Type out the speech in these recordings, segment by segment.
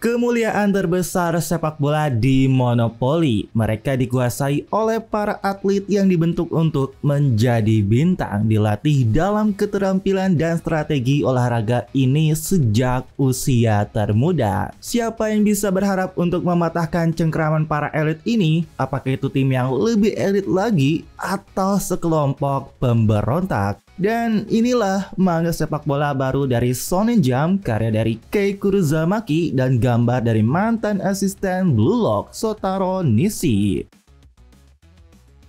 Kemuliaan terbesar sepak bola di monopoli. Mereka dikuasai oleh para atlet yang dibentuk untuk menjadi bintang, dilatih dalam keterampilan dan strategi olahraga ini sejak usia termuda. Siapa yang bisa berharap untuk mematahkan cengkraman para elit ini? Apakah itu tim yang lebih elit lagi atau sekelompok pemberontak? Dan inilah manga sepak bola baru dari Shonen Jump, karya dari Kei Kuruzumaki dan gambar dari mantan asisten Blue Lock Shotaro Nishi.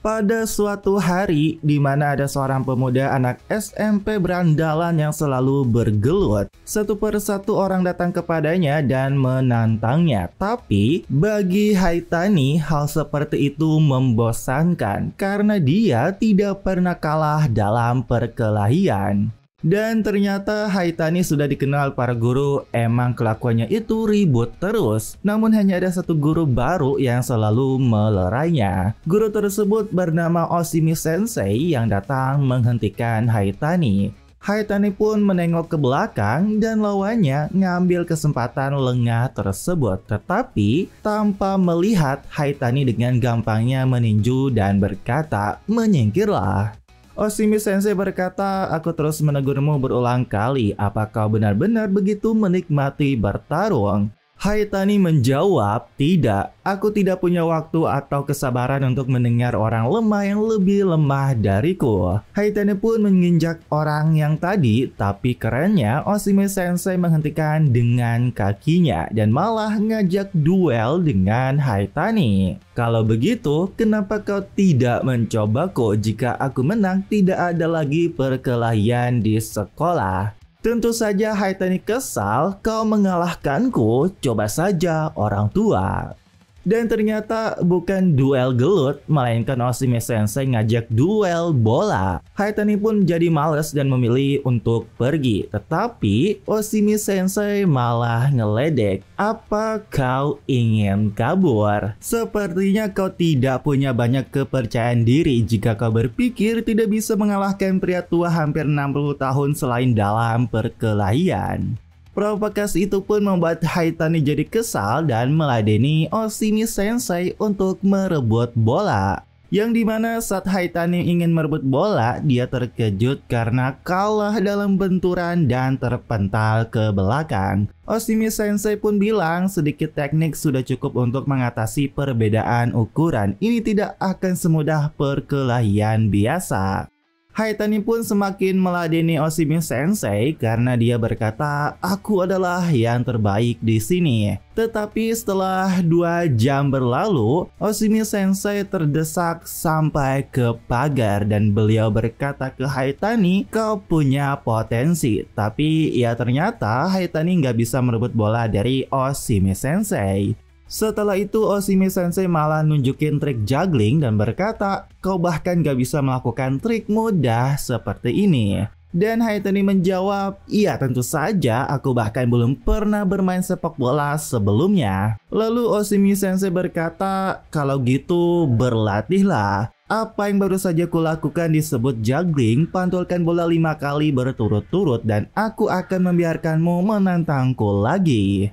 Pada suatu hari di mana ada seorang pemuda anak SMP berandalan yang selalu bergelut. Satu persatu orang datang kepadanya dan menantangnya. Tapi bagi Haitani hal seperti itu membosankan karena dia tidak pernah kalah dalam perkelahian. Dan ternyata Haitani sudah dikenal para guru, emang kelakuannya itu ribut terus. Namun hanya ada satu guru baru yang selalu melerainya. Guru tersebut bernama Oshimi Sensei yang datang menghentikan Haitani. Haitani pun menengok ke belakang dan lawannya ngambil kesempatan lengah tersebut. Tetapi tanpa melihat, Haitani dengan gampangnya meninju dan berkata, "Menyingkirlah." Oshimi Sensei berkata, "Aku terus menegurmu berulang kali. Apa kau benar-benar begitu menikmati bertarung?" Haitani menjawab, "Tidak, aku tidak punya waktu atau kesabaran untuk mendengar orang lemah yang lebih lemah dariku." Haitani pun menginjak orang yang tadi, tapi kerennya Oshimi Sensei menghentikan dengan kakinya dan malah ngajak duel dengan Haitani. "Kalau begitu, kenapa kau tidak mencobaku? Jika aku menang, tidak ada lagi perkelahian di sekolah." Tentu saja Haitani kesal, "Kau mengalahkanku, coba saja orang tua." Dan ternyata bukan duel gelut, melainkan Oshimi Sensei ngajak duel bola. Haitani pun jadi males dan memilih untuk pergi. Tetapi Oshimi Sensei malah ngeledek, "Apa kau ingin kabur? Sepertinya kau tidak punya banyak kepercayaan diri jika kau berpikir tidak bisa mengalahkan pria tua hampir 60 tahun selain dalam perkelahian." Provokasi itu pun membuat Haitani jadi kesal dan meladeni Oshimi Sensei untuk merebut bola. Yang dimana saat Haitani ingin merebut bola, dia terkejut karena kalah dalam benturan dan terpental ke belakang. Oshimi Sensei pun bilang sedikit teknik sudah cukup untuk mengatasi perbedaan ukuran. Ini tidak akan semudah perkelahian biasa. Haitani pun semakin meladeni Oshimi Sensei karena dia berkata, "Aku adalah yang terbaik di sini." Tetapi setelah 2 jam berlalu, Oshimi Sensei terdesak sampai ke pagar dan beliau berkata ke Haitani, "Kau punya potensi." Tapi ya ternyata Haitani nggak bisa merebut bola dari Oshimi Sensei. Setelah itu Oshimi Sensei malah nunjukin trik juggling dan berkata, "Kau bahkan gak bisa melakukan trik mudah seperti ini." Dan Haitani menjawab, "Iya tentu saja, aku bahkan belum pernah bermain sepak bola sebelumnya." Lalu Oshimi Sensei berkata, "Kalau gitu berlatihlah. Apa yang baru saja kulakukan disebut juggling, pantulkan bola 5 kali berturut-turut dan aku akan membiarkanmu menantangku lagi."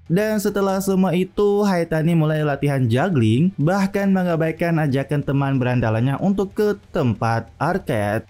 Dan setelah semua itu, Haitani mulai latihan juggling, bahkan mengabaikan ajakan teman berandalannya untuk ke tempat arcade.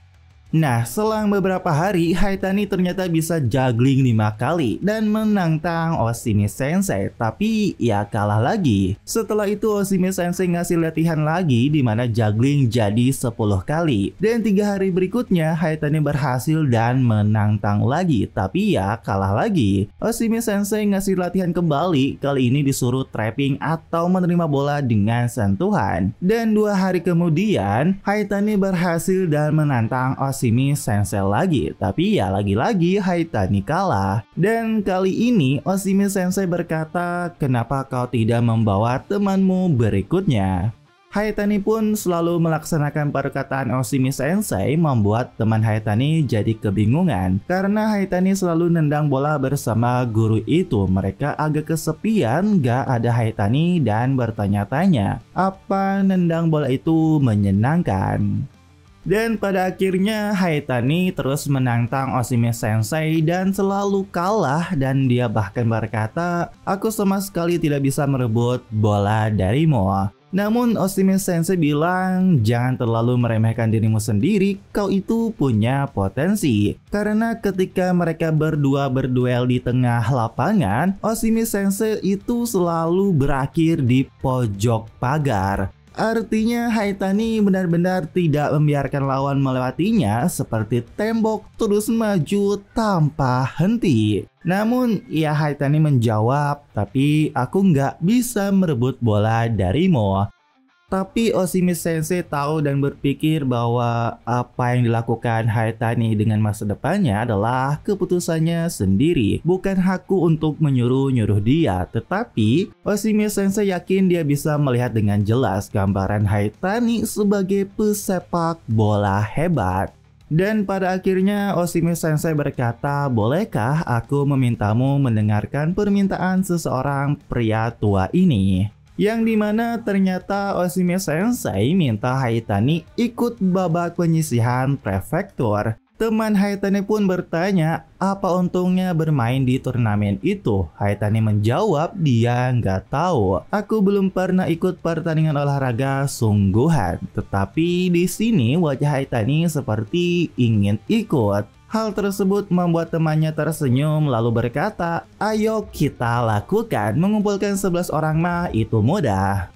Nah, selang beberapa hari, Haitani ternyata bisa juggling 5 kali dan menantang Oshimi Sensei, tapi ya kalah lagi. Setelah itu Oshimi Sensei ngasih latihan lagi di mana juggling jadi 10 kali. Dan 3 hari berikutnya Haitani berhasil dan menantang lagi, tapi ya kalah lagi. Oshimi Sensei ngasih latihan kembali, kali ini disuruh trapping atau menerima bola dengan sentuhan. Dan 2 hari kemudian Haitani berhasil dan menantang Oshimi Sensei lagi, tapi ya lagi-lagi Haitani kalah. Dan kali ini Oshimi Sensei berkata, "Kenapa kau tidak membawa temanmu berikutnya?" Haitani pun selalu melaksanakan perkataan Oshimi Sensei, membuat teman Haitani jadi kebingungan. Karena Haitani selalu nendang bola bersama guru itu, mereka agak kesepian gak ada Haitani dan bertanya-tanya, apa nendang bola itu menyenangkan? Dan pada akhirnya Haitani terus menantang Oshimi Sensei dan selalu kalah, dan dia bahkan berkata, "Aku sama sekali tidak bisa merebut bola darimu." Namun Oshimi Sensei bilang, "Jangan terlalu meremehkan dirimu sendiri, kau itu punya potensi." Karena ketika mereka berdua berduel di tengah lapangan, Oshimi Sensei itu selalu berakhir di pojok pagar. Artinya Haitani benar-benar tidak membiarkan lawan melewatinya seperti tembok, terus maju tanpa henti. Namun ya Haitani menjawab, "Tapi aku nggak bisa merebut bola darimu." Tapi Oshimi Sensei tahu dan berpikir bahwa apa yang dilakukan Haitani dengan masa depannya adalah keputusannya sendiri. Bukan hakku untuk menyuruh-nyuruh dia. Tetapi Oshimi Sensei yakin dia bisa melihat dengan jelas gambaran Haitani sebagai pesepak bola hebat. Dan pada akhirnya Oshimi Sensei berkata, "Bolehkah aku memintamu mendengarkan permintaan seseorang pria tua ini?" Yang dimana ternyata Oshimi Sensei minta Haitani ikut babak penyisihan prefektur. Teman Haitani pun bertanya, apa untungnya bermain di turnamen itu? Haitani menjawab dia nggak tahu. "Aku belum pernah ikut pertandingan olahraga sungguhan." Tetapi di sini wajah Haitani seperti ingin ikut. Hal tersebut membuat temannya tersenyum lalu berkata, "Ayo kita lakukan, mengumpulkan 11 orang mah itu mudah."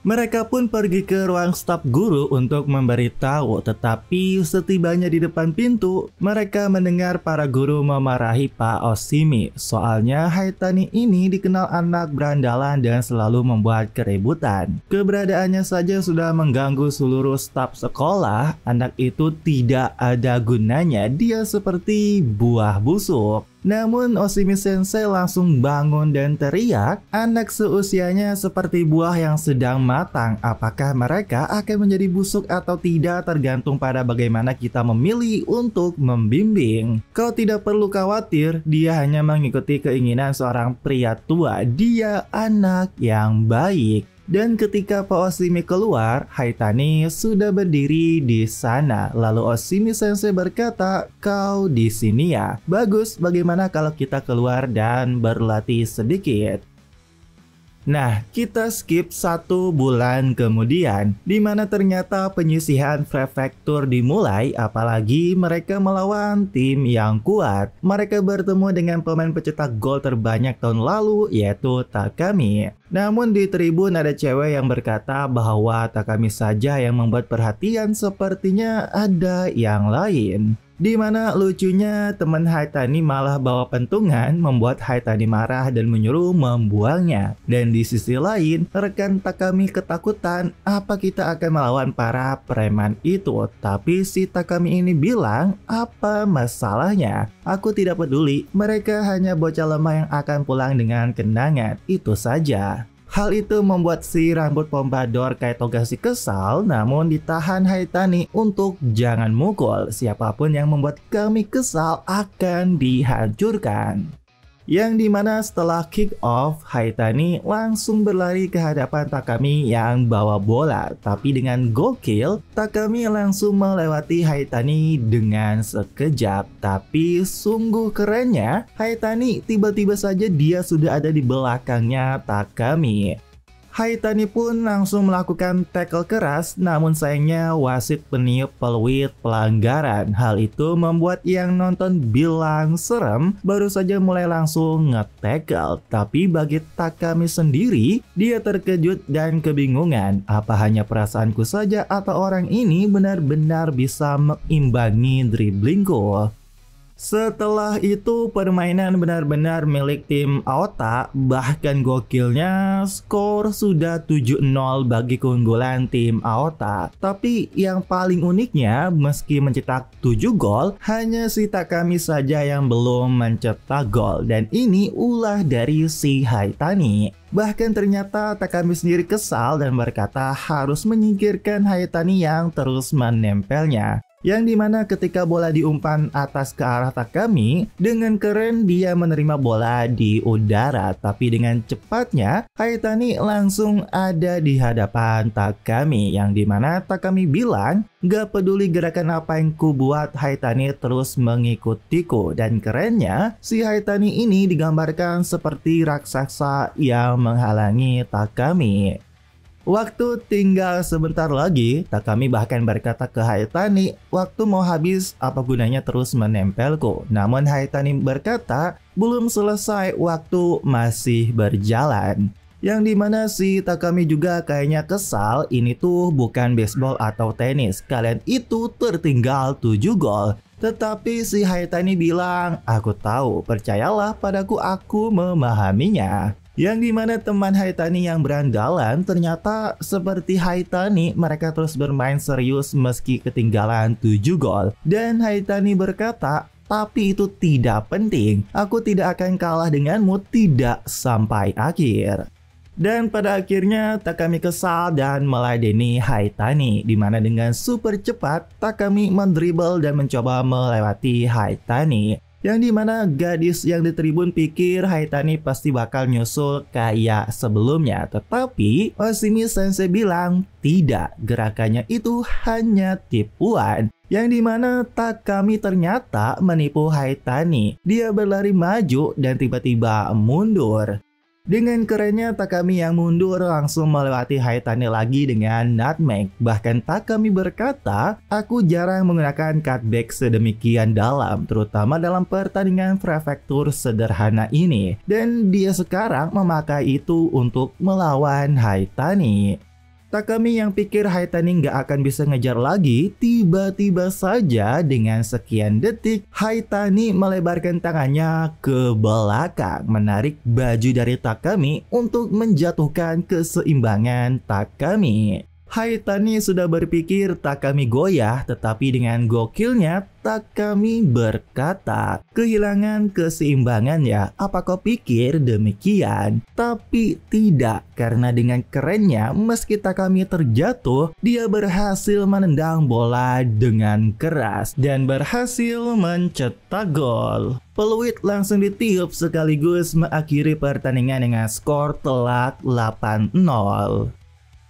Mereka pun pergi ke ruang staf guru untuk memberitahu, tetapi setibanya di depan pintu, mereka mendengar para guru memarahi Pak Oshimi. Soalnya Haitani ini dikenal anak berandalan dan selalu membuat keributan. Keberadaannya saja sudah mengganggu seluruh staf sekolah. Anak itu tidak ada gunanya, dia seperti buah busuk. Namun Oshimi Sensei langsung bangun dan teriak, "Anak seusianya seperti buah yang sedang matang. Apakah mereka akan menjadi busuk atau tidak tergantung pada bagaimana kita memilih untuk membimbing. Kau tidak perlu khawatir, dia hanya mengikuti keinginan seorang pria tua. Dia anak yang baik." Dan ketika Pak Oshimi keluar, Haitani sudah berdiri di sana. Lalu Oshimi Sensei berkata, "Kau di sini ya? Bagus, bagaimana kalau kita keluar dan berlatih sedikit?" Nah, kita skip 1 bulan kemudian, di mana ternyata penyisihan prefektur dimulai, apalagi mereka melawan tim yang kuat. Mereka bertemu dengan pemain pencetak gol terbanyak tahun lalu, yaitu Takami. Namun di tribun ada cewek yang berkata bahwa Takami saja yang membuat perhatian, sepertinya ada yang lain. Di mana lucunya teman Haitani malah bawa pentungan, membuat Haitani marah dan menyuruh membuangnya. Dan di sisi lain, rekan Takami ketakutan, apa kita akan melawan para preman itu? Tapi si Takami ini bilang, "Apa masalahnya? Aku tidak peduli, mereka hanya bocah lemah yang akan pulang dengan kenangan, itu saja." Hal itu membuat si rambut pompadour kayak Togashi kesal, namun ditahan Haitani untuk jangan mukul. Siapapun yang membuat kami kesal akan dihancurkan. Yang dimana setelah kick off, Haitani langsung berlari ke hadapan Takami yang bawa bola. Tapi dengan gokil, Takami langsung melewati Haitani dengan sekejap. Tapi sungguh kerennya, Haitani tiba-tiba saja dia sudah ada di belakangnya Takami. Haitani pun langsung melakukan tackle keras, namun sayangnya wasit peniup peluit pelanggaran. Hal itu membuat yang nonton bilang serem, baru saja mulai langsung nge-tackle. Tapi bagi Takami sendiri, dia terkejut dan kebingungan. Apa hanya perasaanku saja atau orang ini benar-benar bisa mengimbangi driblingku? Setelah itu permainan benar-benar milik tim Aota, bahkan gokilnya skor sudah 7-0 bagi keunggulan tim Aota. Tapi yang paling uniknya, meski mencetak 7 gol, hanya si Takami saja yang belum mencetak gol, dan ini ulah dari si Haitani. Bahkan ternyata Takami sendiri kesal dan berkata harus menyingkirkan Haitani yang terus menempelnya. Yang dimana ketika bola diumpan atas ke arah Takami, dengan keren dia menerima bola di udara, tapi dengan cepatnya Haitani langsung ada di hadapan Takami, yang dimana Takami bilang, "Gak peduli gerakan apa yang ku buat, Haitani terus mengikutiku." Dan kerennya, si Haitani ini digambarkan seperti raksasa yang menghalangi Takami. Waktu tinggal sebentar lagi, Takami bahkan berkata ke Haitani, "Waktu mau habis, apa gunanya terus menempelku?" Namun Haitani berkata, "Belum selesai, waktu masih berjalan." Yang dimana si Takami juga kayaknya kesal, ini tuh bukan baseball atau tenis, kalian itu tertinggal 7 gol. Tetapi si Haitani bilang, "Aku tahu, percayalah padaku, aku memahaminya." Yang dimana teman Haitani yang berandalan ternyata seperti Haitani, mereka terus bermain serius meski ketinggalan 7 gol. Dan Haitani berkata, "Tapi itu tidak penting, aku tidak akan kalah denganmu, tidak sampai akhir." Dan pada akhirnya Takami kesal dan meladeni Haitani, dimana dengan super cepat Takami mendribble dan mencoba melewati Haitani. Yang dimana gadis yang di tribun pikir Haitani pasti bakal nyusul kayak sebelumnya. Tetapi Oshimi Sensei bilang tidak, gerakannya itu hanya tipuan. Yang dimana Takami ternyata menipu Haitani. Dia berlari maju dan tiba-tiba mundur. Dengan kerennya Takami yang mundur langsung melewati Haitani lagi dengan nutmeg. Bahkan Takami berkata, "Aku jarang menggunakan cutback sedemikian dalam, terutama dalam pertandingan prefektur sederhana ini." Dan dia sekarang memakai itu untuk melawan Haitani. Takami yang pikir Haitani nggak akan bisa ngejar lagi, tiba-tiba saja dengan sekian detik Haitani melebarkan tangannya ke belakang, menarik baju dari Takami untuk menjatuhkan keseimbangan Takami. Haitani sudah berpikir Takami goyah, tetapi dengan gokilnya Takami berkata, "Kehilangan keseimbangan ya, apa kau pikir demikian?" Tapi tidak, karena dengan kerennya meski Takami terjatuh, dia berhasil menendang bola dengan keras dan berhasil mencetak gol. Peluit langsung ditiup sekaligus mengakhiri pertandingan dengan skor telak 8-0.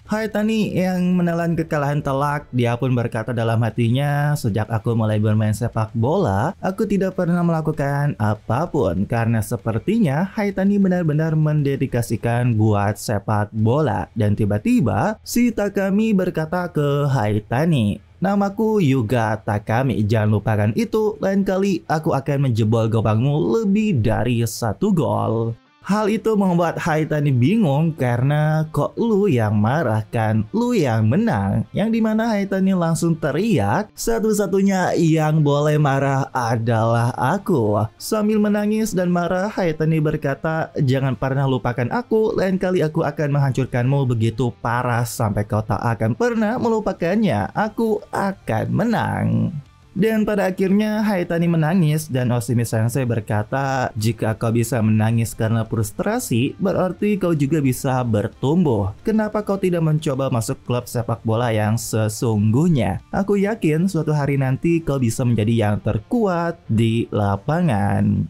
Haitani yang menelan kekalahan telak, dia pun berkata dalam hatinya, "Sejak aku mulai bermain sepak bola, aku tidak pernah melakukan apapun karena sepertinya Haitani benar-benar mendedikasikan buat sepak bola." Dan tiba-tiba si Takami berkata ke Haitani, "Namaku Yuga Takami, jangan lupakan itu, lain kali aku akan menjebol gawangmu lebih dari 1 gol." Hal itu membuat Haitani bingung karena kok lu yang marah kan, lu yang menang. Yang dimana Haitani langsung teriak, "Satu-satunya yang boleh marah adalah aku." Sambil menangis dan marah, Haitani berkata, "Jangan pernah lupakan aku, lain kali aku akan menghancurkanmu begitu parah sampai kau tak akan pernah melupakannya. Aku akan menang." Dan pada akhirnya Haitani menangis dan Oshimi Sensei berkata, "Jika kau bisa menangis karena frustrasi, berarti kau juga bisa bertumbuh. Kenapa kau tidak mencoba masuk klub sepak bola yang sesungguhnya? Aku yakin suatu hari nanti kau bisa menjadi yang terkuat di lapangan."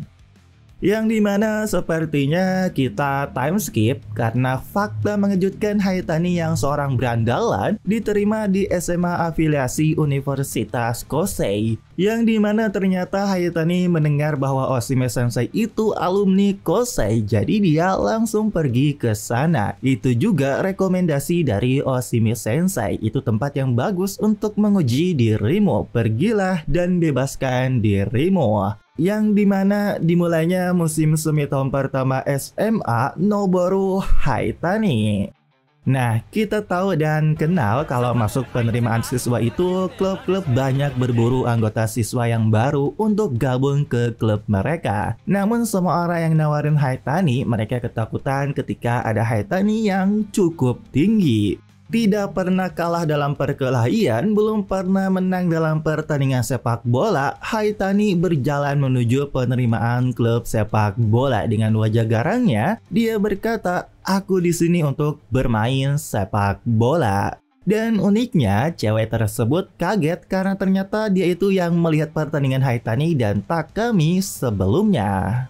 Yang dimana sepertinya kita time skip karena fakta mengejutkan Haitani yang seorang berandalan diterima di SMA afiliasi Universitas Kosei. Yang dimana ternyata Haitani mendengar bahwa Oshimi Sensei itu alumni Kosei, jadi dia langsung pergi ke sana. Itu juga rekomendasi dari Oshimi Sensei, itu tempat yang bagus untuk menguji dirimu. Pergilah dan bebaskan dirimu. Yang dimana dimulainya musim semi tahun pertama SMA Noboru Haitani. Nah, kita tahu dan kenal kalau masuk penerimaan siswa itu klub-klub banyak berburu anggota siswa yang baru untuk gabung ke klub mereka. Namun semua orang yang nawarin Haitani, mereka ketakutan ketika ada Haitani yang cukup tinggi. Tidak pernah kalah dalam perkelahian, belum pernah menang dalam pertandingan sepak bola, Haitani berjalan menuju penerimaan klub sepak bola. Dengan wajah garangnya, dia berkata, "Aku di sini untuk bermain sepak bola." Dan uniknya, cewek tersebut kaget karena ternyata dia itu yang melihat pertandingan Haitani dan Takami sebelumnya.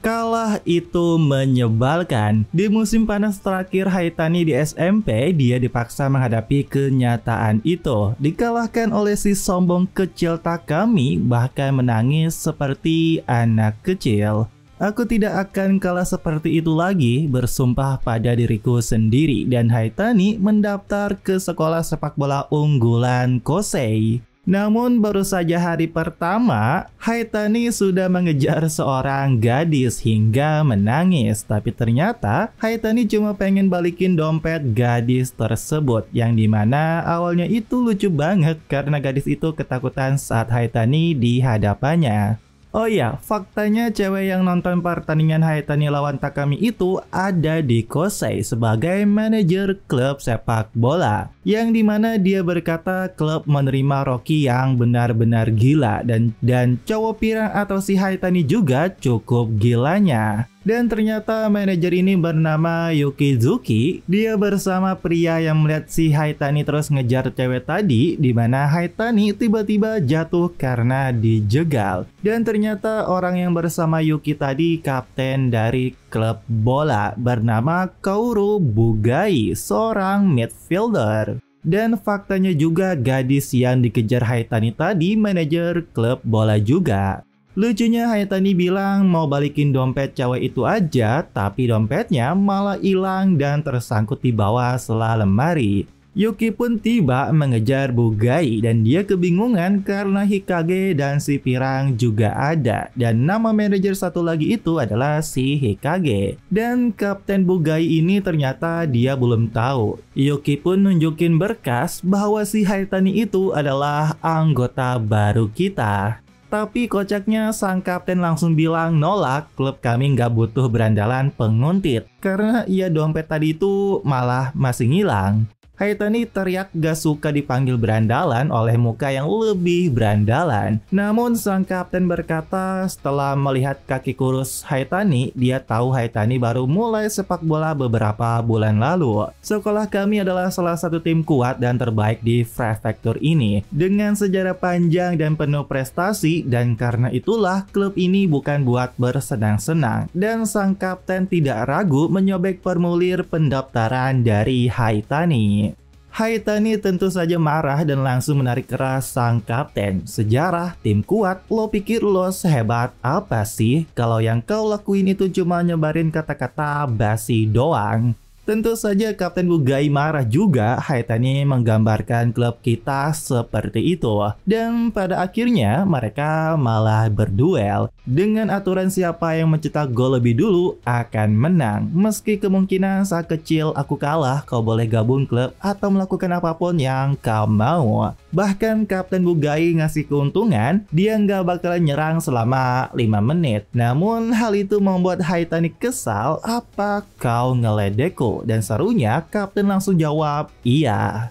Kalah itu menyebalkan. Di musim panas terakhir Haitani di SMP, dia dipaksa menghadapi kenyataan itu. Dikalahkan oleh si sombong kecil Takami, bahkan menangis seperti anak kecil. Aku tidak akan kalah seperti itu lagi, bersumpah pada diriku sendiri, dan Haitani mendaftar ke sekolah sepak bola unggulan Kosei. Namun baru saja hari pertama, Haitani sudah mengejar seorang gadis hingga menangis. Tapi ternyata Haitani cuma pengen balikin dompet gadis tersebut, yang dimana awalnya itu lucu banget karena gadis itu ketakutan saat Haitani di hadapannya. Oh iya, faktanya cewek yang nonton pertandingan Haitani lawan Takami itu ada di Kosei sebagai manajer klub sepak bola. Yang dimana dia berkata klub menerima Rocky yang benar-benar gila dan cowok pirang atau si Haitani juga cukup gilanya. Dan ternyata manajer ini bernama Yukizuki. Dia bersama pria yang melihat si Haitani terus ngejar cewek tadi, di mana Haitani tiba-tiba jatuh karena dijegal. Dan ternyata orang yang bersama Yuki tadi kapten dari klub bola bernama Kaoru Bugai, seorang midfielder. Dan faktanya juga gadis yang dikejar Haitani tadi manajer klub bola juga. Lucunya Haitani bilang mau balikin dompet cewek itu aja, tapi dompetnya malah hilang dan tersangkut di bawah sela lemari. Yuki pun tiba mengejar Bugai dan dia kebingungan karena Hikage dan si pirang juga ada. Dan nama manajer satu lagi itu adalah si Hikage. Dan Kapten Bugai ini ternyata dia belum tahu. Yuki pun nunjukin berkas bahwa si Haitani itu adalah anggota baru kita. Tapi kocaknya sang kapten langsung bilang nolak, klub kami nggak butuh berandalan penguntit. Karena ia dompet tadi itu malah masih ngilang. Haitani teriak gak suka dipanggil berandalan oleh muka yang lebih berandalan. Namun sang kapten berkata setelah melihat kaki kurus Haitani, dia tahu Haitani baru mulai sepak bola beberapa bulan lalu. Sekolah kami adalah salah satu tim kuat dan terbaik di prefektur ini, dengan sejarah panjang dan penuh prestasi, dan karena itulah klub ini bukan buat bersenang-senang. Dan sang kapten tidak ragu menyobek formulir pendaftaran dari Haitani. Haitani tentu saja marah dan langsung menarik keras sang kapten. Sejarah, tim kuat, lo pikir lo sehebat apa sih? Kalau yang kau lakuin itu cuma nyebarin kata-kata basi doang. Tentu saja Kapten Bugai marah juga. Haitani menggambarkan klub kita seperti itu. Dan pada akhirnya mereka malah berduel. Dengan aturan siapa yang mencetak gol lebih dulu akan menang. Meski kemungkinan saat kecil aku kalah, kau boleh gabung klub atau melakukan apapun yang kau mau. Bahkan Kapten Bugai ngasih keuntungan, dia nggak bakalan nyerang selama 5 menit. Namun hal itu membuat Haitani kesal, apa kau ngeledekku? Dan serunya Kapten langsung jawab, iya.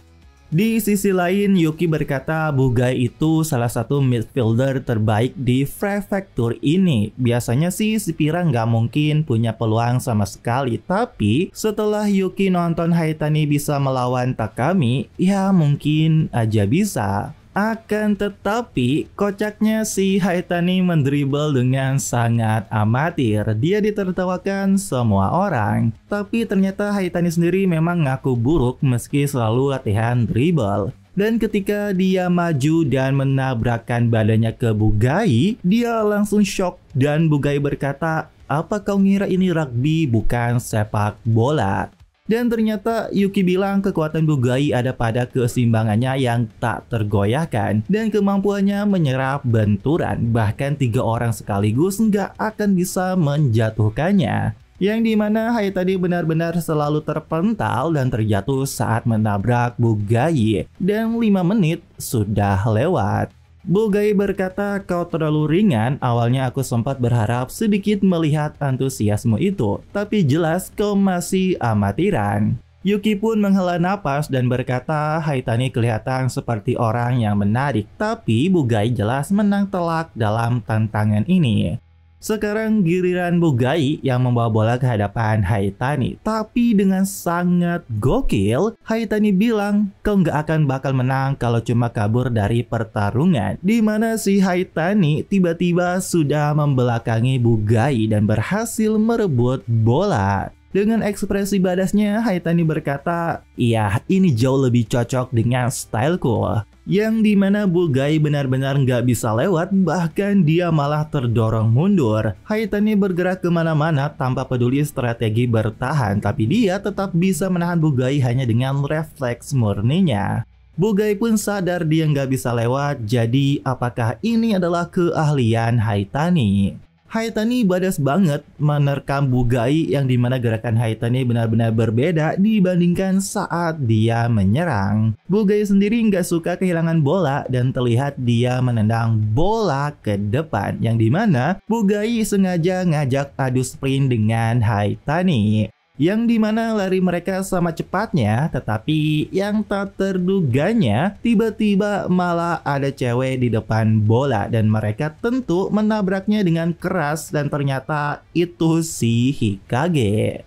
Di sisi lain, Yuki berkata Bugai itu salah satu midfielder terbaik di prefektur ini. Biasanya sih si pirang nggak mungkin punya peluang sama sekali. Tapi setelah Yuki nonton Haitani bisa melawan Takami, ya mungkin aja bisa. Akan tetapi, kocaknya si Haitani mendribble dengan sangat amatir. Dia ditertawakan semua orang. Tapi ternyata Haitani sendiri memang ngaku buruk meski selalu latihan dribble. Dan ketika dia maju dan menabrakkan badannya ke Bugai, dia langsung shock dan Bugai berkata, apa kau ngira ini rugby bukan sepak bola? Dan ternyata Yuki bilang kekuatan Bugai ada pada keseimbangannya yang tak tergoyahkan dan kemampuannya menyerap benturan. Bahkan 3 orang sekaligus nggak akan bisa menjatuhkannya. Yang dimana Haitani benar-benar selalu terpental dan terjatuh saat menabrak Bugai. Dan 5 menit sudah lewat. Bugai berkata, kau terlalu ringan. Awalnya aku sempat berharap sedikit melihat antusiasme itu, tapi jelas kau masih amatiran. Yuki pun menghela napas dan berkata Haitani kelihatan seperti orang yang menarik, tapi Bugai jelas menang telak dalam tantangan ini. Sekarang giliran Bugai yang membawa bola ke hadapan Haitani. Tapi dengan sangat gokil, Haitani bilang kau nggak akan bakal menang kalau cuma kabur dari pertarungan. Dimana si Haitani tiba-tiba sudah membelakangi Bugai dan berhasil merebut bola. Dengan ekspresi badasnya, Haitani berkata, iya ini jauh lebih cocok dengan styleku. Yang dimana Bugai benar-benar nggak bisa lewat, bahkan dia malah terdorong mundur. Haitani bergerak kemana-mana tanpa peduli strategi bertahan, tapi dia tetap bisa menahan Bugai hanya dengan refleks murninya. Bugai pun sadar dia nggak bisa lewat, jadi apakah ini adalah keahlian Haitani? Haitani badas banget menerkam Bugai yang dimana gerakan Haitani benar-benar berbeda dibandingkan saat dia menyerang. Bugai sendiri nggak suka kehilangan bola dan terlihat dia menendang bola ke depan yang dimana Bugai sengaja ngajak adu sprint dengan Haitani. Yang dimana lari mereka sama cepatnya, tetapi yang tak terduganya tiba-tiba malah ada cewek di depan bola dan mereka tentu menabraknya dengan keras dan ternyata itu si Hikage.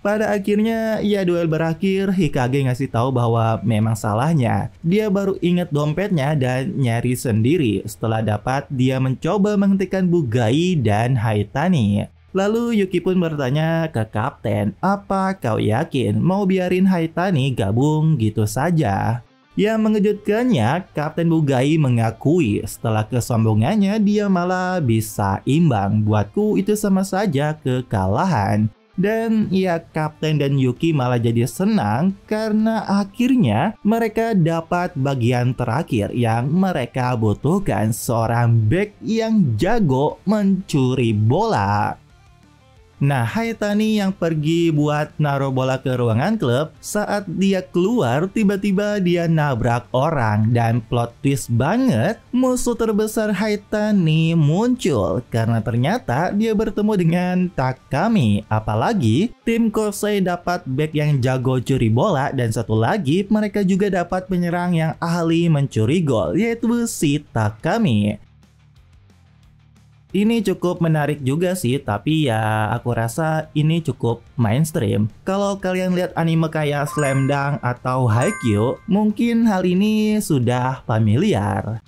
Pada akhirnya ya duel berakhir, Hikage ngasih tahu bahwa memang salahnya. Dia baru inget dompetnya dan nyari sendiri. Setelah dapat, dia mencoba menghentikan Bugai dan Haitani. Lalu Yuki pun bertanya ke kapten, apa kau yakin mau biarin Haitani gabung gitu saja? Yang mengejutkannya, Kapten Bugai mengakui setelah kesombongannya dia malah bisa imbang. Buatku itu sama saja kekalahan. Dan ya Kapten dan Yuki malah jadi senang karena akhirnya mereka dapat bagian terakhir yang mereka butuhkan, seorang bek yang jago mencuri bola. Nah, Haitani yang pergi buat naruh bola ke ruangan klub, saat dia keluar tiba-tiba dia nabrak orang dan plot twist banget, musuh terbesar Haitani muncul karena ternyata dia bertemu dengan Takami. Apalagi tim Kosei dapat bek yang jago curi bola dan satu lagi mereka juga dapat penyerang yang ahli mencuri gol, yaitu si Takami. Ini cukup menarik juga sih, tapi ya aku rasa ini cukup mainstream. Kalau kalian lihat anime kayak Slam Dunk atau Haikyuu, mungkin hal ini sudah familiar.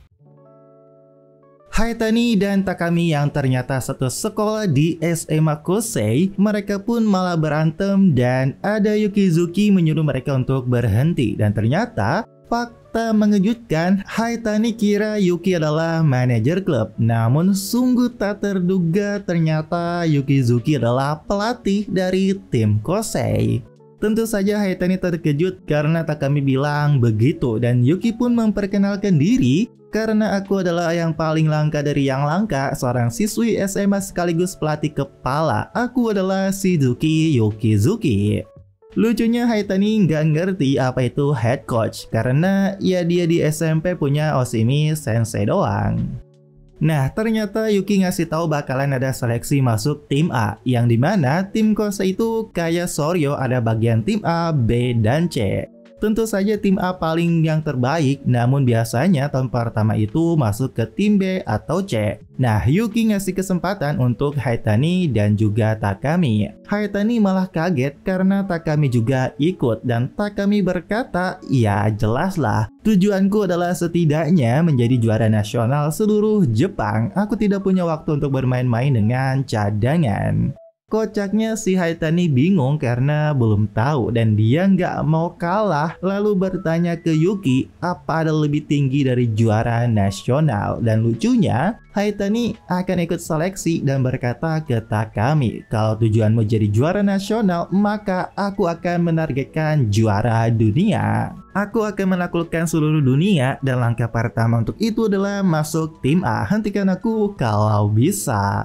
Haitani dan Takami yang ternyata satu sekolah di SMA Kosei, mereka pun malah berantem dan ada Yukizuki menyuruh mereka untuk berhenti. Dan ternyata fakta mengejutkan, Haitani kira Yuki adalah manajer klub. Namun sungguh tak terduga ternyata Yukizuki adalah pelatih dari tim Kosei. Tentu saja Haitani terkejut karena Takami bilang begitu dan Yuki pun memperkenalkan diri. Karena aku adalah yang paling langka dari yang langka, seorang siswi SMA sekaligus pelatih kepala. Aku adalah Shizuki Yukizuki. Lucunya Haitani nggak ngerti apa itu head coach karena ya dia di SMP punya Oshimi Sensei doang. Nah ternyata Yuki ngasih tahu bakalan ada seleksi masuk tim A, yang dimana tim Kosei itu kayak Soryo, ada bagian tim A, B, dan C. Tentu saja tim A paling yang terbaik, namun biasanya tahun pertama itu masuk ke tim B atau C. Nah, Yuki ngasih kesempatan untuk Haitani dan juga Takami. Haitani malah kaget karena Takami juga ikut dan Takami berkata, ya jelaslah, tujuanku adalah setidaknya menjadi juara nasional seluruh Jepang. Aku tidak punya waktu untuk bermain-main dengan cadangan. Kocaknya si Haitani bingung karena belum tahu dan dia nggak mau kalah, lalu bertanya ke Yuki apa ada lebih tinggi dari juara nasional. Dan lucunya Haitani akan ikut seleksi dan berkata ke Takami, kalau tujuanmu jadi juara nasional maka aku akan menargetkan juara dunia. Aku akan menaklukkan seluruh dunia dan langkah pertama untuk itu adalah masuk tim A. Hentikan aku kalau bisa.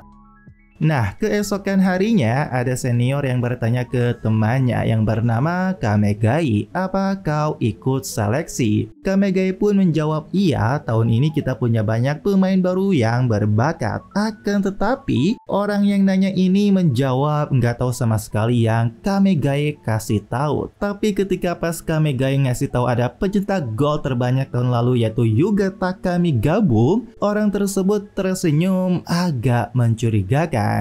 Nah, keesokan harinya ada senior yang bertanya ke temannya yang bernama Kamegai, "Apa kau ikut seleksi?" Kamegai pun menjawab, "Iya, tahun ini kita punya banyak pemain baru yang berbakat." Akan tetapi, orang yang nanya ini menjawab nggak tahu sama sekali yang Kamegai kasih tahu. Tapi ketika pas Kamegai ngasih tahu ada pencetak gol terbanyak tahun lalu yaitu Yuga Takami gabung, orang tersebut tersenyum agak mencurigakan.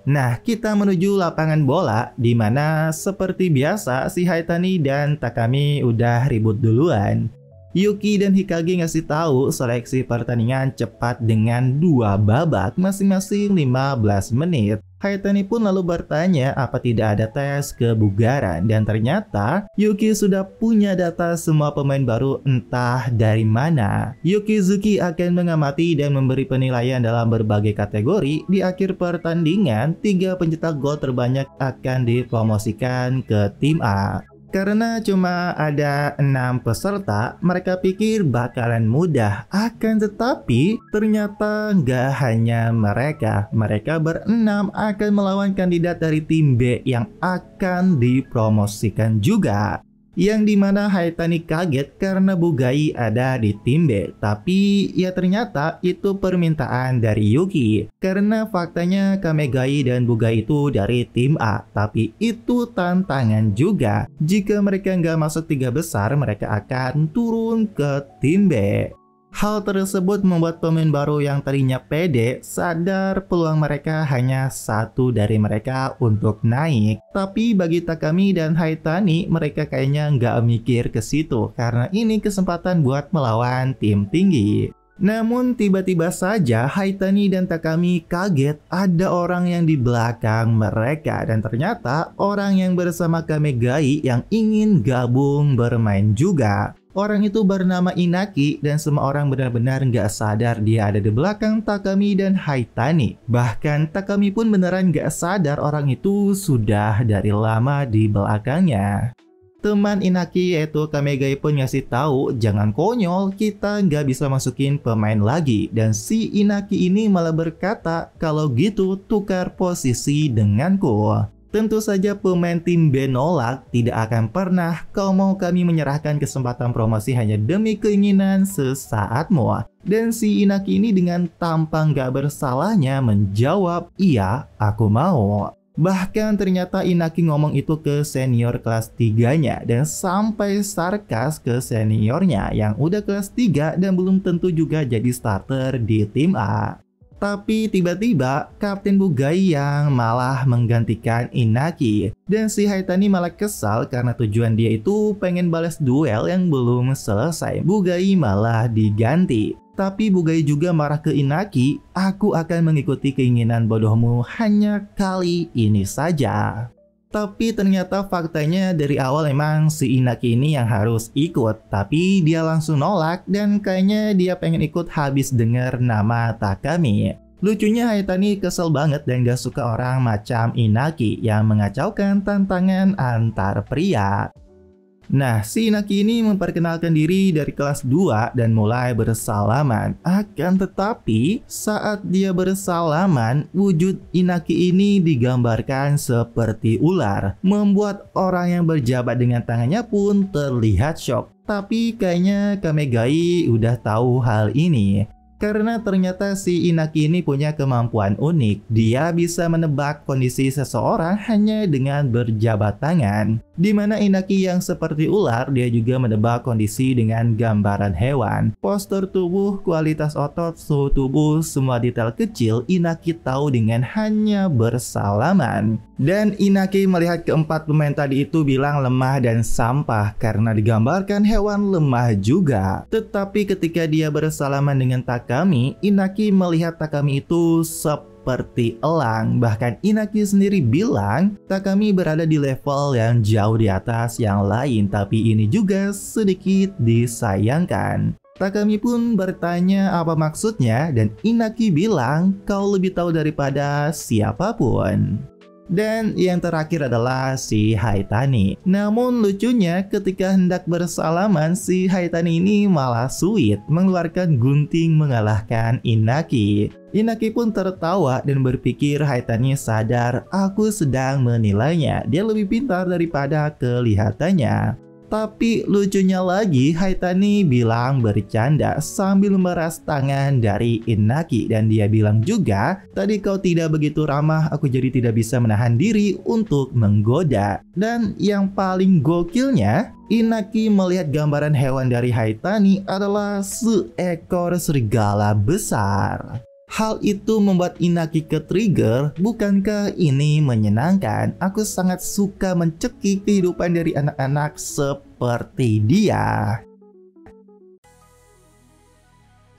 Nah, kita menuju lapangan bola di mana seperti biasa si Haitani dan Takami udah ribut duluan. Yuki dan Hikage ngasih tahu seleksi pertandingan cepat dengan 2 babak masing-masing 15 menit. Haitani pun lalu bertanya apa tidak ada tes kebugaran dan ternyata Yuki sudah punya data semua pemain baru entah dari mana. Yukizuki akan mengamati dan memberi penilaian dalam berbagai kategori. Di akhir pertandingan, 3 pencetak gol terbanyak akan dipromosikan ke tim A. Karena cuma ada 6 peserta, mereka pikir bakalan mudah. Akan tetapi, ternyata nggak hanya mereka. Mereka berenam akan melawan kandidat dari tim B yang akan dipromosikan juga. Yang dimana Haitani kaget karena Bugai ada di tim B. Tapi ya ternyata itu permintaan dari Yuki. Karena faktanya Kamegai dan Bugai itu dari tim A. Tapi itu tantangan juga. Jika mereka nggak masuk 3 besar, mereka akan turun ke tim B. Hal tersebut membuat pemain baru yang tadinya pede sadar peluang mereka hanya satu dari mereka untuk naik. Tapi bagi Takami dan Haitani, mereka kayaknya nggak mikir ke situ karena ini kesempatan buat melawan tim tinggi. Namun tiba-tiba saja Haitani dan Takami kaget ada orang yang di belakang mereka dan ternyata orang yang bersama Kamegai yang ingin gabung bermain juga. Orang itu bernama Inaki dan semua orang benar-benar nggak sadar dia ada di belakang Takami dan Haitani. Bahkan Takami pun beneran nggak sadar orang itu sudah dari lama di belakangnya. Teman Inaki yaitu Kamegai pun ngasih tahu jangan konyol, kita nggak bisa masukin pemain lagi. Dan si Inaki ini malah berkata kalau gitu tukar posisi denganku. Tentu saja pemain tim B nolak, tidak akan pernah kau mau kami menyerahkan kesempatan promosi hanya demi keinginan sesaatmu. Dan si Inaki ini dengan tampang gak bersalahnya menjawab, iya aku mau. Bahkan ternyata Inaki ngomong itu ke senior kelas 3-nya dan sampai sarkas ke seniornya yang udah kelas 3 dan belum tentu juga jadi starter di tim A. Tapi tiba-tiba Kapten Bugai yang malah menggantikan Inaki. Dan si Haitani malah kesal karena tujuan dia itu pengen balas duel yang belum selesai. Bugai malah diganti. Tapi Bugai juga marah ke Inaki, aku akan mengikuti keinginan bodohmu hanya kali ini saja. Tapi ternyata faktanya dari awal emang si Inaki ini yang harus ikut. Tapi dia langsung nolak dan kayaknya dia pengen ikut habis denger nama Takami. Lucunya Haitani kesel banget dan gak suka orang macam Inaki yang mengacaukan tantangan antar pria. Nah, si Inaki ini memperkenalkan diri dari kelas 2 dan mulai bersalaman. Akan tetapi, saat dia bersalaman, wujud Inaki ini digambarkan seperti ular. Membuat orang yang berjabat dengan tangannya pun terlihat shock. Tapi kayaknya Kamegai udah tahu hal ini. Karena ternyata si Inaki ini punya kemampuan unik. Dia bisa menebak kondisi seseorang hanya dengan berjabat tangan. Dimana Inaki yang seperti ular, dia juga menebak kondisi dengan gambaran hewan. Postur tubuh, kualitas otot, suhu tubuh, semua detail kecil Inaki tahu dengan hanya bersalaman. Dan Inaki melihat keempat pemain tadi itu bilang lemah dan sampah karena digambarkan hewan lemah juga. Tetapi ketika dia bersalaman dengan Takami, Inaki melihat Takami itu seperti elang. Bahkan Inaki sendiri bilang Takami berada di level yang jauh di atas yang lain. Tapi ini juga sedikit disayangkan. Takami pun bertanya apa maksudnya dan Inaki bilang kau lebih tahu daripada siapapun. Dan yang terakhir adalah si Haitani. Namun lucunya ketika hendak bersalaman, si Haitani ini malah sweet mengeluarkan gunting mengalahkan Inaki. Inaki pun tertawa dan berpikir Haitani sadar aku sedang menilainya. Dia lebih pintar daripada kelihatannya. Tapi lucunya lagi, Haitani bilang bercanda sambil memeras tangan dari Inaki. Dan dia bilang juga, tadi kau tidak begitu ramah, aku jadi tidak bisa menahan diri untuk menggoda. Dan yang paling gokilnya, Inaki melihat gambaran hewan dari Haitani adalah seekor serigala besar. Hal itu membuat Inaki ke-trigger. Bukankah ini menyenangkan? Aku sangat suka mencekik kehidupan dari anak-anak seperti dia.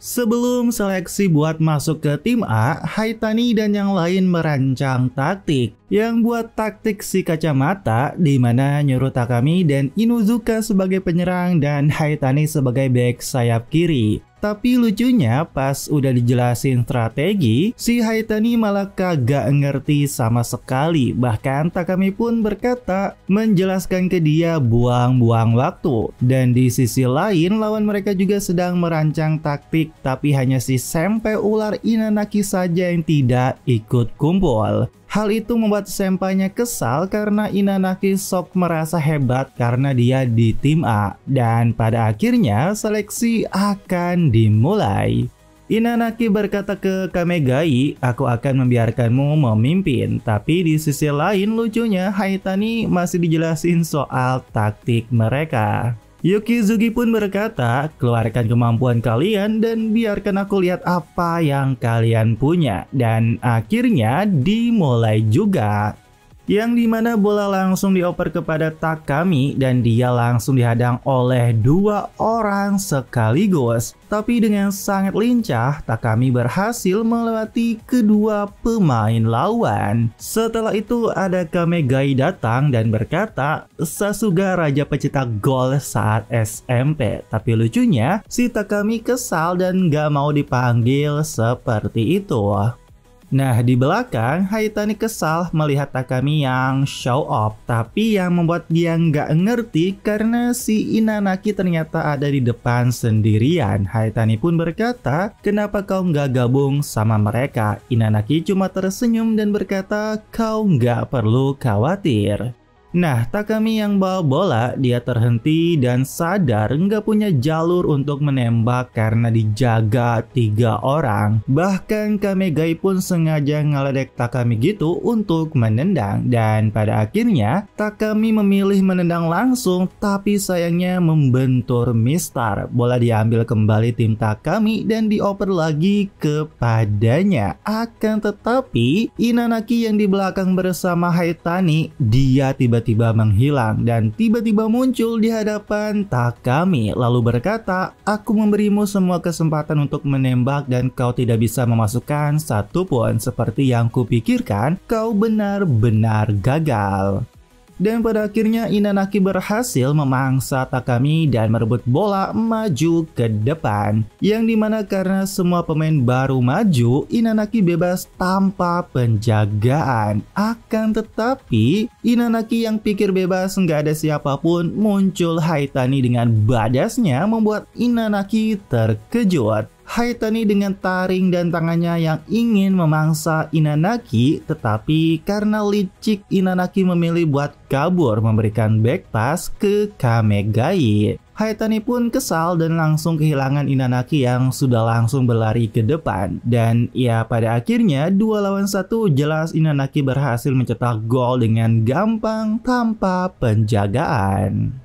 Sebelum seleksi buat masuk ke tim A, Haitani dan yang lain merancang taktik. Yang buat taktik si kacamata, di mana nyuruh Takami dan Inuzuka sebagai penyerang dan Haitani sebagai bek sayap kiri. Tapi lucunya pas udah dijelasin strategi, si Haitani malah kagak ngerti sama sekali. Bahkan Takami pun berkata menjelaskan ke dia buang-buang waktu. Dan di sisi lain lawan mereka juga sedang merancang taktik, tapi hanya si senpai ular Inanaki saja yang tidak ikut kumpul. Hal itu membuat senpainya kesal karena Inanaki sok merasa hebat karena dia di tim A. Dan pada akhirnya seleksi akan dimulai. Inanaki berkata ke Kamegai, aku akan membiarkanmu memimpin. Tapi di sisi lain lucunya Haitani masih dijelasin soal taktik mereka. Yukizuki pun berkata, keluarkan kemampuan kalian dan biarkan aku lihat apa yang kalian punya. Dan akhirnya dimulai juga. Yang dimana bola langsung dioper kepada Takami dan dia langsung dihadang oleh dua orang sekaligus. Tapi dengan sangat lincah, Takami berhasil melewati kedua pemain lawan. Setelah itu ada Kamegai datang dan berkata, Sasuga raja pencetak gol saat SMP. Tapi lucunya, si Takami kesal dan gak mau dipanggil seperti itu. Nah, di belakang, Haitani kesal melihat Takami yang show off. Tapi yang membuat dia nggak ngerti karena si Inanaki ternyata ada di depan sendirian. Haitani pun berkata, kenapa kau nggak gabung sama mereka? Inanaki cuma tersenyum dan berkata, kau nggak perlu khawatir. Nah, Takami yang bawa bola, dia terhenti dan sadar nggak punya jalur untuk menembak karena dijaga 3 orang. Bahkan Kamegai pun sengaja ngeledek Takami gitu untuk menendang. Dan pada akhirnya, Takami memilih menendang langsung, tapi sayangnya membentur Mistar. Bola diambil kembali tim Takami dan dioper lagi kepadanya. Akan tetapi, Inanaki yang di belakang bersama Haitani, dia tiba-tiba menghilang dan tiba-tiba muncul di hadapan Takami lalu berkata, aku memberimu semua kesempatan untuk menembak dan kau tidak bisa memasukkan satupun. Seperti yang kupikirkan, kau benar-benar gagal. Dan pada akhirnya Inanaki berhasil memangsa Takami dan merebut bola maju ke depan. Yang dimana karena semua pemain baru maju, Inanaki bebas tanpa penjagaan. Akan tetapi, Inanaki yang pikir bebas nggak ada siapapun, muncul Haitani dengan badasnya membuat Inanaki terkejut. Haitani dengan taring dan tangannya yang ingin memangsa Inanaki, tetapi karena licik Inanaki memilih buat kabur memberikan back pass ke Kamegai. Haitani pun kesal dan langsung kehilangan Inanaki yang sudah langsung berlari ke depan. Dan ya pada akhirnya 2 lawan 1 jelas Inanaki berhasil mencetak gol dengan gampang tanpa penjagaan.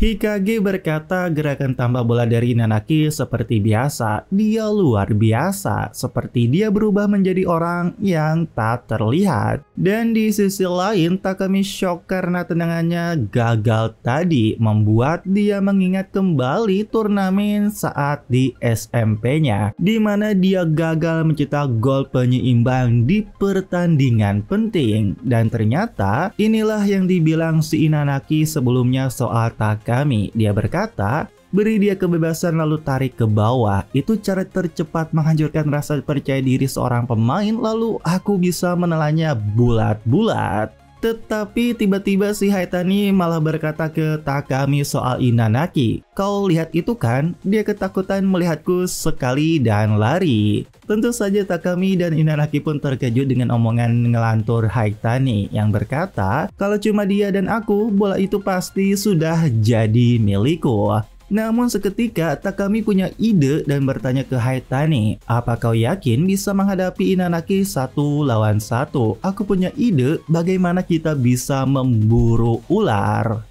Hikage berkata gerakan tambah bola dari Inanaki seperti biasa. Dia luar biasa, seperti dia berubah menjadi orang yang tak terlihat. Dan di sisi lain, Takami shock karena tendangannya gagal tadi, membuat dia mengingat kembali turnamen saat di SMP-nya, di mana dia gagal mencetak gol penyeimbang di pertandingan penting. Dan ternyata inilah yang dibilang si Inanaki sebelumnya soal Takami. Dia berkata, Beri dia kebebasan lalu tarik ke bawah. Itu cara tercepat menghancurkan rasa percaya diri seorang pemain, lalu aku bisa menelannya bulat-bulat. Tetapi tiba-tiba si Haitani malah berkata ke Takami soal Inanaki. Kau lihat itu kan? Dia ketakutan melihatku sekali dan lari. Tentu saja Takami dan Inanaki pun terkejut dengan omongan ngelantur Haitani yang berkata, kalau cuma dia dan aku, bola itu pasti sudah jadi milikku. Namun seketika Takami punya ide dan bertanya ke Haitani, apa kau yakin bisa menghadapi Inanaki 1 lawan 1? Aku punya ide bagaimana kita bisa memburu ular.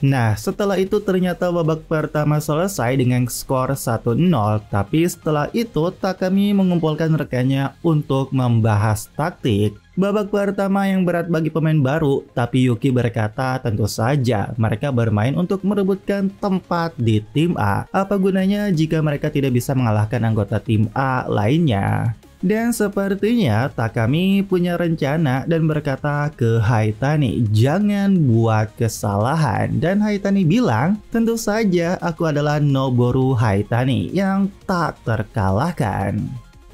Nah, setelah itu ternyata babak pertama selesai dengan skor 1-0, tapi setelah itu Takami mengumpulkan rekannya untuk membahas taktik. Babak pertama yang berat bagi pemain baru, tapi Yuki berkata tentu saja mereka bermain untuk merebutkan tempat di tim A. Apa gunanya jika mereka tidak bisa mengalahkan anggota tim A lainnya? Dan sepertinya Takami punya rencana dan berkata ke Haitani, jangan buat kesalahan. Dan Haitani bilang, tentu saja aku adalah Noboru Haitani yang tak terkalahkan.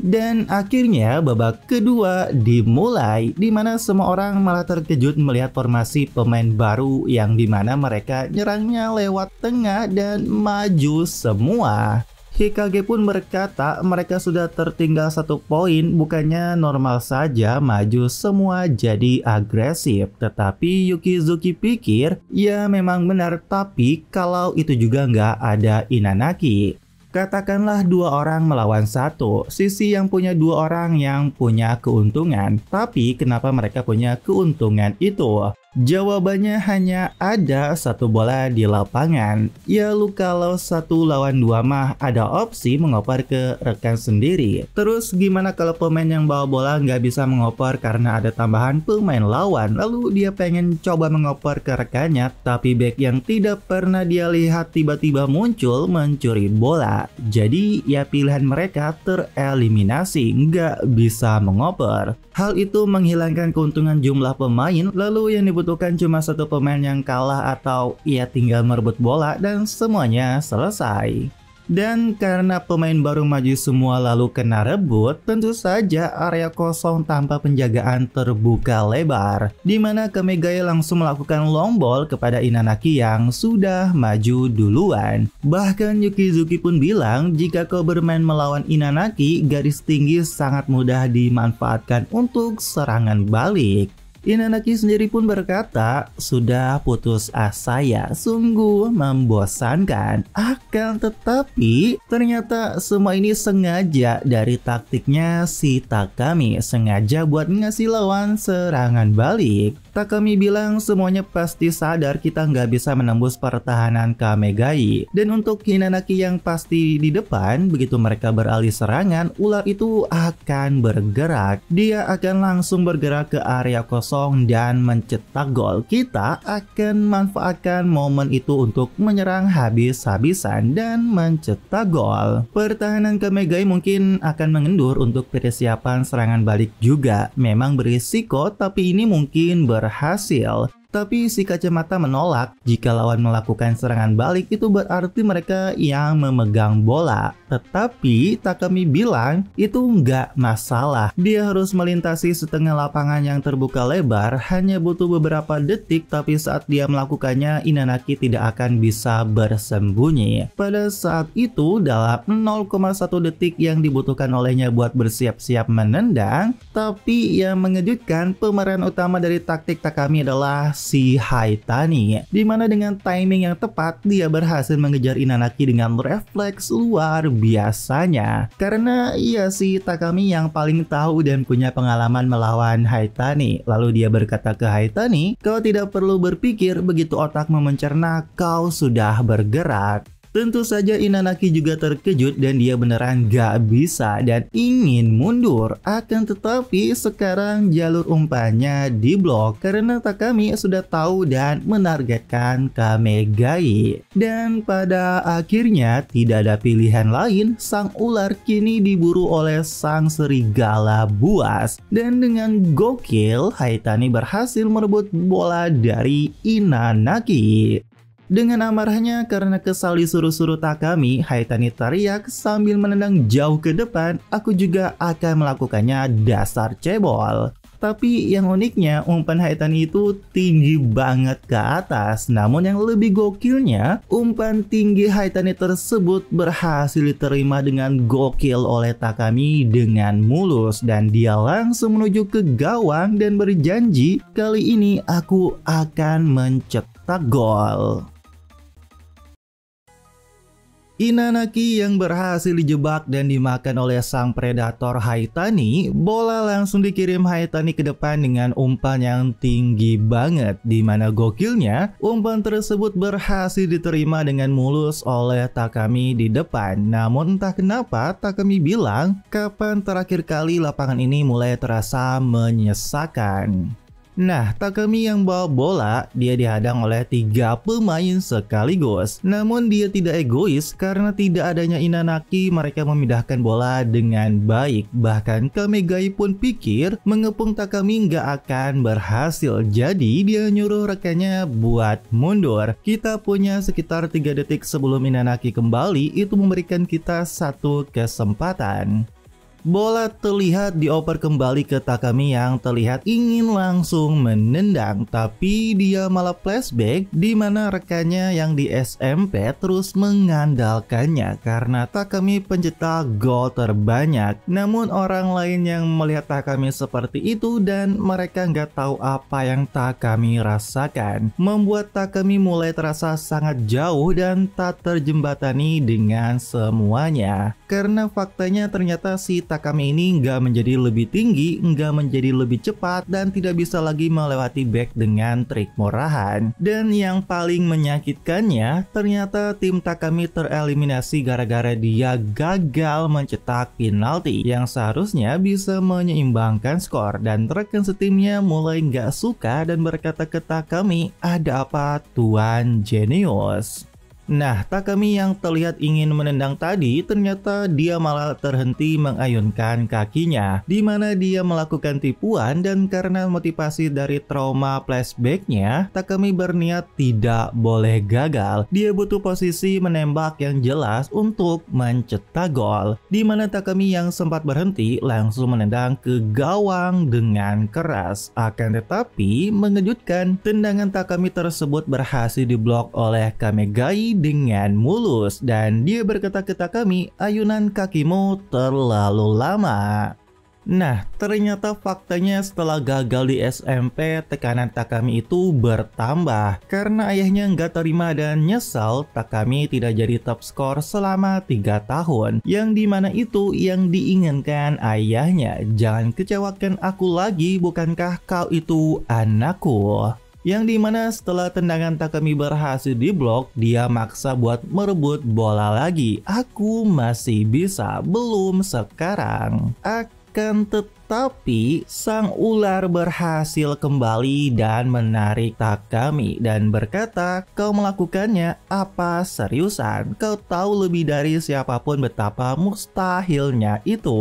Dan akhirnya babak kedua dimulai, di mana semua orang malah terkejut melihat formasi pemain baru yang dimana mereka nyerangnya lewat tengah dan maju semua. Hikage pun berkata mereka sudah tertinggal 1 poin, bukannya normal saja maju semua jadi agresif. Tetapi Yukizuki pikir ya memang benar, tapi kalau itu juga nggak ada Inanaki. Katakanlah 2 orang melawan 1, sisi yang punya 2 orang yang punya keuntungan. Tapi kenapa mereka punya keuntungan itu? Jawabannya hanya ada 1 bola di lapangan. Ya lu kalau 1 lawan 2 mah ada opsi mengoper ke rekan sendiri. Terus gimana kalau pemain yang bawa bola nggak bisa mengoper karena ada tambahan pemain lawan, lalu dia pengen coba mengoper ke rekannya, tapi back yang tidak pernah dia lihat tiba-tiba muncul mencuri bola. Jadi ya pilihan mereka tereliminasi, nggak bisa mengoper. Hal itu menghilangkan keuntungan jumlah pemain, lalu yang dibutuhkan cuma 1 pemain yang kalah atau ia tinggal merebut bola dan semuanya selesai. Dan karena pemain baru maju semua lalu kena rebut, tentu saja area kosong tanpa penjagaan terbuka lebar, di mana Kamegaye langsung melakukan long ball kepada Inanaki yang sudah maju duluan. Bahkan Yukizuki pun bilang jika kau bermain melawan Inanaki, garis tinggi sangat mudah dimanfaatkan untuk serangan balik. Inanaki sendiri pun berkata, sudah putus asa ya, sungguh membosankan. Akan tetapi ternyata semua ini sengaja dari taktiknya si Takami, sengaja buat ngasih lawan serangan balik. Takami bilang semuanya pasti sadar kita nggak bisa menembus pertahanan Kamegaye. Dan untuk Hinanaki yang pasti di depan, begitu mereka beralih serangan, ular itu akan bergerak. Dia akan langsung bergerak ke area kosong dan mencetak gol. Kita akan manfaatkan momen itu untuk menyerang habis-habisan dan mencetak gol. Pertahanan Kamegaye mungkin akan mengendur untuk persiapan serangan balik juga. Memang berisiko, tapi ini mungkin berhasil. Tapi si kacamata menolak. Jika lawan melakukan serangan balik itu berarti mereka yang memegang bola. Tetapi Takami bilang itu nggak masalah. Dia harus melintasi setengah lapangan yang terbuka lebar, hanya butuh beberapa detik, tapi saat dia melakukannya Inanaki tidak akan bisa bersembunyi. Pada saat itu dalam 0,1 detik yang dibutuhkan olehnya buat bersiap-siap menendang. Tapi yang mengejutkan, pemeran utama dari taktik Takami adalah si Haitani, dimana dengan timing yang tepat dia berhasil mengejar Inanaki dengan refleks luar biasanya. Karena ia si Takami yang paling tahu dan punya pengalaman melawan Haitani. Lalu dia berkata ke Haitani, kau tidak perlu berpikir, begitu otakmu mencerna kau sudah bergerak. Tentu saja Inanaki juga terkejut dan dia beneran gak bisa dan ingin mundur. Akan tetapi sekarang jalur umpannya diblok karena Takami sudah tahu dan menargetkan Kamegaye. Dan pada akhirnya tidak ada pilihan lain, sang ular kini diburu oleh sang serigala buas. Dan dengan gokil, Haitani berhasil merebut bola dari Inanaki. Dengan amarahnya karena kesal disuruh-suruh Takami, Haitani teriak sambil menendang jauh ke depan, aku juga akan melakukannya, dasar cebol. Tapi yang uniknya umpan Haitani itu tinggi banget ke atas. Namun yang lebih gokilnya, umpan tinggi Haitani tersebut berhasil diterima dengan gokil oleh Takami dengan mulus. Dan dia langsung menuju ke gawang dan berjanji, kali ini aku akan mencetak gol. Inanaki yang berhasil dijebak dan dimakan oleh sang predator Haitani, bola langsung dikirim Haitani ke depan dengan umpan yang tinggi banget. Dimana gokilnya, umpan tersebut berhasil diterima dengan mulus oleh Takami di depan. Namun entah kenapa Takami bilang, kapan terakhir kali lapangan ini mulai terasa menyesakan. Nah, Takami yang bawa bola, dia dihadang oleh 3 pemain sekaligus. Namun dia tidak egois karena tidak adanya Inanaki, mereka memindahkan bola dengan baik. Bahkan Kamegai pun pikir mengepung Takami nggak akan berhasil. Jadi dia nyuruh rekannya buat mundur. Kita punya sekitar 3 detik sebelum Inanaki kembali, itu memberikan kita satu kesempatan. Bola terlihat dioper kembali ke Takami yang terlihat ingin langsung menendang, tapi dia malah flashback di mana rekannya yang di SMP terus mengandalkannya karena Takami pencetak gol terbanyak. Namun orang lain yang melihat Takami seperti itu dan mereka nggak tahu apa yang Takami rasakan, membuat Takami mulai terasa sangat jauh dan tak terjembatani dengan semuanya. Karena faktanya ternyata si Takami ini nggak menjadi lebih tinggi, nggak menjadi lebih cepat, dan tidak bisa lagi melewati back dengan trik murahan. Dan yang paling menyakitkannya, ternyata tim Takami tereliminasi gara-gara dia gagal mencetak penalti yang seharusnya bisa menyeimbangkan skor. Dan rekan setimnya mulai nggak suka dan berkata ke Takami, ada apa Tuan Jenius? Nah, Takami yang terlihat ingin menendang tadi, ternyata dia malah terhenti mengayunkan kakinya, di mana dia melakukan tipuan. Dan karena motivasi dari trauma flashbacknya, Takami berniat tidak boleh gagal. Dia butuh posisi menembak yang jelas untuk mencetak gol, di mana Takami yang sempat berhenti langsung menendang ke gawang dengan keras. Akan tetapi mengejutkan, tendangan Takami tersebut berhasil diblok oleh Kamegai dengan mulus, dan dia berkata ke Takami, ayunan kakimu terlalu lama. Nah, ternyata faktanya setelah gagal di SMP, tekanan Takami itu bertambah. Karena ayahnya nggak terima dan nyesal, Takami tidak jadi top skor selama 3 tahun. Yang dimana itu yang diinginkan ayahnya. Jangan kecewakan aku lagi, bukankah kau itu anakku? Yang dimana setelah tendangan Takami berhasil diblok, dia maksa buat merebut bola lagi. Aku masih bisa, belum sekarang. Akan tetapi sang ular berhasil kembali dan menarik Takami dan berkata, kau melakukannya apa seriusan? Kau tahu lebih dari siapapun betapa mustahilnya itu.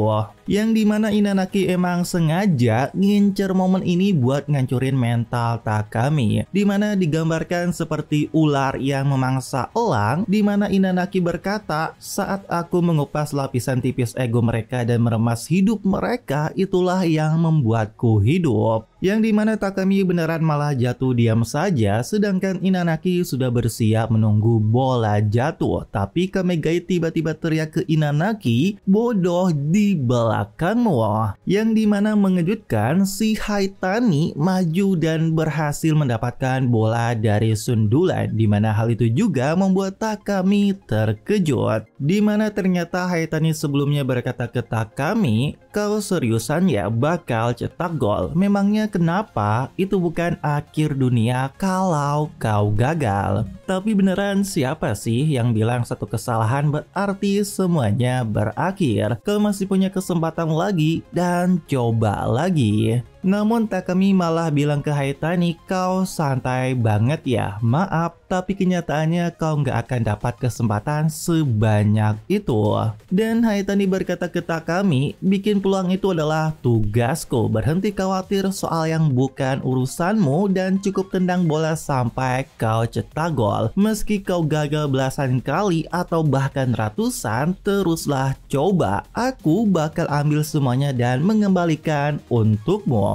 Yang dimana Inanaki emang sengaja ngincer momen ini buat ngancurin mental Takami, dimana digambarkan seperti ular yang memangsa elang, dimana Inanaki berkata, saat aku mengupas lapisan tipis ego mereka dan meremas hidup mereka, itulah yang membuatku hidup. Yang dimana Takami beneran malah jatuh diam saja, sedangkan Inanaki sudah bersiap menunggu bola jatuh. Tapi Kamegai tiba-tiba teriak ke Inanaki, bodoh di belakangmu. Yang dimana mengejutkan, si Haitani maju dan berhasil mendapatkan bola dari sundulan, dimana hal itu juga membuat Takami terkejut. Dimana ternyata Haitani sebelumnya berkata ke Takami, kau seriusan ya bakal cetak gol? Memangnya kenapa? Itu bukan akhir dunia kalau kau gagal. Tapi beneran siapa sih yang bilang satu kesalahan berarti semuanya berakhir? Kau masih punya kesempatan lagi dan coba lagi. Namun Takami malah bilang ke Haitani, kau santai banget ya, maaf, tapi kenyataannya kau nggak akan dapat kesempatan sebanyak itu. Dan Haitani berkata ke Takami, bikin peluang itu adalah tugasku, berhenti khawatir soal yang bukan urusanmu dan cukup tendang bola sampai kau cetak gol. Meski kau gagal belasan kali atau bahkan ratusan, teruslah coba, aku bakal ambil semuanya dan mengembalikan untukmu.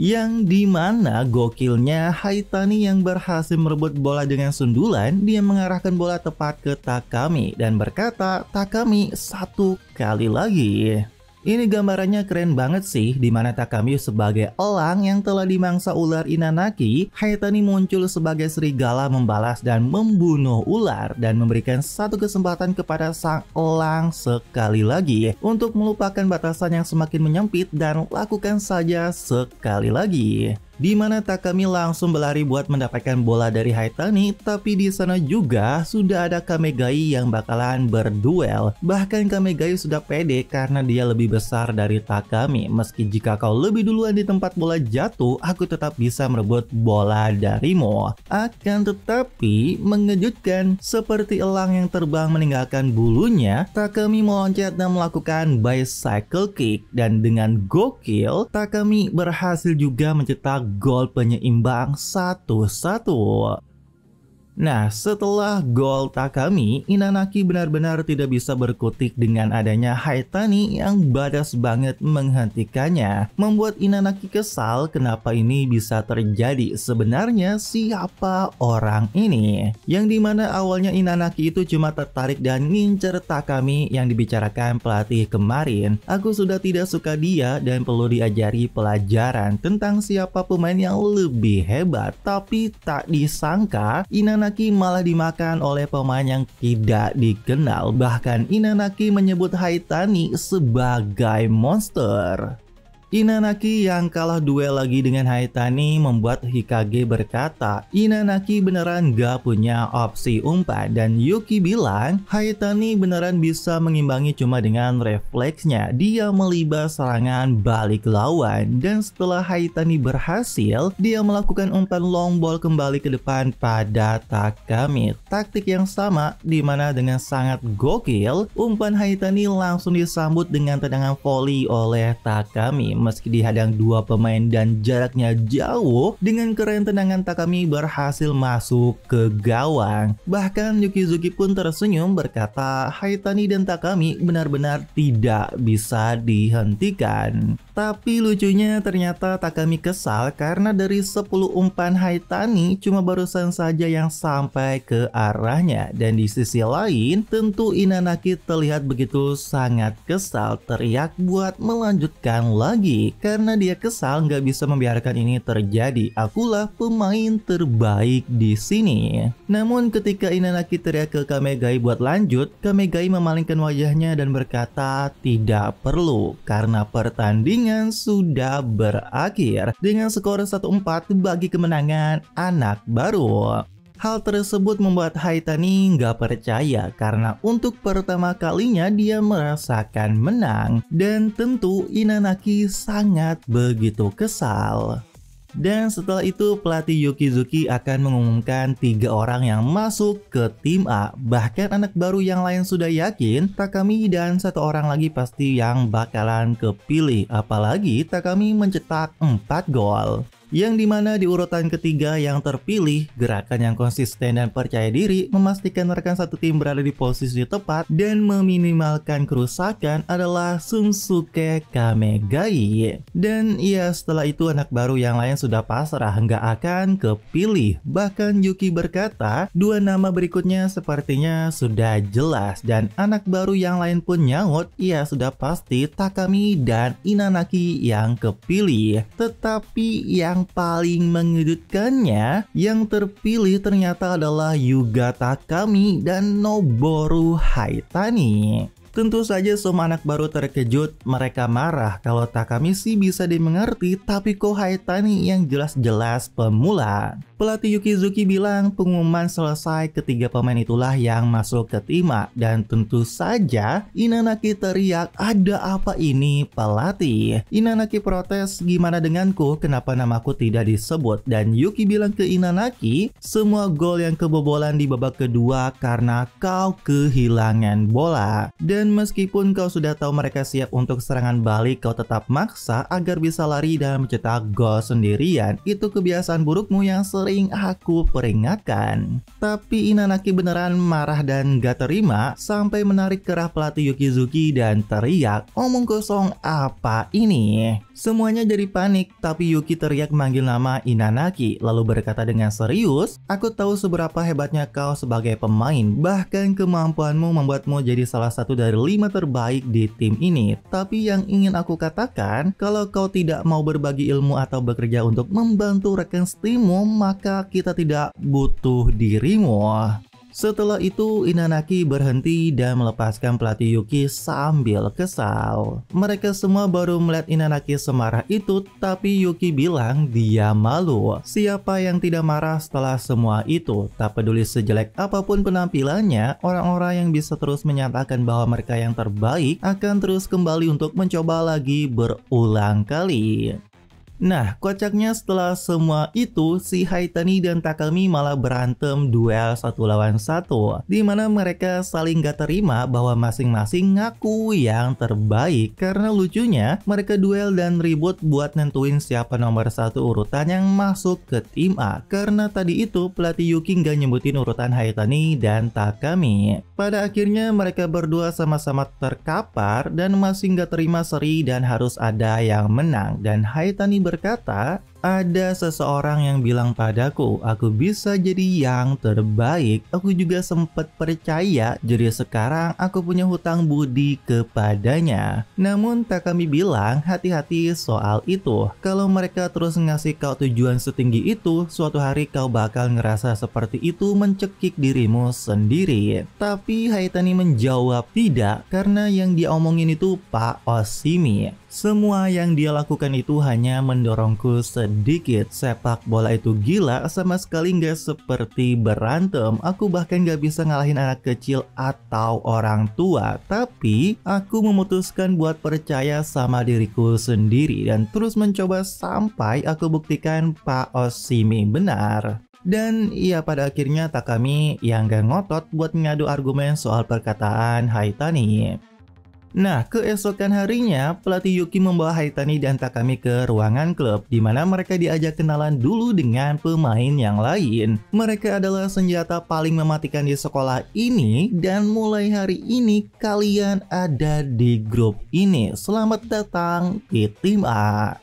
Yang dimana gokilnya Haitani yang berhasil merebut bola dengan sundulan, dia mengarahkan bola tepat ke Takami dan berkata, Takami, satu kali lagi. Ini gambarannya keren banget sih, dimana Takami sebagai elang yang telah dimangsa ular Inanaki, Haitani muncul sebagai serigala membalas dan membunuh ular dan memberikan satu kesempatan kepada sang elang sekali lagi untuk melupakan batasan yang semakin menyempit dan lakukan saja sekali lagi. Di mana Takami langsung berlari buat mendapatkan bola dari Haitani, tapi di sana juga sudah ada Kamegai yang bakalan berduel. Bahkan Kamegai sudah pede karena dia lebih besar dari Takami. Meski jika kau lebih duluan di tempat bola jatuh, aku tetap bisa merebut bola darimu. Akan tetapi mengejutkan, seperti elang yang terbang meninggalkan bulunya, Takami meloncat dan melakukan bicycle kick, dan dengan gokil Takami berhasil juga mencetak gol penyeimbang 1-1. Nah, setelah gol Takami, Inanaki benar-benar tidak bisa berkutik dengan adanya Haitani yang badas banget menghentikannya. Membuat Inanaki kesal kenapa ini bisa terjadi. Sebenarnya siapa orang ini? Yang dimana awalnya Inanaki itu cuma tertarik dan ngincer Takami yang dibicarakan pelatih kemarin. Aku sudah tidak suka dia dan perlu diajari pelajaran tentang siapa pemain yang lebih hebat. Tapi tak disangka Inanaki malah dimakan oleh pemain yang tidak dikenal. Bahkan Inanaki menyebut Haitani sebagai monster. Inanaki yang kalah duel lagi dengan Haitani membuat Hikage berkata, Inanaki beneran gak punya opsi umpan, dan Yuki bilang Haitani beneran bisa mengimbangi cuma dengan refleksnya. Dia melibas serangan balik lawan, dan setelah Haitani berhasil, dia melakukan umpan long ball kembali ke depan pada Takami. Taktik yang sama dimana dengan sangat gokil, umpan Haitani langsung disambut dengan tendangan volley oleh Takami. Meski dihadang dua pemain dan jaraknya jauh, dengan keren tendangan Takami berhasil masuk ke gawang. Bahkan Yukizuki pun tersenyum berkata Haitani dan Takami benar-benar tidak bisa dihentikan. Tapi lucunya ternyata Takami kesal karena dari 10 umpan Haitani cuma barusan saja yang sampai ke arahnya. Dan di sisi lain tentu Inanaki terlihat begitu sangat kesal, teriak buat melanjutkan lagi karena dia kesal nggak bisa membiarkan ini terjadi. Akulah pemain terbaik di sini. Namun ketika Inanaki teriak ke Kamegai buat lanjut, Kamegai memalingkan wajahnya dan berkata tidak perlu karena pertandingan sudah berakhir dengan skor 1-4 bagi kemenangan anak baru. Hal tersebut membuat Haitani nggak percaya karena untuk pertama kalinya dia merasakan menang, dan tentu Inanaki sangat begitu kesal. Dan setelah itu pelatih Yukizuki akan mengumumkan 3 orang yang masuk ke tim A. Bahkan anak baru yang lain sudah yakin Takami dan 1 orang lagi pasti yang bakalan kepilih. Apalagi Takami mencetak 4 gol. Yang dimana di urutan ketiga yang terpilih, gerakan yang konsisten dan percaya diri memastikan rekan satu tim berada di posisi tepat dan meminimalkan kerusakan adalah Shunsuke Kamegai. Dan ya setelah itu anak baru yang lain sudah pasrah nggak akan kepilih. Bahkan Yuki berkata 2 nama berikutnya sepertinya sudah jelas, dan anak baru yang lain pun nyaut ya sudah pasti Takami dan Inanaki yang kepilih. Tetapi yang paling mengejutkannya, yang terpilih ternyata adalah Yuga Takami dan Noboru Haitani. Tentu saja semua anak baru terkejut, mereka marah kalau Takamichi bisa dimengerti, tapi kok Haitani yang jelas-jelas pemula. Pelatih Yukizuki bilang pengumuman selesai, ketiga pemain itulah yang masuk ke tim A. Dan tentu saja Inanaki teriak, ada apa ini pelatih? Inanaki protes, gimana denganku, kenapa namaku tidak disebut? Dan Yuki bilang ke Inanaki, semua gol yang kebobolan di babak kedua karena kau kehilangan bola. Dan meskipun kau sudah tahu mereka siap untuk serangan balik, kau tetap maksa agar bisa lari dan mencetak gol sendirian. Itu kebiasaan burukmu yang sering aku peringatkan. Tapi Inanaki beneran marah dan gak terima sampai menarik kerah pelatih Yukizuki dan teriak, omong kosong apa ini? Semuanya jadi panik, tapi Yuki teriak manggil nama Inanaki lalu berkata dengan serius, aku tahu seberapa hebatnya kau sebagai pemain, bahkan kemampuanmu membuatmu jadi salah satu dari 5 terbaik di tim ini. Tapi yang ingin aku katakan, kalau kau tidak mau berbagi ilmu atau bekerja untuk membantu rekan timmu, maka kita tidak butuh dirimu. Setelah itu Inanaki berhenti dan melepaskan pelatih Yuki sambil kesal. Mereka semua baru melihat Inanaki semarah itu, tapi Yuki bilang dia malu. Siapa yang tidak marah setelah semua itu? Tak peduli sejelek apapun penampilannya, orang-orang yang bisa terus menyatakan bahwa mereka yang terbaik akan terus kembali untuk mencoba lagi berulang kali. Nah, kocaknya setelah semua itu, si Haitani dan Takami malah berantem duel 1 lawan 1, dimana mereka saling gak terima bahwa masing-masing ngaku yang terbaik. Karena lucunya, mereka duel dan ribut buat nentuin siapa nomor 1 urutan yang masuk ke tim A. Karena tadi itu pelatih Yuki gak nyebutin urutan Haitani dan Takami. Pada akhirnya mereka berdua sama-sama terkapar dan masih gak terima seri dan harus ada yang menang. Dan Haitani berkata, ada seseorang yang bilang padaku, aku bisa jadi yang terbaik. Aku juga sempat percaya, jadi sekarang aku punya hutang budi kepadanya. Namun Takami bilang, hati-hati soal itu. Kalau mereka terus ngasih kau tujuan setinggi itu, suatu hari kau bakal ngerasa seperti itu mencekik dirimu sendiri. Tapi Haitani menjawab tidak, karena yang dia omongin itu Pak Oshimi. Semua yang dia lakukan itu hanya mendorongku sedikit. Sepak bola itu gila, sama sekali nggak seperti berantem. Aku bahkan nggak bisa ngalahin anak kecil atau orang tua. Tapi aku memutuskan buat percaya sama diriku sendiri dan terus mencoba sampai aku buktikan Pak Oshimi benar. Dan ya pada akhirnya Takami yang gak ngotot buat ngadu argumen soal perkataan Haitani. Nah, keesokan harinya, pelatih Yuki membawa Haitani dan Takami ke ruangan klub, di mana mereka diajak kenalan dulu dengan pemain yang lain. Mereka adalah senjata paling mematikan di sekolah ini, dan mulai hari ini kalian ada di grup ini. Selamat datang di tim A.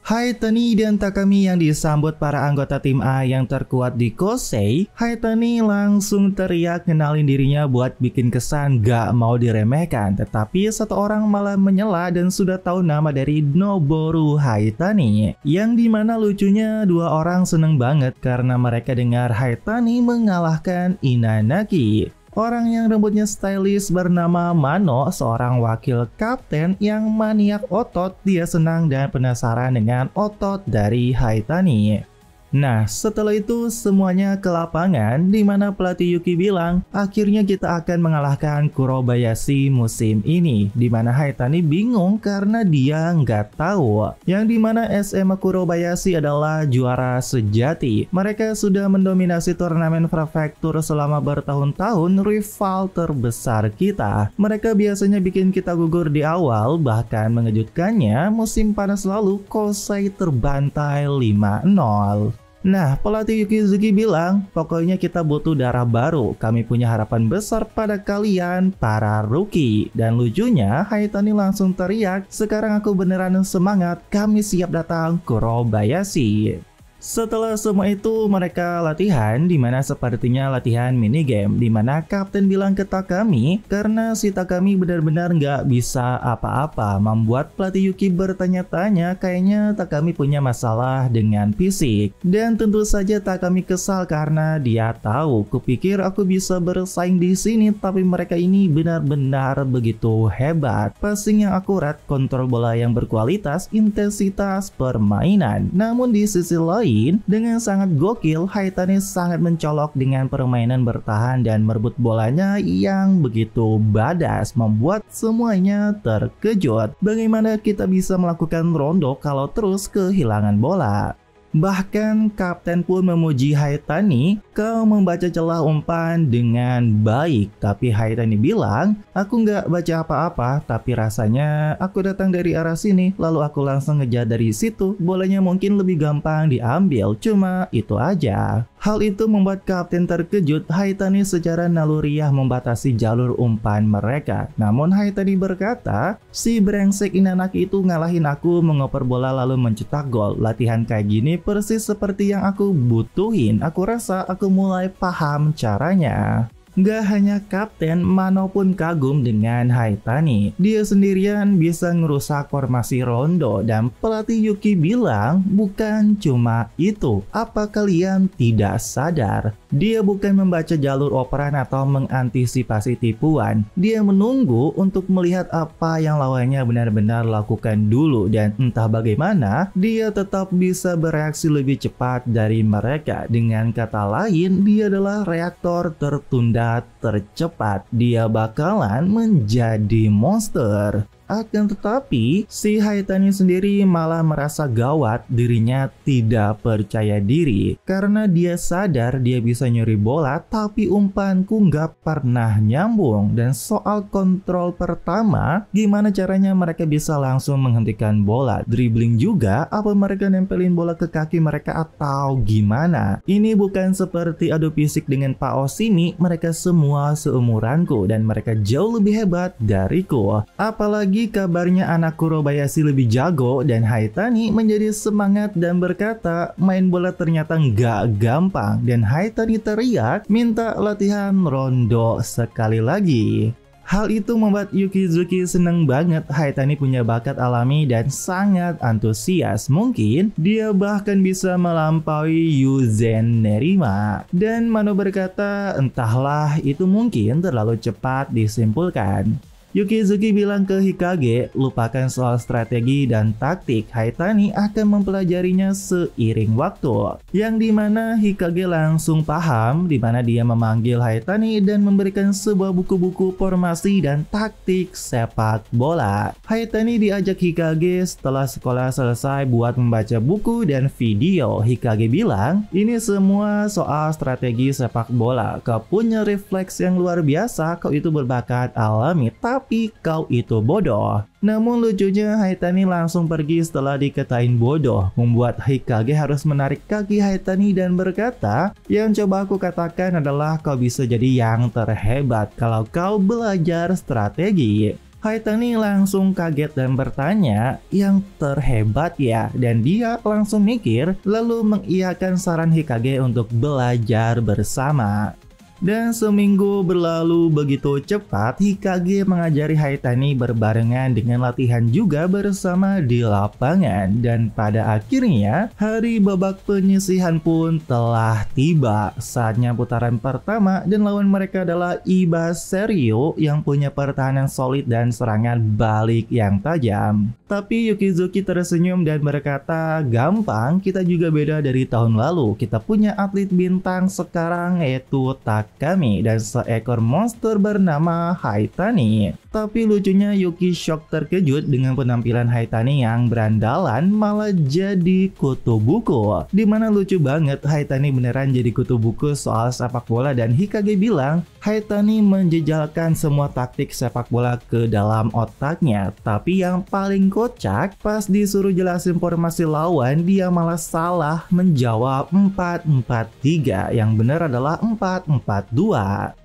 Haitani dan Takami yang disambut para anggota tim A yang terkuat di Kosei. Haitani langsung teriak kenalin dirinya buat bikin kesan gak mau diremehkan. Tetapi satu orang malah menyela dan sudah tahu nama dari Noboru Haitani. Yang dimana lucunya dua orang seneng banget karena mereka dengar Haitani mengalahkan Inanaki. Orang yang rambutnya stylish bernama Mano, seorang wakil kapten yang maniak otot. Dia senang dan penasaran dengan otot dari Haitani. Nah, setelah itu semuanya ke lapangan, di mana pelatih Yuki bilang, akhirnya kita akan mengalahkan Kurobayashi musim ini. Di mana Haitani bingung karena dia nggak tahu. Yang dimana SMA Kurobayashi adalah juara sejati. Mereka sudah mendominasi turnamen prefektur selama bertahun-tahun, rival terbesar kita. Mereka biasanya bikin kita gugur di awal, bahkan mengejutkannya musim panas lalu Kosei terbantai 5-0. Nah, pelatih Yukizuki bilang, pokoknya kita butuh darah baru. Kami punya harapan besar pada kalian, para rookie. Dan lucunya, Haitani langsung teriak, sekarang aku beneran semangat, kami siap datang Kurobayashi. Setelah semua itu mereka latihan, dimana sepertinya latihan minigame, dimana kapten bilang ke Takami karena si Takami benar-benar nggak bisa apa-apa, membuat pelatih Yuki bertanya-tanya kayaknya Takami punya masalah dengan fisik. Dan tentu saja Takami kesal karena dia tahu, kupikir aku bisa bersaing di sini tapi mereka ini benar-benar begitu hebat. Passing yang akurat, kontrol bola yang berkualitas, intensitas permainan. Namun di sisi lain dengan sangat gokil, Haitani sangat mencolok dengan permainan bertahan dan merebut bolanya yang begitu badas, membuat semuanya terkejut. Bagaimana kita bisa melakukan rondo kalau terus kehilangan bola? Bahkan kapten pun memuji Haitani, kau membaca celah umpan dengan baik. Tapi Haitani bilang, aku nggak baca apa-apa, tapi rasanya aku datang dari arah sini, lalu aku langsung ngejar dari situ. Bolanya mungkin lebih gampang diambil, cuma itu aja. Hal itu membuat kapten terkejut. Haitani secara naluriah membatasi jalur umpan mereka. Namun Haitani berkata, si brengsek Inanaki itu ngalahin aku mengoper bola lalu mencetak gol. Latihan kayak gini persis seperti yang aku butuhin. Aku rasa aku mulai paham caranya. Gak hanya kapten, Mano pun kagum dengan Haitani. Dia sendirian bisa ngerusak formasi rondo dan pelatih Yuki bilang bukan cuma itu. Apa kalian tidak sadar? Dia bukan membaca jalur operan atau mengantisipasi tipuan. Dia menunggu untuk melihat apa yang lawannya benar-benar lakukan dulu dan entah bagaimana dia tetap bisa bereaksi lebih cepat dari mereka. Dengan kata lain, dia adalah reaktor tertunda tercepat. Dia bakalan menjadi monster. Akan tetapi, si Haitani sendiri malah merasa gawat, dirinya tidak percaya diri. Karena dia sadar dia bisa nyuri bola, tapi umpanku nggak pernah nyambung. Dan soal kontrol pertama, gimana caranya mereka bisa langsung menghentikan bola? Dribbling juga, apa mereka nempelin bola ke kaki mereka atau gimana? Ini bukan seperti adu fisik dengan Pak Oshimi, mereka semua seumuranku dan mereka jauh lebih hebat dariku. Apalagi kabarnya anak Kurobayashi lebih jago dan Haitani menjadi semangat dan berkata main bola ternyata nggak gampang dan Haitani teriak minta latihan rondo sekali lagi. Hal itu membuat Yukizuki seneng banget. Haitani punya bakat alami dan sangat antusias. Mungkin dia bahkan bisa melampaui Yuzen Nerima. Dan Mano berkata, entahlah, itu mungkin terlalu cepat disimpulkan. Yukizuki bilang ke Hikage, lupakan soal strategi dan taktik, Haitani akan mempelajarinya seiring waktu. Yang dimana Hikage langsung paham, dimana dia memanggil Haitani dan memberikan sebuah buku-buku formasi dan taktik sepak bola. Haitani diajak Hikage setelah sekolah selesai buat membaca buku dan video. Hikage bilang, ini semua soal strategi sepak bola. Kau punya refleks yang luar biasa, kau itu berbakat alami, tapi kau itu bodoh. Namun lucunya Haitani langsung pergi setelah dikatain bodoh, membuat Hikage harus menarik kaki Haitani dan berkata, yang coba aku katakan adalah kau bisa jadi yang terhebat kalau kau belajar strategi. Haitani langsung kaget dan bertanya, yang terhebat ya? Dan dia langsung mikir, lalu mengiyakan saran Hikage untuk belajar bersama. Dan seminggu berlalu begitu cepat, Hikage mengajari Haitani berbarengan dengan latihan juga bersama di lapangan. Dan pada akhirnya, hari babak penyisihan pun telah tiba. Saatnya putaran pertama dan lawan mereka adalah Iba Serio yang punya pertahanan solid dan serangan balik yang tajam. Tapi Yukizuki tersenyum dan berkata, gampang, kita juga beda dari tahun lalu. Kita punya atlet bintang sekarang yaitu Takami dan seekor monster bernama Haitani. Tapi lucunya Yuki shock terkejut dengan penampilan Haitani yang berandalan malah jadi kutu buku. Dimana lucu banget Haitani beneran jadi kutu buku soal sepak bola dan Hikage bilang Haitani menjejalkan semua taktik sepak bola ke dalam otaknya. Tapi yang paling kocak pas disuruh jelasin formasi lawan dia malah salah menjawab 4-4-3 yang benar adalah 4-4-2.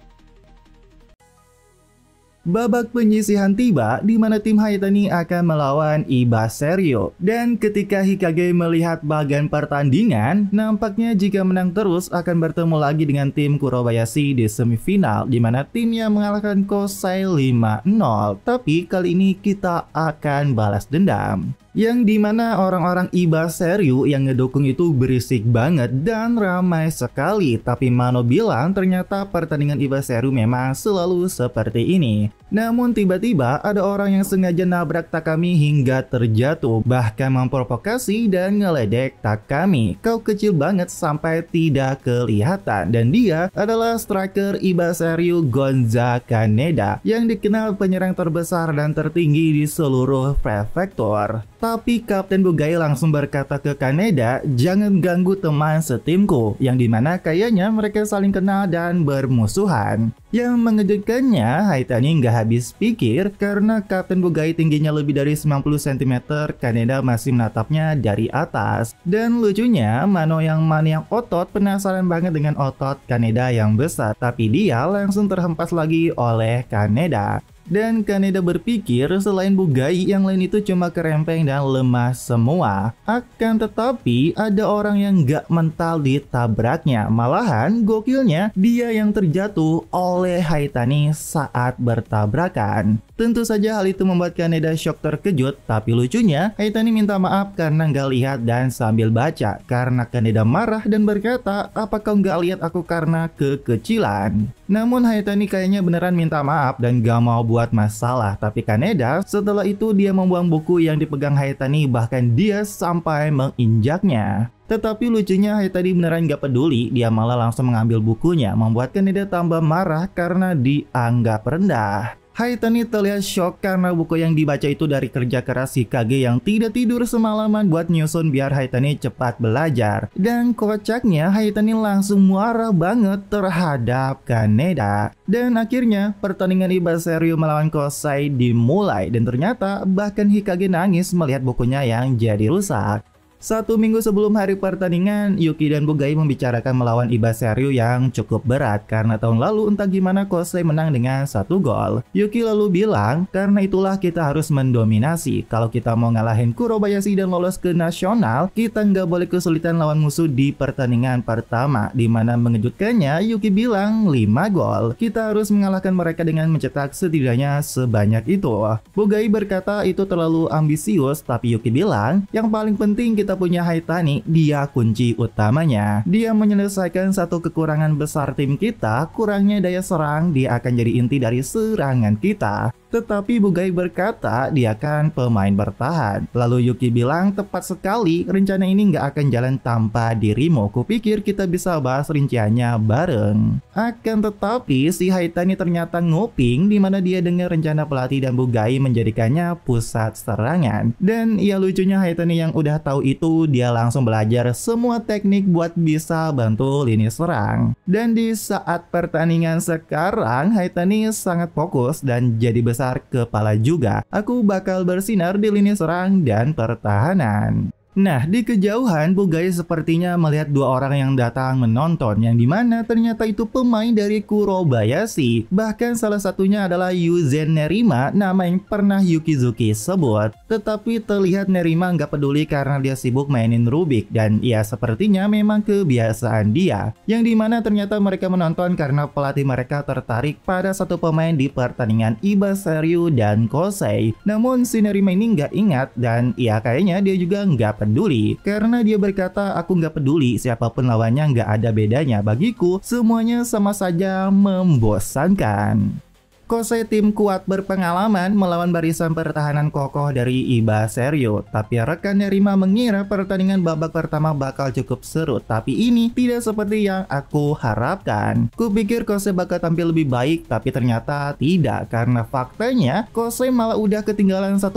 Babak penyisihan tiba di mana tim Haitani akan melawan Iba Serio. Dan ketika Hikage melihat bagian pertandingan, nampaknya jika menang terus akan bertemu lagi dengan tim Kurobayashi di semifinal, di mana timnya mengalahkan Kosei 5-0. Tapi kali ini kita akan balas dendam. Yang dimana orang-orang Iba Serio yang ngedukung itu berisik banget dan ramai sekali. Tapi Mano bilang ternyata pertandingan Iba Serio memang selalu seperti ini. Namun tiba-tiba ada orang yang sengaja nabrak Takami hingga terjatuh, bahkan memprovokasi dan ngeledek Takami. Kau kecil banget sampai tidak kelihatan. Dan dia adalah striker Iba Serio Gonza Kaneda yang dikenal penyerang terbesar dan tertinggi di seluruh prefektur. Tapi Kapten Bugai langsung berkata ke Kaneda, jangan ganggu teman setimku, yang dimana kayaknya mereka saling kenal dan bermusuhan. Yang mengejutkannya, Haitani nggak habis pikir karena Kapten Bugai tingginya lebih dari 90 cm, Kaneda masih menatapnya dari atas. Dan lucunya, Mano yang maniak otot penasaran banget dengan otot Kaneda yang besar, tapi dia langsung terhempas lagi oleh Kaneda. Dan Kaneda berpikir selain Bugai yang lain itu cuma kerempeng dan lemah semua. Akan tetapi ada orang yang gak mental ditabraknya. Malahan gokilnya dia yang terjatuh oleh Haitani saat bertabrakan. Tentu saja hal itu membuat Kaneda shock terkejut. Tapi lucunya Haitani minta maaf karena gak lihat dan sambil baca. Karena Kaneda marah dan berkata, apa kau gak lihat aku karena kekecilan? Namun Haitani kayaknya beneran minta maaf dan gak mau buat masalah. Tapi Kaneda setelah itu dia membuang buku yang dipegang Haitani, bahkan dia sampai menginjaknya. Tetapi lucunya Haitani beneran gak peduli, dia malah langsung mengambil bukunya, membuat Kaneda tambah marah karena dianggap rendah. Haitani terlihat shock karena buku yang dibaca itu dari kerja keras Hikage yang tidak tidur semalaman buat nyusun biar Haitani cepat belajar. Dan kocaknya Haitani langsung marah banget terhadap Kaneda. Dan akhirnya pertandingan Iba Serio melawan Kosei dimulai dan ternyata bahkan Hikage nangis melihat bukunya yang jadi rusak. 1 minggu sebelum hari pertandingan, Yuki dan Bugai membicarakan melawan Iba Serio yang cukup berat karena tahun lalu entah gimana Kosei menang dengan 1 gol. Yuki lalu bilang, karena itulah kita harus mendominasi. Kalau kita mau ngalahin Kurobayashi dan lolos ke nasional, kita nggak boleh kesulitan lawan musuh di pertandingan pertama. Dimana mengejutkannya, Yuki bilang 5 gol. Kita harus mengalahkan mereka dengan mencetak setidaknya sebanyak itu. Bugai berkata itu terlalu ambisius, tapi Yuki bilang, yang paling penting kita punya Haitani, dia kunci utamanya. Dia menyelesaikan satu kekurangan besar tim kita, kurangnya daya serang, dia akan jadi inti dari serangan kita. Tetapi Bugai berkata dia kan pemain bertahan. Lalu Yuki bilang, tepat sekali, rencana ini nggak akan jalan tanpa dirimu. Kupikir kita bisa bahas rinciannya bareng. Akan tetapi si Haitani ternyata nguping, dimana dia dengar rencana pelatih dan Bugai menjadikannya pusat serangan. Dan ya lucunya Haitani yang udah tahu itu, dia langsung belajar semua teknik buat bisa bantu lini serang. Dan di saat pertandingan sekarang, Haitani sangat fokus dan jadi besar kepala juga. Aku bakal bersinar di lini serang dan pertahanan. Nah, di kejauhan Bugai sepertinya melihat 2 orang yang datang menonton, yang dimana ternyata itu pemain dari Kurobayashi. Bahkan salah satunya adalah Yuzen Nerima, nama yang pernah Yukizuki sebut. Tetapi terlihat Nerima nggak peduli karena dia sibuk mainin Rubik, dan ya sepertinya memang kebiasaan dia. Yang dimana ternyata mereka menonton karena pelatih mereka tertarik pada satu pemain di pertandingan Iba Serio dan Kosei. Namun si Nerima ini nggak ingat, dan ya kayaknya dia juga nggak peduli karena dia berkata, aku nggak peduli siapapun lawannya, nggak ada bedanya bagiku, semuanya sama saja membosankan. Kosei tim kuat berpengalaman melawan barisan pertahanan kokoh dari Iba Serio. Tapi rekan Nerima mengira pertandingan babak pertama bakal cukup seru. Tapi ini tidak seperti yang aku harapkan. Kupikir Kosei bakal tampil lebih baik, tapi ternyata tidak. Karena faktanya Kosei malah udah ketinggalan 1-0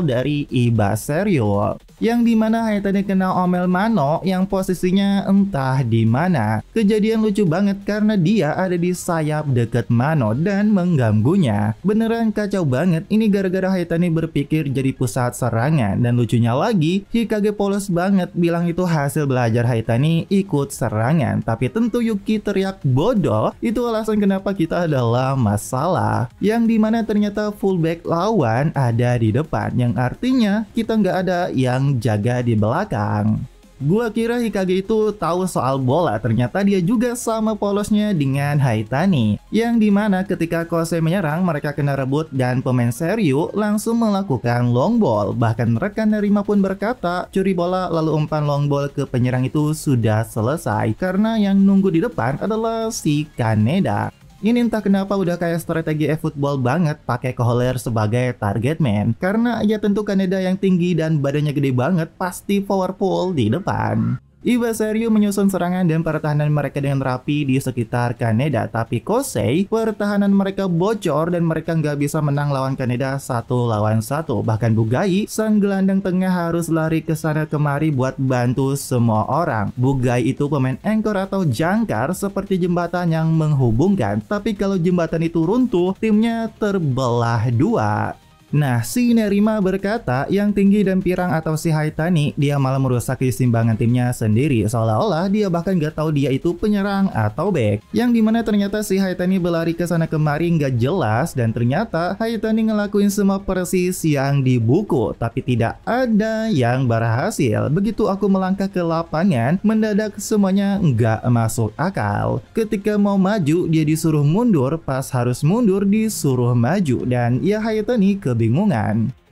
dari Iba Serio. yang dimana Haitani kena omel Mano yang posisinya entah di mana. Kejadian lucu banget karena dia ada di sayap deket Mano dan mengganggunya. Beneran kacau banget, ini gara-gara Haitani berpikir jadi pusat serangan. Dan lucunya lagi, Hikage polos banget bilang itu hasil belajar Haitani ikut serangan. Tapi tentu Yuki teriak bodoh, itu alasan kenapa kita adalah masalah. Yang dimana ternyata fullback lawan ada di depan, yang artinya kita nggak ada yang jaga di belakang. Gua kira Hikage itu tahu soal bola, ternyata dia juga sama polosnya dengan Haitani. Yang dimana ketika Kosei menyerang, mereka kena rebut dan pemain Seryu langsung melakukan long ball. Bahkan rekan Nerima pun berkata, curi bola lalu umpan long ball ke penyerang itu sudah selesai. Karena yang nunggu di depan adalah si Kaneda. Ini entah kenapa udah kayak strategi e-football banget pakai Kohler sebagai target man. Karena ya tentu Kaneda yang tinggi dan badannya gede banget pasti powerful di depan. Iba Seryu menyusun serangan dan pertahanan mereka dengan rapi di sekitar Kaneda. Tapi Kosei, pertahanan mereka bocor dan mereka nggak bisa menang lawan Kaneda 1 lawan 1. Bahkan Bugai, sang gelandang tengah harus lari ke sana kemari buat bantu semua orang. Bugai itu pemain anchor atau jangkar seperti jembatan yang menghubungkan. Tapi kalau jembatan itu runtuh, timnya terbelah dua. Nah, si Nerima berkata yang tinggi dan pirang atau si Haitani, dia malah merusak keseimbangan timnya sendiri. Seolah-olah dia bahkan gak tahu dia itu penyerang atau back. Yang dimana ternyata si Haitani berlari ke sana kemari nggak jelas. Dan ternyata Haitani ngelakuin semua persis yang di buku. Tapi tidak ada yang berhasil. Begitu aku melangkah ke lapangan, mendadak semuanya nggak masuk akal. Ketika mau maju, dia disuruh mundur. Pas harus mundur, disuruh maju. Dan ya Haitani kebingungan.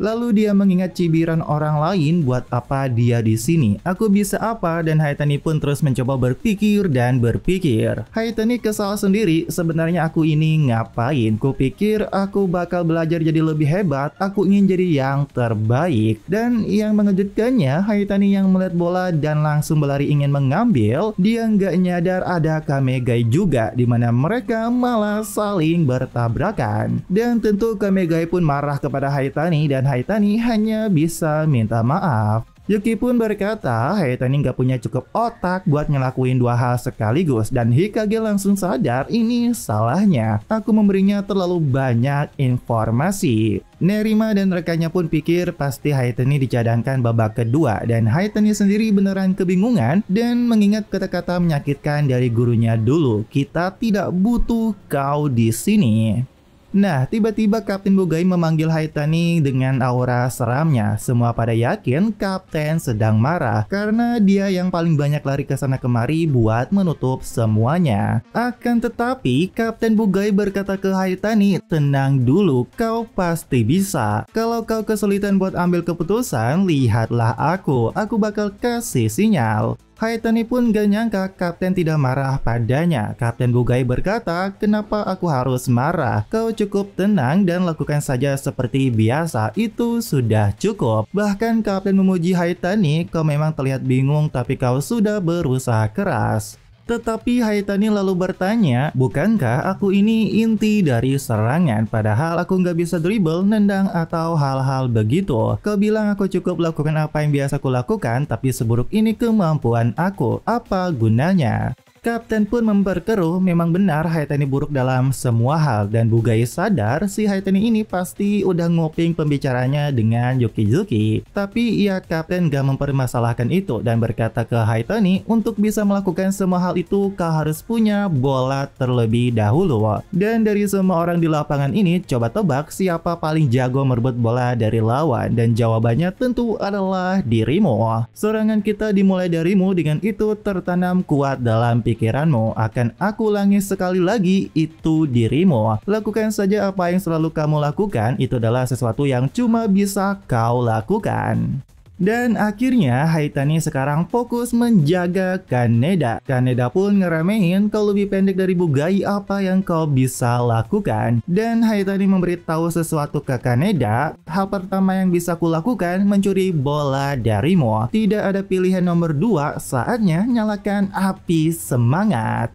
Lalu dia mengingat cibiran orang lain, buat apa dia di sini? Aku bisa apa? Dan Haitani pun terus mencoba berpikir dan berpikir. Haitani kesal sendiri, sebenarnya aku ini ngapain? Kupikir aku bakal belajar jadi lebih hebat, aku ingin jadi yang terbaik. Dan yang mengejutkannya, Haitani yang melihat bola dan langsung berlari ingin mengambil, dia nggak nyadar ada Kamegai juga, dimana mereka malah saling bertabrakan. Dan tentu Kamegai pun marah kepada Haitani dan Haitani hanya bisa minta maaf. Yuki pun berkata Haitani nggak punya cukup otak buat ngelakuin dua hal sekaligus. Dan Hikage langsung sadar ini salahnya. Aku memberinya terlalu banyak informasi. Nerima dan rekannya pun pikir pasti Haitani dicadangkan babak kedua. Dan Haitani sendiri beneran kebingungan dan mengingat kata-kata menyakitkan dari gurunya dulu. Kita tidak butuh kau di sini. Nah, tiba-tiba Kapten Bugai memanggil Haitani dengan aura seramnya. Semua pada yakin Kapten sedang marah karena dia yang paling banyak lari ke sana kemari buat menutup semuanya. Akan tetapi, Kapten Bugai berkata ke Haitani, tenang dulu, kau pasti bisa. Kalau kau kesulitan buat ambil keputusan, lihatlah aku bakal kasih sinyal. Haitani pun gak nyangka Kapten tidak marah padanya. Kapten Bugai berkata, kenapa aku harus marah? Kau cukup tenang dan lakukan saja seperti biasa, itu sudah cukup. Bahkan Kapten memuji Haitani, kau memang terlihat bingung tapi kau sudah berusaha keras. Tetapi Haitani lalu bertanya, bukankah aku ini inti dari serangan? Padahal aku nggak bisa dribble, nendang, atau hal-hal begitu. Kau bilang aku cukup lakukan apa yang biasa aku lakukan, tapi seburuk ini kemampuan aku. Apa gunanya? Kapten pun memperkeruh, memang benar Haitani buruk dalam semua hal. Dan Bugai sadar si Haitani ini pasti udah ngoping pembicaranya dengan Yukizuki. Tapi ya Kapten gak mempermasalahkan itu dan berkata ke Haitani, untuk bisa melakukan semua hal itu kau harus punya bola terlebih dahulu. Dan dari semua orang di lapangan ini, coba tebak siapa paling jago merebut bola dari lawan. Dan jawabannya tentu adalah dirimu. Serangan kita dimulai darimu, dengan itu tertanam kuat dalam pikiranmu. Akan aku ulangi sekali lagi, itu dirimu. Lakukan saja apa yang selalu kamu lakukan, itu adalah sesuatu yang cuma bisa kau lakukan. Dan akhirnya Haitani sekarang fokus menjaga Kaneda. Kaneda pun ngeremehin, kau lebih pendek dari Bugai, apa yang kau bisa lakukan? Dan Haitani memberitahu sesuatu ke Kaneda, hal pertama yang bisa kulakukan mencuri bola darimu. Tidak ada pilihan nomor 2, saatnya nyalakan api semangat.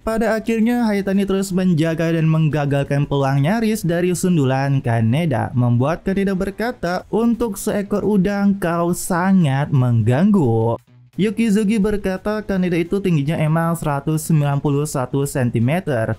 Pada akhirnya Haitani terus menjaga dan menggagalkan peluang nyaris dari sundulan Kaneda, membuat Kaneda berkata, "Untuk seekor udang kau sangat mengganggu." Yukizugi berkata Kaneda itu tingginya emang 191 cm.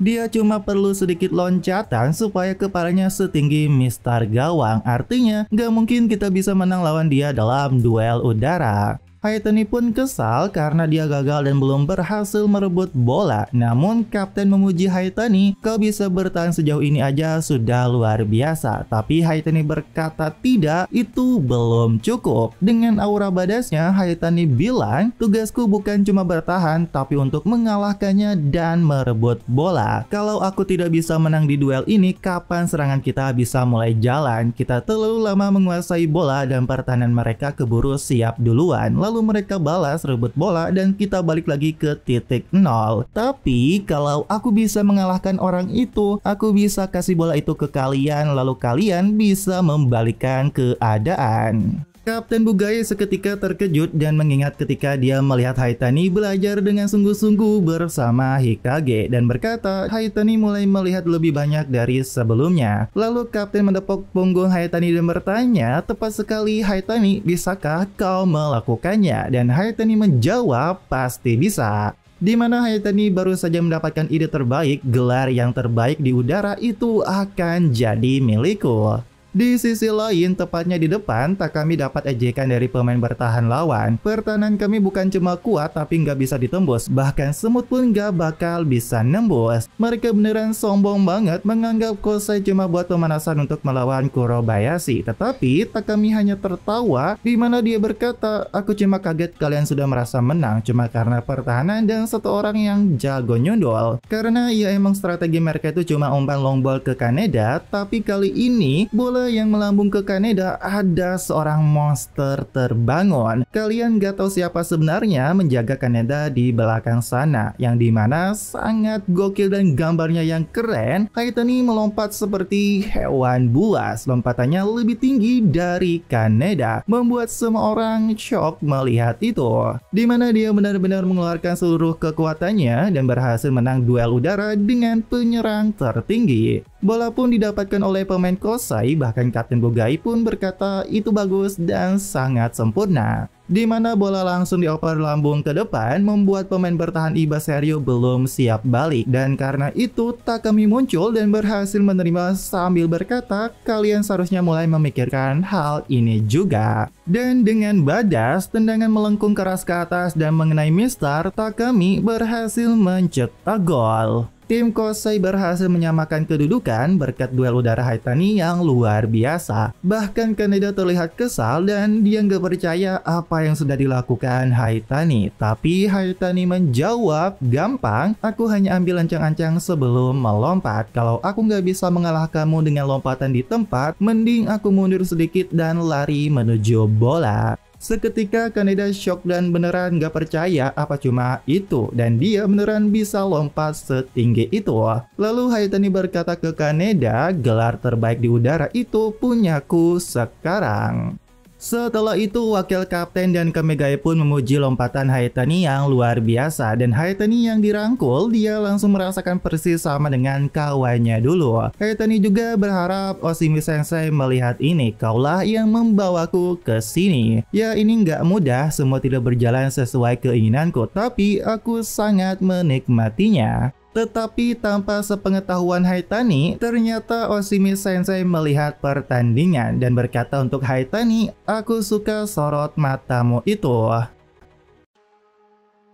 Dia cuma perlu sedikit loncatan supaya kepalanya setinggi Mister Gawang. Artinya gak mungkin kita bisa menang lawan dia dalam duel udara. Haitani pun kesal karena dia gagal dan belum berhasil merebut bola. Namun kapten memuji Haitani, "Kau bisa bertahan sejauh ini aja sudah luar biasa." Tapi Haitani berkata tidak, itu belum cukup. Dengan aura badasnya, Haitani bilang, "Tugasku bukan cuma bertahan, tapi untuk mengalahkannya dan merebut bola. Kalau aku tidak bisa menang di duel ini, kapan serangan kita bisa mulai jalan? Kita terlalu lama menguasai bola dan pertahanan mereka keburu siap duluan. Lalu mereka balas rebut bola dan kita balik lagi ke titik nol. Tapi kalau aku bisa mengalahkan orang itu, aku bisa kasih bola itu ke kalian, lalu kalian bisa membalikkan keadaan." Kapten Bugai seketika terkejut dan mengingat ketika dia melihat Haitani belajar dengan sungguh-sungguh bersama Hikage dan berkata Haitani mulai melihat lebih banyak dari sebelumnya. Lalu kapten mendepok punggung Haitani dan bertanya, "Tepat sekali Haitani, bisakah kau melakukannya?" Dan Haitani menjawab, "Pasti bisa." Di mana Haitani baru saja mendapatkan ide terbaik, gelar yang terbaik di udara itu akan jadi milikku. Di sisi lain, tepatnya di depan, Takami dapat ejekan dari pemain bertahan lawan. Pertahanan kami bukan cuma kuat, tapi nggak bisa ditembus. Bahkan semut pun nggak bakal bisa nembus. Mereka beneran sombong banget menganggap Kosei cuma buat pemanasan untuk melawan Kurobayashi. Tetapi Takami hanya tertawa, di mana dia berkata, "Aku cuma kaget kalian sudah merasa menang cuma karena pertahanan dan satu orang yang jago nyundul." Karena ya emang strategi mereka itu cuma umpan long ball ke Kaneda, tapi kali ini bola yang melambung ke Kaneda ada seorang monster terbangun. Kalian gak tahu siapa sebenarnya menjaga Kaneda di belakang sana, yang dimana sangat gokil dan gambarnya yang keren. Haitani melompat seperti hewan buas, lompatannya lebih tinggi dari Kaneda, membuat semua orang shock melihat itu. Dimana dia benar-benar mengeluarkan seluruh kekuatannya dan berhasil menang duel udara dengan penyerang tertinggi. Bola pun didapatkan oleh pemain Kosei, bahkan Kapten Bugai pun berkata itu bagus dan sangat sempurna. Di mana bola langsung dioper lambung ke depan, membuat pemain bertahan Iba Serio belum siap balik. Dan karena itu Takami muncul dan berhasil menerima sambil berkata, "Kalian seharusnya mulai memikirkan hal ini juga." Dan dengan badas, tendangan melengkung keras ke atas dan mengenai Mister, Takami berhasil mencetak gol. Tim Kosei berhasil menyamakan kedudukan berkat duel udara Haitani yang luar biasa. Bahkan Kaneda terlihat kesal dan dia nggak percaya apa yang sudah dilakukan Haitani. Tapi Haitani menjawab, "Gampang, aku hanya ambil ancang-ancang sebelum melompat. Kalau aku nggak bisa mengalah kamu dengan lompatan di tempat, mending aku mundur sedikit dan lari menuju bola." Seketika Kaneda shock dan beneran gak percaya apa cuma itu, dan dia beneran bisa lompat setinggi itu. Lalu Haitani berkata ke Kaneda, "Gelar terbaik di udara itu punyaku sekarang." Setelah itu wakil kapten dan Kamegae pun memuji lompatan Haitani yang luar biasa, dan Haitani yang dirangkul dia langsung merasakan persis sama dengan kawannya dulu. Haitani juga berharap Oshimi Sensei melihat ini, "Kaulah yang membawaku ke sini." Ya ini nggak mudah, semua tidak berjalan sesuai keinginanku, tapi aku sangat menikmatinya. Tetapi tanpa sepengetahuan Haitani, ternyata Oshimi Sensei melihat pertandingan dan berkata untuk Haitani, "Aku suka sorot matamu itu."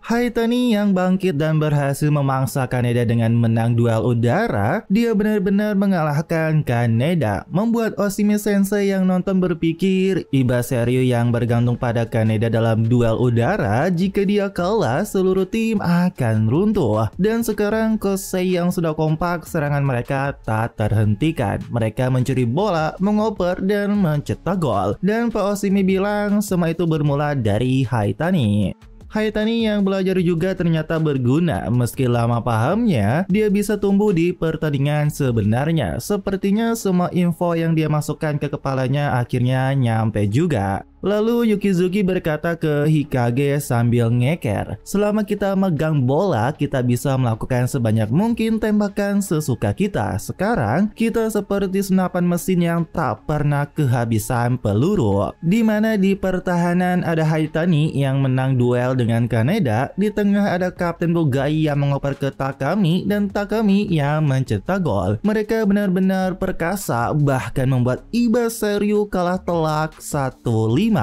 Haitani yang bangkit dan berhasil memangsa Kaneda dengan menang duel udara, dia benar-benar mengalahkan Kaneda, membuat Oshimi Sensei yang nonton berpikir, Iba Serio yang bergantung pada Kaneda dalam duel udara, jika dia kalah seluruh tim akan runtuh. Dan sekarang Kosei yang sudah kompak, serangan mereka tak terhentikan. Mereka mencuri bola, mengoper dan mencetak gol. Dan Pak Oshimi bilang semua itu bermula dari Haitani. Haitani yang belajar juga ternyata berguna. Meski lama pahamnya, dia bisa tumbuh di pertandingan sebenarnya. Sepertinya semua info yang dia masukkan ke kepalanya akhirnya nyampe juga. Lalu Yukizuki berkata ke Hikage sambil ngeker, selama kita megang bola, kita bisa melakukan sebanyak mungkin tembakan sesuka kita. Sekarang, kita seperti senapan mesin yang tak pernah kehabisan peluru. Dimana di pertahanan ada Haitani yang menang duel dengan Kaneda, di tengah ada Kapten Bogai yang mengoper ke Takami, dan Takami yang mencetak gol. Mereka benar-benar perkasa, bahkan membuat Iba Seryu kalah telak 1-5.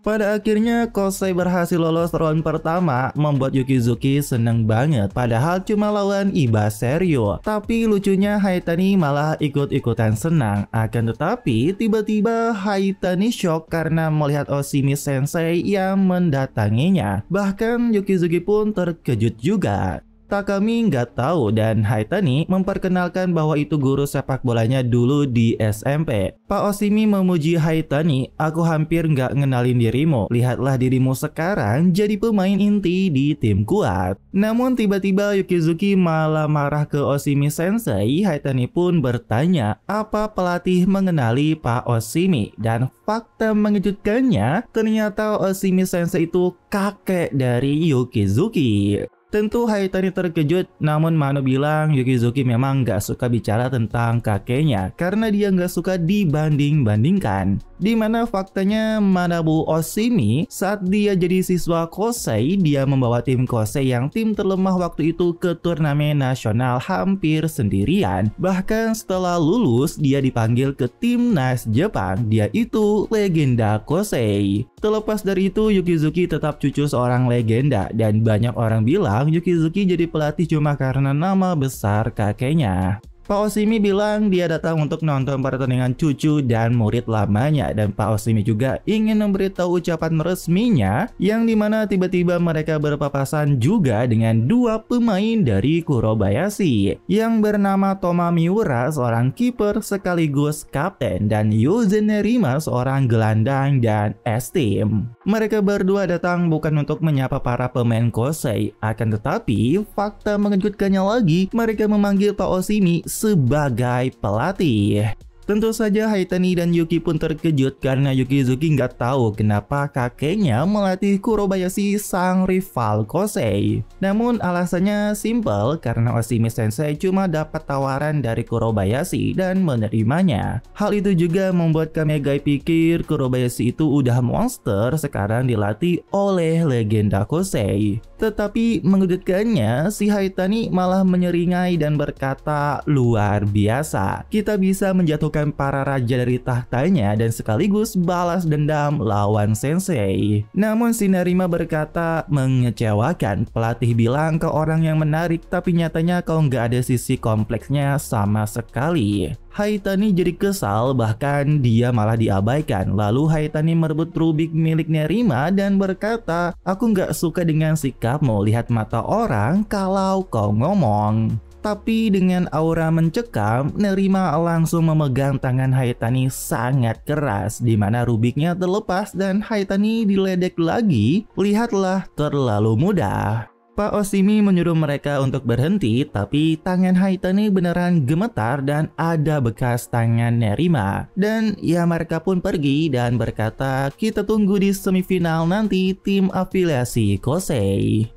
Pada akhirnya Kosei berhasil lolos round pertama, membuat Yukizuki seneng banget padahal cuma lawan Iba Seryu. Tapi lucunya Haitani malah ikut-ikutan senang. Akan tetapi tiba-tiba Haitani shock karena melihat Oshimi Sensei yang mendatanginya. Bahkan Yukizuki pun terkejut juga. Takami nggak tahu dan Haitani memperkenalkan bahwa itu guru sepak bolanya dulu di SMP. Pak Oshimi memuji Haitani, aku hampir nggak ngenalin dirimu. Lihatlah dirimu sekarang jadi pemain inti di tim kuat. Namun tiba-tiba Yukizuki malah marah ke Oshimi Sensei. Haitani pun bertanya apa pelatih mengenali Pak Oshimi. Dan fakta mengejutkannya, ternyata Oshimi Sensei itu kakek dari Yukizuki. Tentu Haitani terkejut, namun Mano bilang Yukizuki memang gak suka bicara tentang kakeknya karena dia gak suka dibanding-bandingkan. Dimana faktanya Manabu Oshimi saat dia jadi siswa Kosei, dia membawa tim Kosei yang tim terlemah waktu itu ke turnamen nasional hampir sendirian. Bahkan setelah lulus dia dipanggil ke timnas Jepang, dia itu legenda Kosei. Terlepas dari itu, Yukizuki tetap cucu seorang legenda dan banyak orang bilang Yukizuki jadi pelatih cuma karena nama besar kakeknya. Pak Oshimi bilang dia datang untuk nonton pertandingan cucu dan murid lamanya, dan Pak Oshimi juga ingin memberitahu ucapan resminya yang dimana tiba-tiba mereka berpapasan juga dengan dua pemain dari Kurobayashi yang bernama Toma Miura, seorang kiper sekaligus kapten, dan Yuzen Nerima, seorang gelandang dan S-Team. Mereka berdua datang bukan untuk menyapa para pemain Kosei, akan tetapi fakta mengejutkannya lagi, mereka memanggil Pak Oshimi sebagai pelatih. Tentu saja Haitani dan Yuki pun terkejut karena Yukizuki nggak tahu kenapa kakeknya melatih Kurobayashi, sang rival Kosei. Namun alasannya simpel, karena Oshimi Sensei cuma dapat tawaran dari Kurobayashi dan menerimanya. Hal itu juga membuat Kamegai pikir Kurobayashi itu udah monster sekarang dilatih oleh legenda Kosei. Tetapi mengejutkannya, si Haitani malah menyeringai dan berkata, luar biasa, kita bisa menjatuhkan para raja dari tahtanya dan sekaligus balas dendam lawan Sensei. Namun si Nerima berkata, mengecewakan. Pelatih bilang ke orang yang menarik, tapi nyatanya kau nggak ada sisi kompleksnya sama sekali. Haitani jadi kesal, bahkan dia malah diabaikan. Lalu Haitani merebut rubik milik Nerima dan berkata, aku nggak suka dengan sikapmu, lihat mata orang kalau kau ngomong. Tapi dengan aura mencekam, Nerima langsung memegang tangan Haitani sangat keras, di mana rubiknya terlepas dan Haitani diledek lagi. Lihatlah, terlalu mudah. Pak Oshimi menyuruh mereka untuk berhenti, tapi tangan Haitani beneran gemetar dan ada bekas tangan Nerima. Dan ya mereka pun pergi dan berkata, kita tunggu di semifinal nanti tim afiliasi Kosei.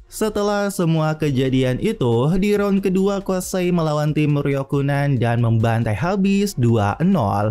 Setelah semua kejadian itu, di round kedua Kosei melawan tim Ryokunan dan membantai habis 2-0.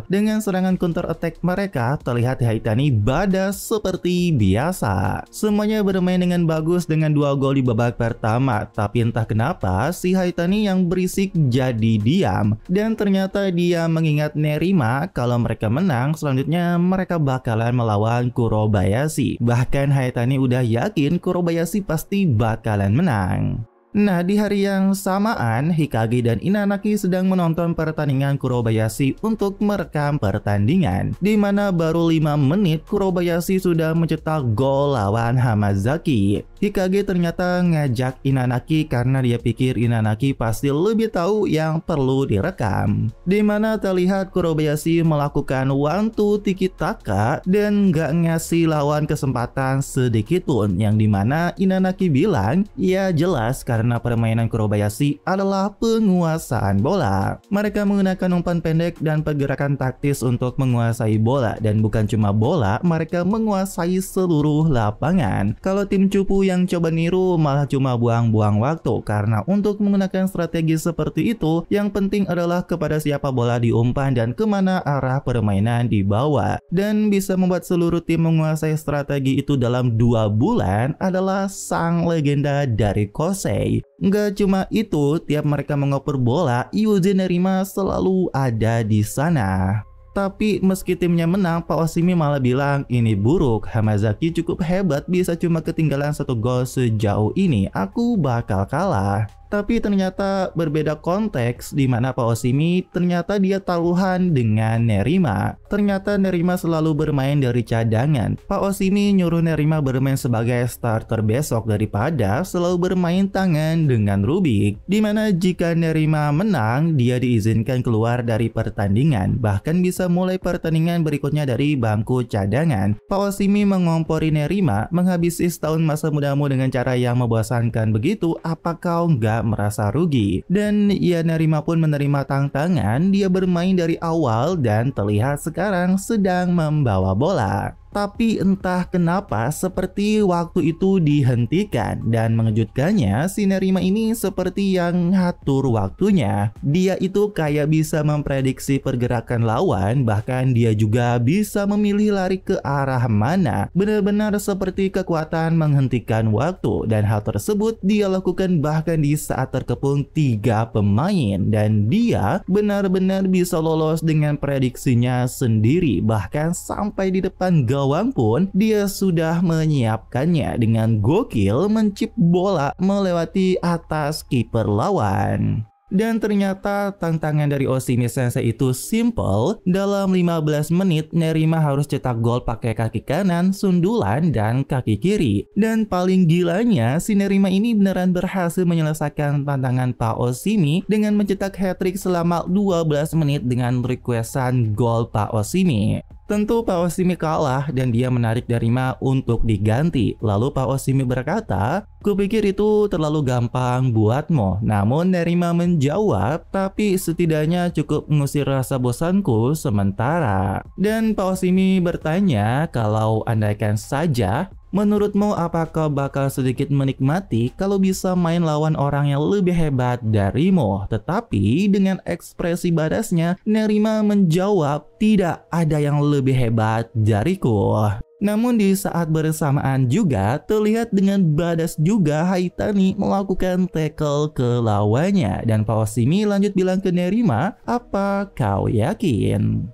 Dengan serangan counter attack mereka, terlihat Haitani badas seperti biasa. Semuanya bermain dengan bagus dengan 2 gol di babak pertama, tapi entah kenapa si Haitani yang berisik jadi diam. Dan ternyata dia mengingat Nerima kalau mereka menang, selanjutnya mereka bakalan melawan Kurobayashi. Bahkan Haitani udah yakin Kurobayashi pasti bakalan menang. Nah, di hari yang samaan, Hikage dan Inanaki sedang menonton pertandingan Kurobayashi untuk merekam pertandingan, di mana baru 5 menit Kurobayashi sudah mencetak gol lawan Hamazaki. Hikage ternyata ngajak Inanaki karena dia pikir Inanaki pasti lebih tahu yang perlu direkam. Dimana terlihat Kurobayashi melakukan one-two tiki-taka dan gak ngasih lawan kesempatan sedikit pun, yang dimana Inanaki bilang ya jelas karena permainan Kurobayashi adalah penguasaan bola. Mereka menggunakan umpan pendek dan pergerakan taktis untuk menguasai bola, dan bukan cuma bola, mereka menguasai seluruh lapangan. Kalau tim cupu yang coba niru malah cuma buang-buang waktu, karena untuk menggunakan strategi seperti itu yang penting adalah kepada siapa bola diumpan dan kemana arah permainan dibawa. Dan bisa membuat seluruh tim menguasai strategi itu dalam 2 bulan adalah sang legenda dari Kosei. Nggak cuma itu, tiap mereka mengoper bola, Yuji Nerima selalu ada di sana. Tapi meski timnya menang, Pak Oshimi malah bilang ini buruk, Hamazaki cukup hebat, bisa cuma ketinggalan 1 gol sejauh ini, aku bakal kalah. Tapi ternyata berbeda konteks, di mana Pak Oshimi ternyata dia taruhan dengan Nerima. Ternyata Nerima selalu bermain dari cadangan. Pak Oshimi nyuruh Nerima bermain sebagai starter besok daripada selalu bermain tangan dengan Rubik. Dimana jika Nerima menang, dia diizinkan keluar dari pertandingan, bahkan bisa mulai pertandingan berikutnya dari bangku cadangan. Pak Oshimi mengompori Nerima, menghabisi setahun masa mudamu dengan cara yang membosankan begitu, apa kau nggak merasa rugi? Dan ya, Nerima pun menerima tantangan. Dia bermain dari awal dan terlihat sekarang sedang membawa bola. Tapi entah kenapa seperti waktu itu dihentikan, dan mengejutkannya si Nerima ini seperti yang ngatur waktunya. Dia itu kayak bisa memprediksi pergerakan lawan, bahkan dia juga bisa memilih lari ke arah mana. Benar-benar seperti kekuatan menghentikan waktu, dan hal tersebut dia lakukan bahkan di saat terkepung 3 pemain, dan dia benar-benar bisa lolos dengan prediksinya sendiri. Bahkan sampai di depan gawang pun dia sudah menyiapkannya dengan gokil, mencip bola melewati atas kiper lawan. Dan ternyata tantangan dari Oshimi Sensei itu simple. Dalam 15 menit Nerima harus cetak gol pakai kaki kanan, sundulan, dan kaki kiri. Dan paling gilanya si Nerima ini beneran berhasil menyelesaikan tantangan Pak Oshimi dengan mencetak hat-trick selama 12 menit dengan requestan gol Pak Oshimi. Tentu Pak Oshimi kalah dan dia menarik Nerima untuk diganti. Lalu Pak Oshimi berkata, "Kupikir itu terlalu gampang buatmu." Namun Nerima menjawab, "Tapi setidaknya cukup mengusir rasa bosanku sementara." Dan Pak Oshimi bertanya, "Kalau andaikan saja, menurutmu apakah bakal sedikit menikmati kalau bisa main lawan orang yang lebih hebat darimu?" Tetapi dengan ekspresi badasnya, Nerima menjawab, "Tidak ada yang lebih hebat dariku." Namun di saat bersamaan juga terlihat dengan badas juga Haitani melakukan tackle ke lawannya, dan Pak Oshimi lanjut bilang ke Nerima, "Apa kau yakin?"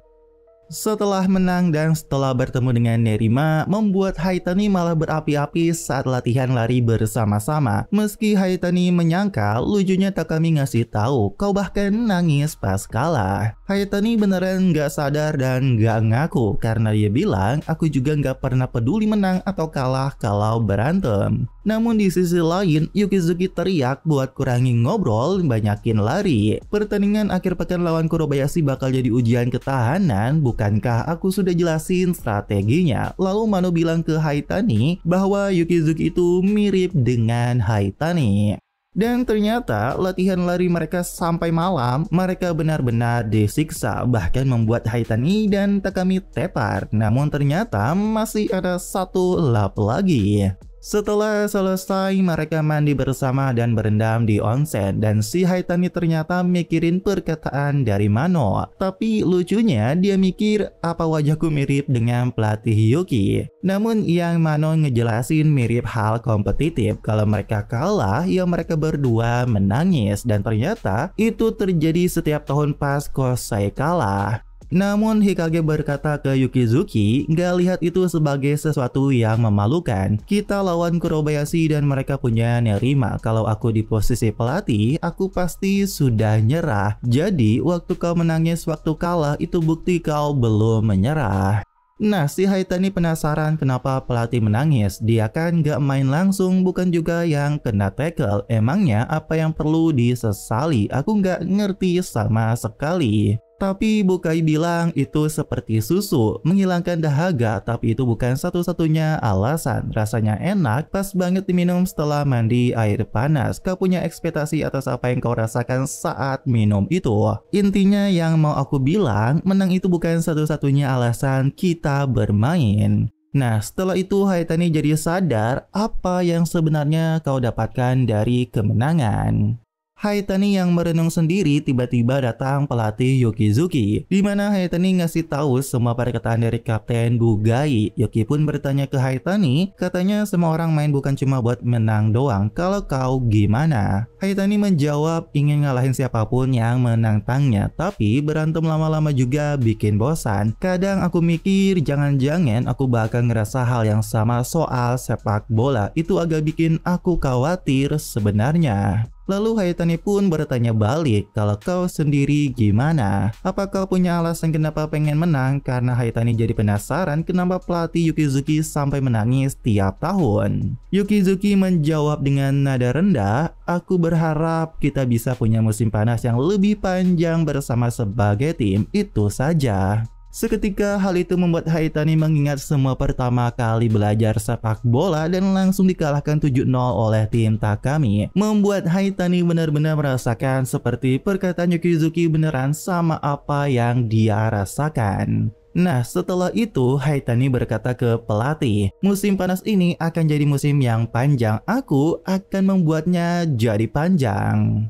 Setelah menang dan setelah bertemu dengan Nerima, membuat Haitani malah berapi-api saat latihan lari bersama-sama. Meski Haitani menyangka, lucunya Takami ngasih tahu, "Kau bahkan nangis pas kalah." Haitani beneran gak sadar dan gak ngaku, karena dia bilang, "Aku juga gak pernah peduli menang atau kalah kalau berantem." Namun di sisi lain, Yukizuki teriak buat kurangi ngobrol, banyakin lari. Pertandingan akhir pekan lawan Kurobayashi bakal jadi ujian ketahanan, bukankah aku sudah jelasin strateginya? Lalu Mano bilang ke Haitani bahwa Yukizuki itu mirip dengan Haitani. Dan ternyata latihan lari mereka sampai malam, mereka benar-benar disiksa, bahkan membuat Haitani dan Takami tepar. Namun ternyata masih ada 1 lap lagi. Setelah selesai, mereka mandi bersama dan berendam di onsen, dan si Haitani ternyata mikirin perkataan dari Mano. Tapi lucunya dia mikir, apa wajahku mirip dengan pelatih Yuki? Namun yang Mano ngejelasin mirip hal kompetitif. Kalau mereka kalah, ya mereka berdua menangis, dan ternyata itu terjadi setiap tahun pas Kosei kalah. Namun Hikage berkata ke Yukizuki, "Gak lihat itu sebagai sesuatu yang memalukan. Kita lawan Kurobayashi dan mereka punya Nerima. Kalau aku di posisi pelatih, aku pasti sudah nyerah. Jadi waktu kau menangis waktu kalah itu bukti kau belum menyerah." Nah, si Haitani penasaran kenapa pelatih menangis. Dia kan gak main langsung, bukan juga yang kena tackle. Emangnya apa yang perlu disesali? Aku gak ngerti sama sekali. Tapi Bukai bilang itu seperti susu, menghilangkan dahaga, tapi itu bukan satu-satunya alasan. Rasanya enak, pas banget diminum setelah mandi air panas. Kau punya ekspektasi atas apa yang kau rasakan saat minum itu. Intinya yang mau aku bilang, menang itu bukan satu-satunya alasan kita bermain. Nah, setelah itu Haitani jadi sadar apa yang sebenarnya kau dapatkan dari kemenangan. Haitani yang merenung sendiri, tiba-tiba datang pelatih Yukizuki, di mana Haitani ngasih tahu semua perkataan dari Kapten Bugai. Yuki pun bertanya ke Haitani, katanya semua orang main bukan cuma buat menang doang, kalau kau gimana? Haitani menjawab ingin ngalahin siapapun yang menantangnya, tapi berantem lama-lama juga bikin bosan. Kadang aku mikir jangan-jangan aku bakal ngerasa hal yang sama soal sepak bola, itu agak bikin aku khawatir sebenarnya. Lalu Haitani pun bertanya balik, kalau kau sendiri gimana? Apa kau punya alasan kenapa pengen menang? Karena Haitani jadi penasaran kenapa pelatih Yukizuki sampai menangis tiap tahun. Yukizuki menjawab dengan nada rendah, aku berharap kita bisa punya musim panas yang lebih panjang bersama sebagai tim, itu saja. Seketika hal itu membuat Haitani mengingat semua pertama kali belajar sepak bola dan langsung dikalahkan 7-0 oleh tim Takami. Membuat Haitani benar-benar merasakan seperti perkataan Yukizuki beneran sama apa yang dia rasakan. Nah, setelah itu Haitani berkata ke pelatih, musim panas ini akan jadi musim yang panjang, aku akan membuatnya jadi panjang.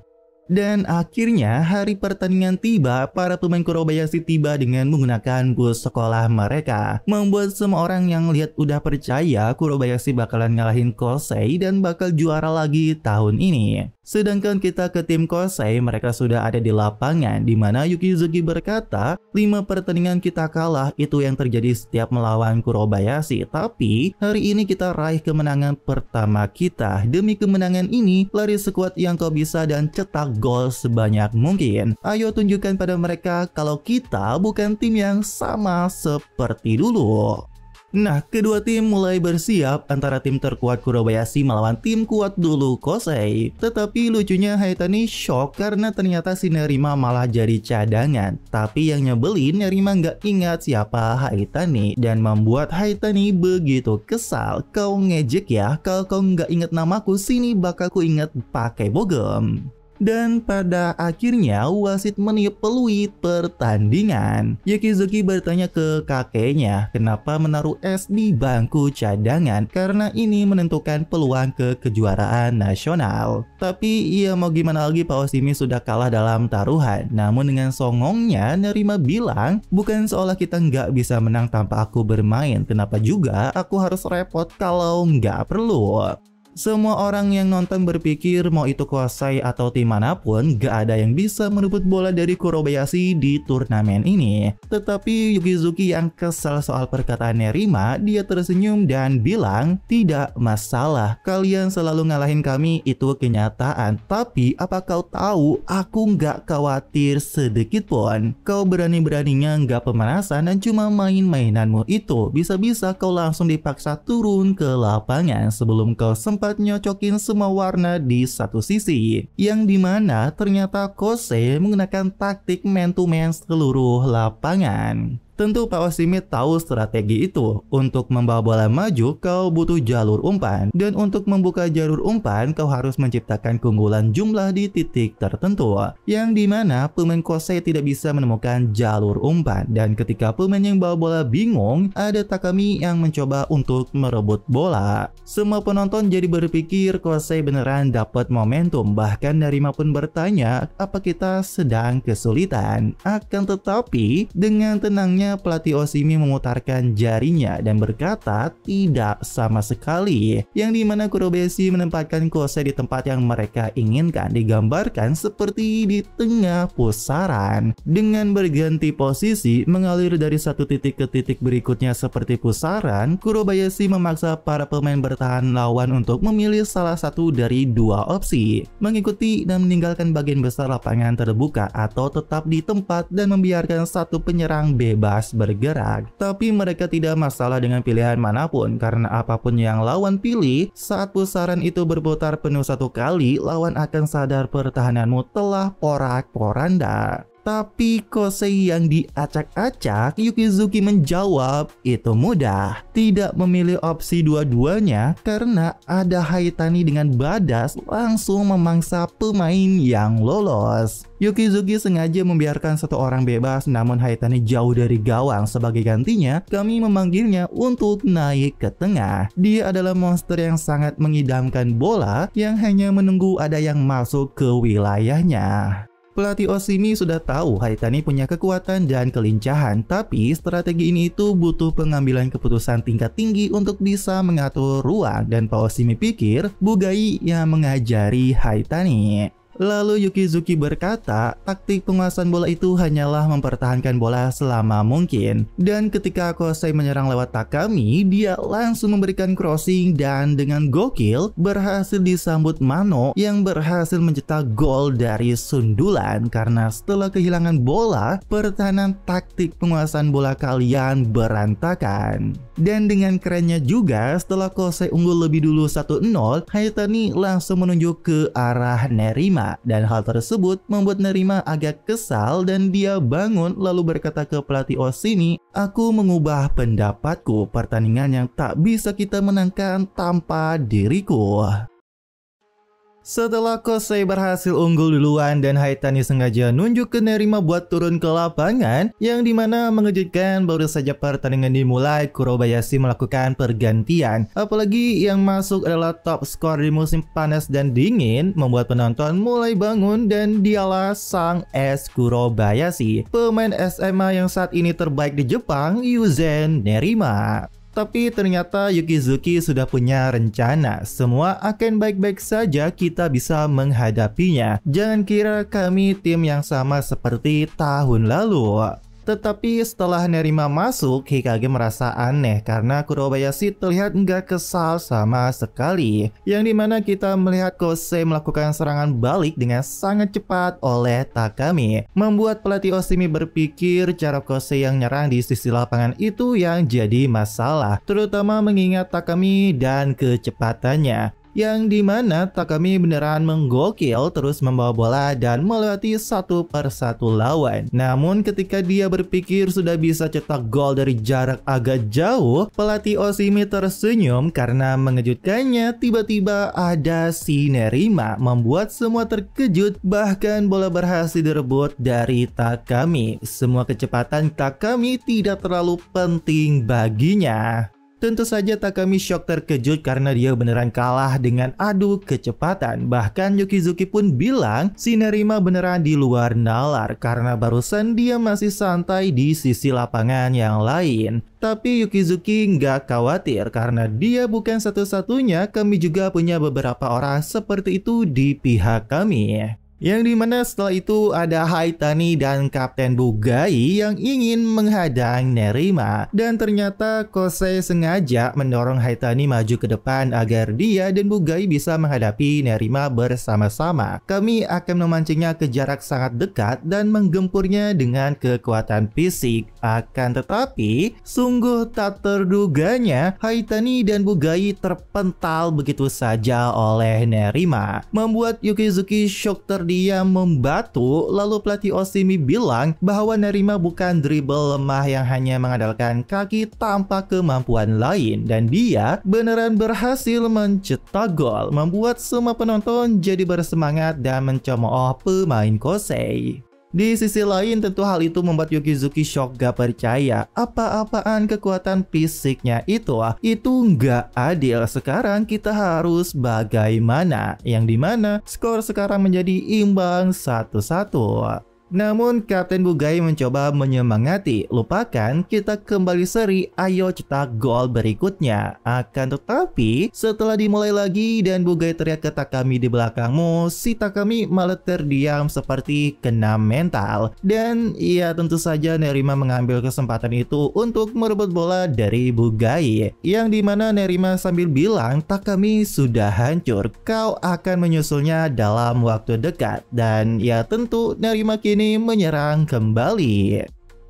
Dan akhirnya hari pertandingan tiba, para pemain Kurobayashi tiba dengan menggunakan bus sekolah mereka. Membuat semua orang yang lihat udah percaya Kurobayashi bakalan ngalahin Kosei dan bakal juara lagi tahun ini. Sedangkan kita ke tim Kosei, mereka sudah ada di lapangan, di mana Yukizuki berkata, 5 pertandingan kita kalah, itu yang terjadi setiap melawan Kurobayashi. Tapi hari ini kita raih kemenangan pertama kita. Demi kemenangan ini, lari sekuat yang kau bisa dan cetak gol sebanyak mungkin. Ayo tunjukkan pada mereka kalau kita bukan tim yang sama seperti dulu. Nah, kedua tim mulai bersiap antara tim terkuat Kurobayashi melawan tim kuat dulu Kosei. Tetapi lucunya Haitani shock karena ternyata si Nerima malah jadi cadangan. Tapi yang nyebelin, Nerima nggak ingat siapa Haitani dan membuat Haitani begitu kesal. Kau ngejek ya, kalau kau nggak ingat namaku, sini bakal ku ingat pakai bogem. Dan pada akhirnya wasit meniup peluit pertandingan. Yukizuki bertanya ke kakeknya kenapa menaruh es di bangku cadangan, karena ini menentukan peluang ke kejuaraan nasional. Tapi ia mau gimana lagi, Pak Oshimi sudah kalah dalam taruhan. Namun dengan songongnya Nerima bilang, bukan seolah kita nggak bisa menang tanpa aku bermain, kenapa juga aku harus repot kalau nggak perlu. Semua orang yang nonton berpikir mau itu Kosei atau tim manapun, gak ada yang bisa merebut bola dari Kurobayashi di turnamen ini. Tetapi Yukizuki yang kesal soal perkataan Nerima, dia tersenyum dan bilang, tidak masalah, kalian selalu ngalahin kami, itu kenyataan. Tapi apa kau tahu, aku gak khawatir sedikit pun. Kau berani-beraninya gak pemanasan dan cuma main-mainanmu itu. Bisa-bisa kau langsung dipaksa turun ke lapangan sebelum kau sempat nyocokin semua warna di satu sisi, yang dimana ternyata Kosei menggunakan taktik man to man seluruh lapangan. Tentu Pak Oshimi tahu strategi itu. Untuk membawa bola maju, kau butuh jalur umpan. Dan untuk membuka jalur umpan, kau harus menciptakan keunggulan jumlah di titik tertentu. Yang dimana pemain Kosei tidak bisa menemukan jalur umpan. Dan ketika pemain yang bawa bola bingung, ada Takami yang mencoba untuk merebut bola. Semua penonton jadi berpikir Kosei beneran dapat momentum. Bahkan Nerima pun bertanya, apa kita sedang kesulitan? Akan tetapi, dengan tenangnya pelatih Oshimi memutarkan jarinya dan berkata tidak sama sekali, yang dimana Kurobayashi menempatkan Kosei di tempat yang mereka inginkan, digambarkan seperti di tengah pusaran. Dengan berganti posisi mengalir dari satu titik ke titik berikutnya seperti pusaran, Kurobayashi memaksa para pemain bertahan lawan untuk memilih salah satu dari dua opsi, mengikuti dan meninggalkan bagian besar lapangan terbuka atau tetap di tempat dan membiarkan satu penyerang bebas bebas bergerak. Tapi mereka tidak masalah dengan pilihan manapun karena apapun yang lawan pilih, saat pusaran itu berputar penuh satu kali, lawan akan sadar pertahananmu telah porak-poranda. Tapi Kosei yang diacak-acak, Yukizuki menjawab, itu mudah. Tidak memilih opsi dua-duanya karena ada Haitani dengan badas langsung memangsa pemain yang lolos. Yukizuki sengaja membiarkan satu orang bebas, namun Haitani jauh dari gawang. Sebagai gantinya, kami memanggilnya untuk naik ke tengah. Dia adalah monster yang sangat mengidamkan bola yang hanya menunggu ada yang masuk ke wilayahnya. Pelatih Oshimi sudah tahu Haitani punya kekuatan dan kelincahan, tapi strategi ini itu butuh pengambilan keputusan tingkat tinggi untuk bisa mengatur ruang, dan Pak Oshimi pikir Bugai yang mengajari Haitani. Lalu Yukizuki berkata, taktik penguasaan bola itu hanyalah mempertahankan bola selama mungkin. Dan ketika Kosei menyerang lewat Takami, dia langsung memberikan crossing dan dengan gokil berhasil disambut Mano yang berhasil mencetak gol dari sundulan. Karena setelah kehilangan bola, pertahanan taktik penguasaan bola kalian berantakan. Dan dengan kerennya juga, setelah Kosei unggul lebih dulu 1-0, Haitani langsung menunjuk ke arah Nerima. Dan hal tersebut membuat Nerima agak kesal dan dia bangun lalu berkata ke pelatih Oshimi, aku mengubah pendapatku, pertandingan yang tak bisa kita menangkan tanpa diriku. Setelah Kosei berhasil unggul duluan dan Haitani sengaja nunjuk ke Nerima buat turun ke lapangan, yang dimana mengejutkan baru saja pertandingan dimulai, Kurobayashi melakukan pergantian. Apalagi yang masuk adalah top skor di musim panas dan dingin, membuat penonton mulai bangun dan dialah sang es Kurobayashi, pemain SMA yang saat ini terbaik di Jepang, Yuzen Nerima. Tapi ternyata Yukizuki sudah punya rencana. Semua akan baik-baik saja, kita bisa menghadapinya. Jangan kira kami tim yang sama seperti tahun lalu. Tetapi setelah Nerima masuk, Hikage merasa aneh karena Kurobayashi terlihat nggak kesal sama sekali. Yang dimana kita melihat Kosei melakukan serangan balik dengan sangat cepat oleh Takami, membuat pelatih Oshimi berpikir cara Kosei yang nyerang di sisi lapangan itu yang jadi masalah, terutama mengingat Takami dan kecepatannya. Yang dimana Takami beneran menggokil, terus membawa bola dan melewati satu persatu lawan. Namun ketika dia berpikir sudah bisa cetak gol dari jarak agak jauh, pelatih Oshimi tersenyum karena mengejutkannya tiba-tiba ada si Nerima, membuat semua terkejut. Bahkan bola berhasil direbut dari Takami. Semua kecepatan Takami tidak terlalu penting baginya. Tentu saja Takami shock terkejut karena dia beneran kalah dengan adu kecepatan. Bahkan Yukizuki pun bilang si Nerima beneran di luar nalar karena barusan dia masih santai di sisi lapangan yang lain. Tapi Yukizuki nggak khawatir karena dia bukan satu-satunya, kami juga punya beberapa orang seperti itu di pihak kami. Yang dimana setelah itu ada Haitani dan Kapten Bugai yang ingin menghadang Nerima. Dan ternyata Kosei sengaja mendorong Haitani maju ke depan agar dia dan Bugai bisa menghadapi Nerima bersama-sama. Kami akan memancingnya ke jarak sangat dekat dan menggempurnya dengan kekuatan fisik. Akan tetapi, sungguh tak terduganya Haitani dan Bugai terpental begitu saja oleh Nerima, membuat Yukizuki shock dia membatu. Lalu pelatih Oshimi bilang bahwa Nerima bukan dribble lemah yang hanya mengandalkan kaki tanpa kemampuan lain, dan dia beneran berhasil mencetak gol, membuat semua penonton jadi bersemangat dan mencemooh pemain Kosei. Di sisi lain tentu hal itu membuat Yukizuki shock gak percaya. Apa-apaan kekuatan fisiknya itu nggak adil. Sekarang kita harus bagaimana? Yang dimana skor sekarang menjadi imbang 1-1. Namun Kapten Bugai mencoba menyemangati, lupakan, kita kembali seri, ayo cetak gol berikutnya. Akan tetapi setelah dimulai lagi dan Bugai teriak ke Takami di belakangmu, si Takami malah terdiam seperti kena mental. Dan ya tentu saja Nerima mengambil kesempatan itu untuk merebut bola dari Bugai, yang dimana Nerima sambil bilang, Takami sudah hancur, kau akan menyusulnya dalam waktu dekat. Dan ya tentu Nerima kini menyerang kembali.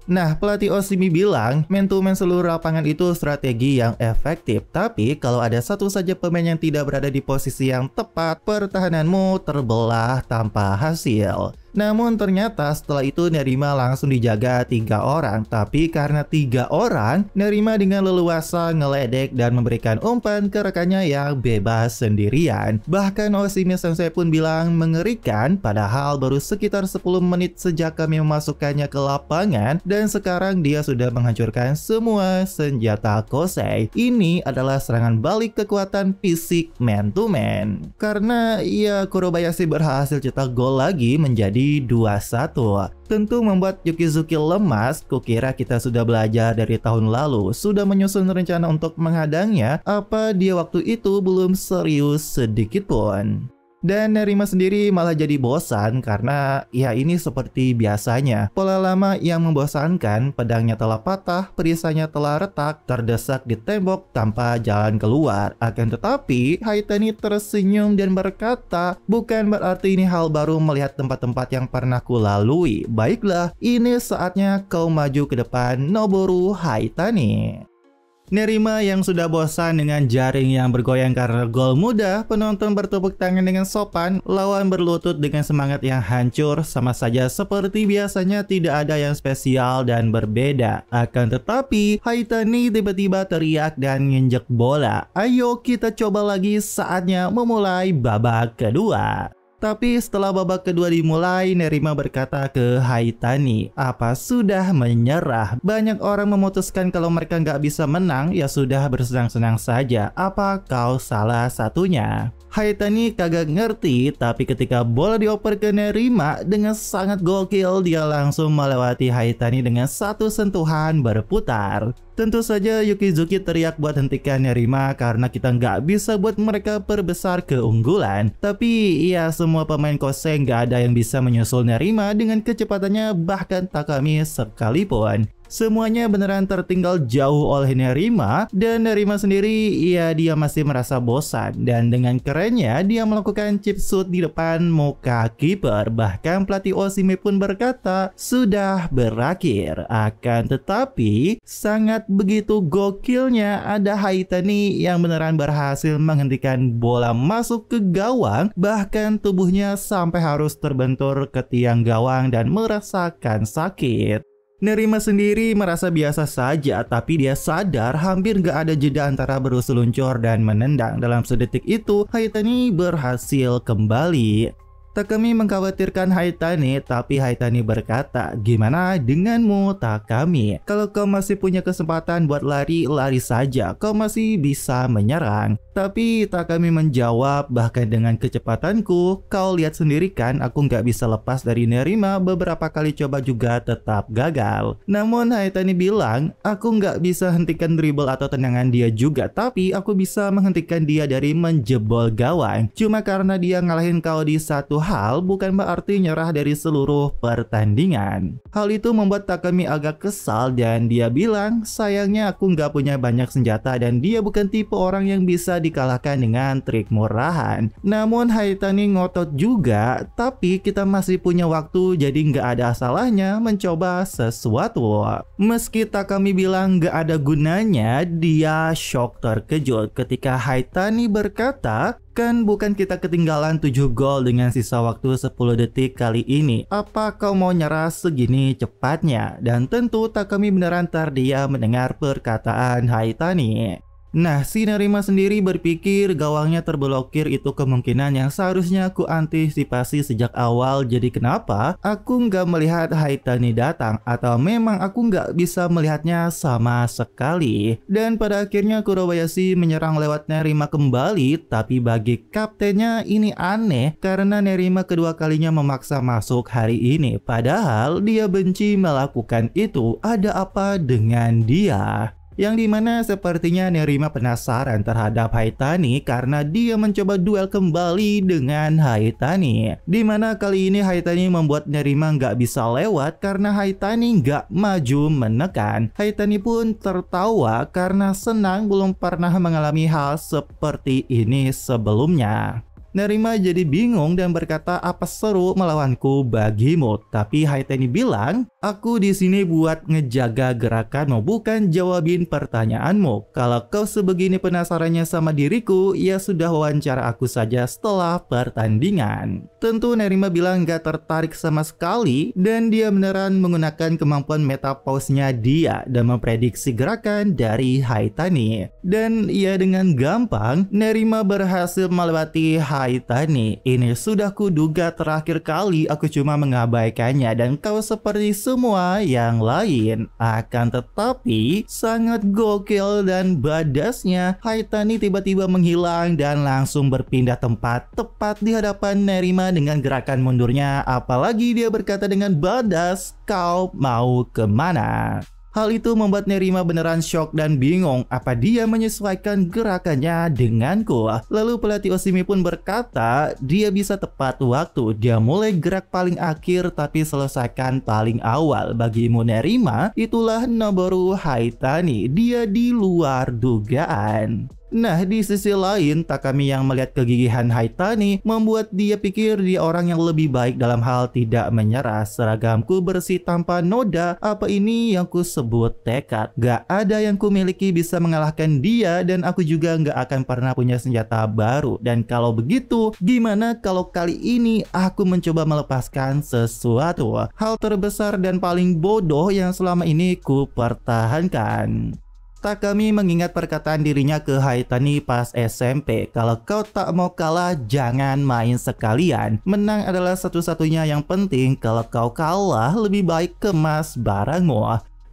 Nah, pelatih Oshimi bilang, man-to-man seluruh lapangan itu strategi yang efektif. Tapi kalau ada satu saja pemain yang tidak berada di posisi yang tepat, pertahananmu terbelah tanpa hasil. Namun ternyata setelah itu Nerima langsung dijaga 3 orang. Tapi karena 3 orang, Nerima dengan leluasa ngeledek dan memberikan umpan ke rekannya yang bebas sendirian. Bahkan Oshimi Sensei pun bilang mengerikan, padahal baru sekitar 10 menit sejak kami memasukkannya ke lapangan dan sekarang dia sudah menghancurkan semua senjata Kosei. Ini adalah serangan balik kekuatan fisik man to man. Karena ya Kurobayashi berhasil cetak gol lagi menjadi 2-1. Tentu membuat Yukizuki lemas. Kukira kita sudah belajar dari tahun lalu, sudah menyusun rencana untuk menghadangnya. Apa dia waktu itu belum serius sedikit pun? Dan Nerima sendiri malah jadi bosan karena ya ini seperti biasanya. Pola lama yang membosankan, pedangnya telah patah, perisainya telah retak, terdesak di tembok tanpa jalan keluar. Akan tetapi, Haitani tersenyum dan berkata, bukan berarti ini hal baru melihat tempat-tempat yang pernah kulalui. Baiklah, ini saatnya kau maju ke depan, Noboru Haitani. Nerima yang sudah bosan dengan jaring yang bergoyang karena gol mudah, penonton bertepuk tangan dengan sopan, lawan berlutut dengan semangat yang hancur, sama saja seperti biasanya tidak ada yang spesial dan berbeda. Akan tetapi, Haitani tiba-tiba teriak dan nginjek bola. Ayo kita coba lagi, saatnya memulai babak kedua. Tapi setelah babak kedua dimulai, Nerima berkata ke Haitani, apa sudah menyerah? Banyak orang memutuskan kalau mereka nggak bisa menang, ya sudah bersenang-senang saja. Apa kau salah satunya? Haitani kagak ngerti, tapi ketika bola dioper ke Nerima dengan sangat gokil, dia langsung melewati Haitani dengan satu sentuhan berputar. Tentu saja Yukizuki teriak buat hentikan Nerima karena kita nggak bisa buat mereka perbesar keunggulan. Tapi ya semua pemain Kosei nggak ada yang bisa menyusul Nerima dengan kecepatannya, bahkan Takami sekalipun. Semuanya beneran tertinggal jauh oleh Nerima, dan Nerima sendiri ya dia masih merasa bosan, dan dengan kerennya dia melakukan chip shoot di depan muka kiper. Bahkan pelatih Oshimi pun berkata sudah berakhir. Akan tetapi sangat begitu gokilnya ada Haitani yang beneran berhasil menghentikan bola masuk ke gawang, bahkan tubuhnya sampai harus terbentur ke tiang gawang dan merasakan sakit. Nerima sendiri merasa biasa saja, tapi dia sadar hampir gak ada jeda antara berseluncur dan menendang. Dalam sedetik itu, Haitani berhasil kembali. Takami mengkhawatirkan Haitani, tapi Haitani berkata, gimana denganmu Takami? Kalau kau masih punya kesempatan buat lari, lari saja, kau masih bisa menyerang. Tapi Takami menjawab, bahkan dengan kecepatanku, kau lihat sendiri kan aku nggak bisa lepas dari Nerima, beberapa kali coba juga tetap gagal. Namun Haitani bilang, aku nggak bisa hentikan dribble atau tendangan dia juga, tapi aku bisa menghentikan dia dari menjebol gawang. Cuma karena dia ngalahin kau di satu hal, bukan berarti nyerah dari seluruh pertandingan. Hal itu membuat Takami agak kesal dan dia bilang, sayangnya aku nggak punya banyak senjata dan dia bukan tipe orang yang bisa dikalahkan dengan trik murahan. Namun Haitani ngotot juga, tapi kita masih punya waktu, jadi nggak ada salahnya mencoba sesuatu. Meski Takami bilang nggak ada gunanya, dia shock terkejut ketika Haitani berkata, kan bukan kita ketinggalan 7 gol dengan sisa waktu 10 detik kali ini. Apa kau mau nyerah segini cepatnya? Dan tentu Takami beneran terdiam mendengar perkataan Haitani. Nah, si Nerima sendiri berpikir gawangnya terblokir itu kemungkinan yang seharusnya aku antisipasi sejak awal. Jadi kenapa aku nggak melihat Haitani datang? Atau memang aku nggak bisa melihatnya sama sekali? Dan pada akhirnya Kurobayashi menyerang lewat Nerima kembali. Tapi bagi kaptennya ini aneh karena Nerima kedua kalinya memaksa masuk hari ini. Padahal dia benci melakukan itu. Ada apa dengan dia? Yang dimana sepertinya Nerima penasaran terhadap Haitani karena dia mencoba duel kembali dengan Haitani. Dimana kali ini Haitani membuat Nerima nggak bisa lewat karena Haitani nggak maju menekan. Haitani pun tertawa karena senang belum pernah mengalami hal seperti ini sebelumnya. Nerima jadi bingung dan berkata, apa seru melawanku bagimu? Tapi Haitani bilang, aku di sini buat ngejaga gerakanmu, bukan jawabin pertanyaanmu. Kalau kau sebegini penasarannya sama diriku, ya sudah wawancara aku saja setelah pertandingan. Tentu Nerima bilang gak tertarik sama sekali dan dia beneran menggunakan kemampuan metapause-nya dia dan memprediksi gerakan dari Haitani. Dan ya dengan gampang, Nerima berhasil melewati Haitani. Ini sudah kuduga terakhir kali aku cuma mengabaikannya dan kau seperti semua yang lain. Akan tetapi sangat gokil dan badasnya, Haitani tiba-tiba menghilang dan langsung berpindah tempat tepat di hadapan Nerima dengan gerakan mundurnya. Apalagi dia berkata dengan badas, kau mau kemana? Hal itu membuat Nerima beneran shock dan bingung apa dia menyesuaikan gerakannya denganku. Lalu pelatih Oshimi pun berkata dia bisa tepat waktu. Dia mulai gerak paling akhir tapi selesaikan paling awal. Bagimu Nerima, itulah Noboru Haitani. Dia di luar dugaan. Nah, di sisi lain, Takami yang melihat kegigihan Haitani membuat dia pikir dia orang yang lebih baik dalam hal tidak menyerah. Seragamku bersih tanpa noda, apa ini yang ku sebut tekad. Gak ada yang ku miliki bisa mengalahkan dia dan aku juga gak akan pernah punya senjata baru. Dan kalau begitu, gimana kalau kali ini aku mencoba melepaskan sesuatu? Hal terbesar dan paling bodoh yang selama ini ku pertahankan. Takami mengingat perkataan dirinya ke Haitani pas SMP. Kalau kau tak mau kalah, jangan main sekalian. Menang adalah satu-satunya yang penting. Kalau kau kalah, lebih baik kemas barangmu.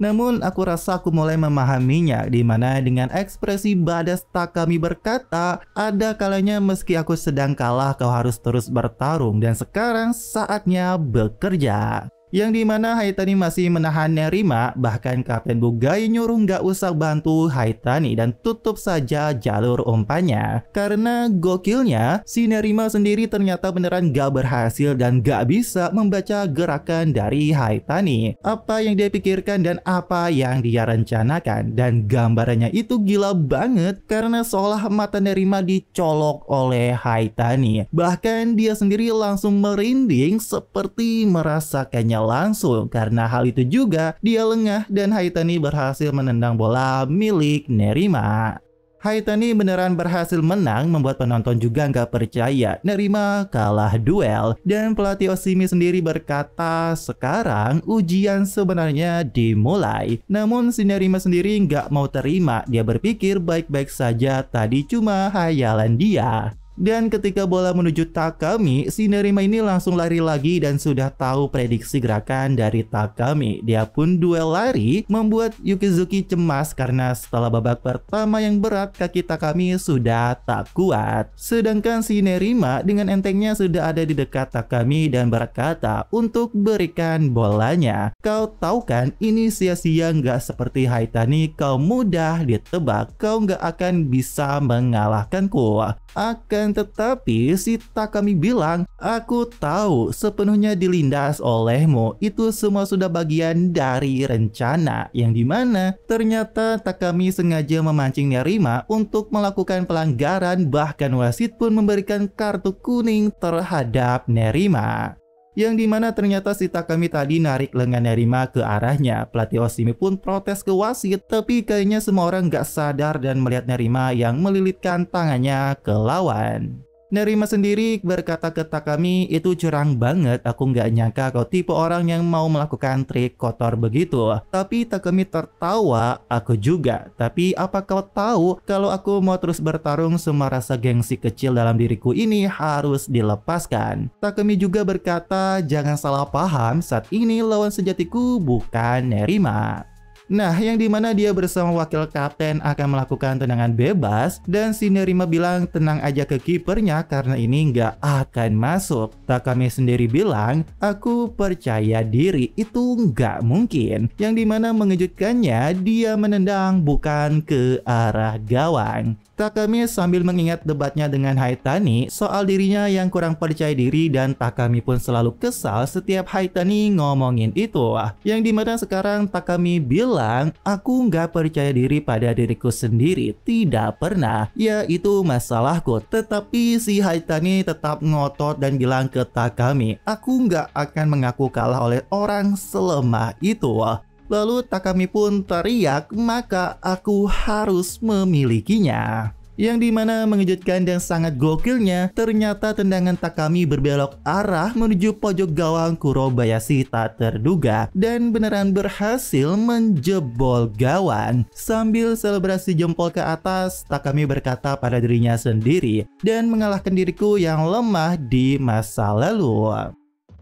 Namun aku rasa aku mulai memahaminya, dimana dengan ekspresi badas Takami berkata, ada kalanya meski aku sedang kalah, kau harus terus bertarung dan sekarang saatnya bekerja. Yang dimana Haitani masih menahan Nerima, bahkan Kapten Bugai nyuruh nggak usah bantu Haitani dan tutup saja jalur umpannya. Karena gokilnya, si Nerima sendiri ternyata beneran gak berhasil dan gak bisa membaca gerakan dari Haitani. Apa yang dia pikirkan dan apa yang dia rencanakan. Dan gambarannya itu gila banget karena seolah mata Nerima dicolok oleh Haitani. Bahkan dia sendiri langsung merinding seperti merasakannya langsung. Karena hal itu juga dia lengah dan Haitani berhasil menendang bola milik Nerima. Haitani beneran berhasil menang, membuat penonton juga nggak percaya Nerima kalah duel. Dan pelatih Oshimi sendiri berkata sekarang ujian sebenarnya dimulai. Namun si Nerima sendiri nggak mau terima. Dia berpikir baik-baik saja, tadi cuma hayalan dia. Dan ketika bola menuju Takami, si Nerima ini langsung lari lagi dan sudah tahu prediksi gerakan dari Takami. Dia pun duel lari, membuat Yukizuki cemas karena setelah babak pertama yang berat, kaki Takami sudah tak kuat. Sedangkan si Nerima dengan entengnya sudah ada di dekat Takami dan berkata untuk berikan bolanya. Kau tahu kan ini sia-sia, nggak seperti Haitani, kau mudah ditebak, kau nggak akan bisa mengalahkanku. Akan tetapi si Takami bilang, aku tahu sepenuhnya dilindas olehmu. Itu semua sudah bagian dari rencana. Yang dimana ternyata Takami sengaja memancing Nerima untuk melakukan pelanggaran. Bahkan wasit pun memberikan kartu kuning terhadap Nerima. Yang dimana ternyata si Takami tadi narik lengan Nerima ke arahnya. Pelatih Oshimi pun protes ke wasit, tapi kayaknya semua orang gak sadar dan melihat Nerima yang melilitkan tangannya ke lawan. Nerima sendiri berkata ke Takami, itu curang banget, aku nggak nyangka kau tipe orang yang mau melakukan trik kotor begitu. Tapi Takami tertawa, aku juga. Tapi apa kau tahu kalau aku mau terus bertarung, semua rasa gengsi kecil dalam diriku ini harus dilepaskan. Takami juga berkata, jangan salah paham, saat ini lawan sejatiku bukan Nerima. Nah, yang dimana dia bersama wakil kapten akan melakukan tendangan bebas dan si Nerima bilang tenang aja ke kipernya karena ini nggak akan masuk. Takami sendiri bilang, aku percaya diri, itu nggak mungkin. Yang dimana mengejutkannya dia menendang bukan ke arah gawang. Takami sambil mengingat debatnya dengan Haitani soal dirinya yang kurang percaya diri dan Takami pun selalu kesal setiap Haitani ngomongin itu. Yang dimana sekarang Takami bilang bilang, aku nggak percaya diri pada diriku sendiri, tidak pernah. Ya itu masalahku. Tetapi si Haitani tetap ngotot dan bilang ke Takami, aku nggak akan mengaku kalah oleh orang selemah itu. Lalu Takami pun teriak, maka aku harus memilikinya. Yang dimana mengejutkan dan sangat gokilnya, ternyata tendangan Takami berbelok arah menuju pojok gawang Kurobayashi tak terduga dan beneran berhasil menjebol gawang. Sambil selebrasi jempol ke atas, Takami berkata pada dirinya sendiri, dan mengalahkan diriku yang lemah di masa lalu.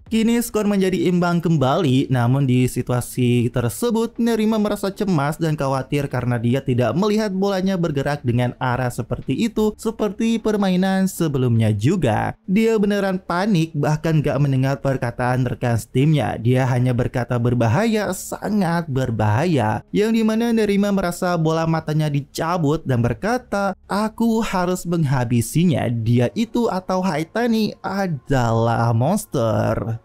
Kini skor menjadi imbang kembali, namun di situasi tersebut Nerima merasa cemas dan khawatir karena dia tidak melihat bolanya bergerak dengan arah seperti itu seperti permainan sebelumnya juga. Dia beneran panik, bahkan gak mendengar perkataan rekan timnya. Dia hanya berkata berbahaya, sangat berbahaya. Yang dimana Nerima merasa bola matanya dicabut dan berkata, aku harus menghabisinya. Dia itu atau Haitani adalah monster.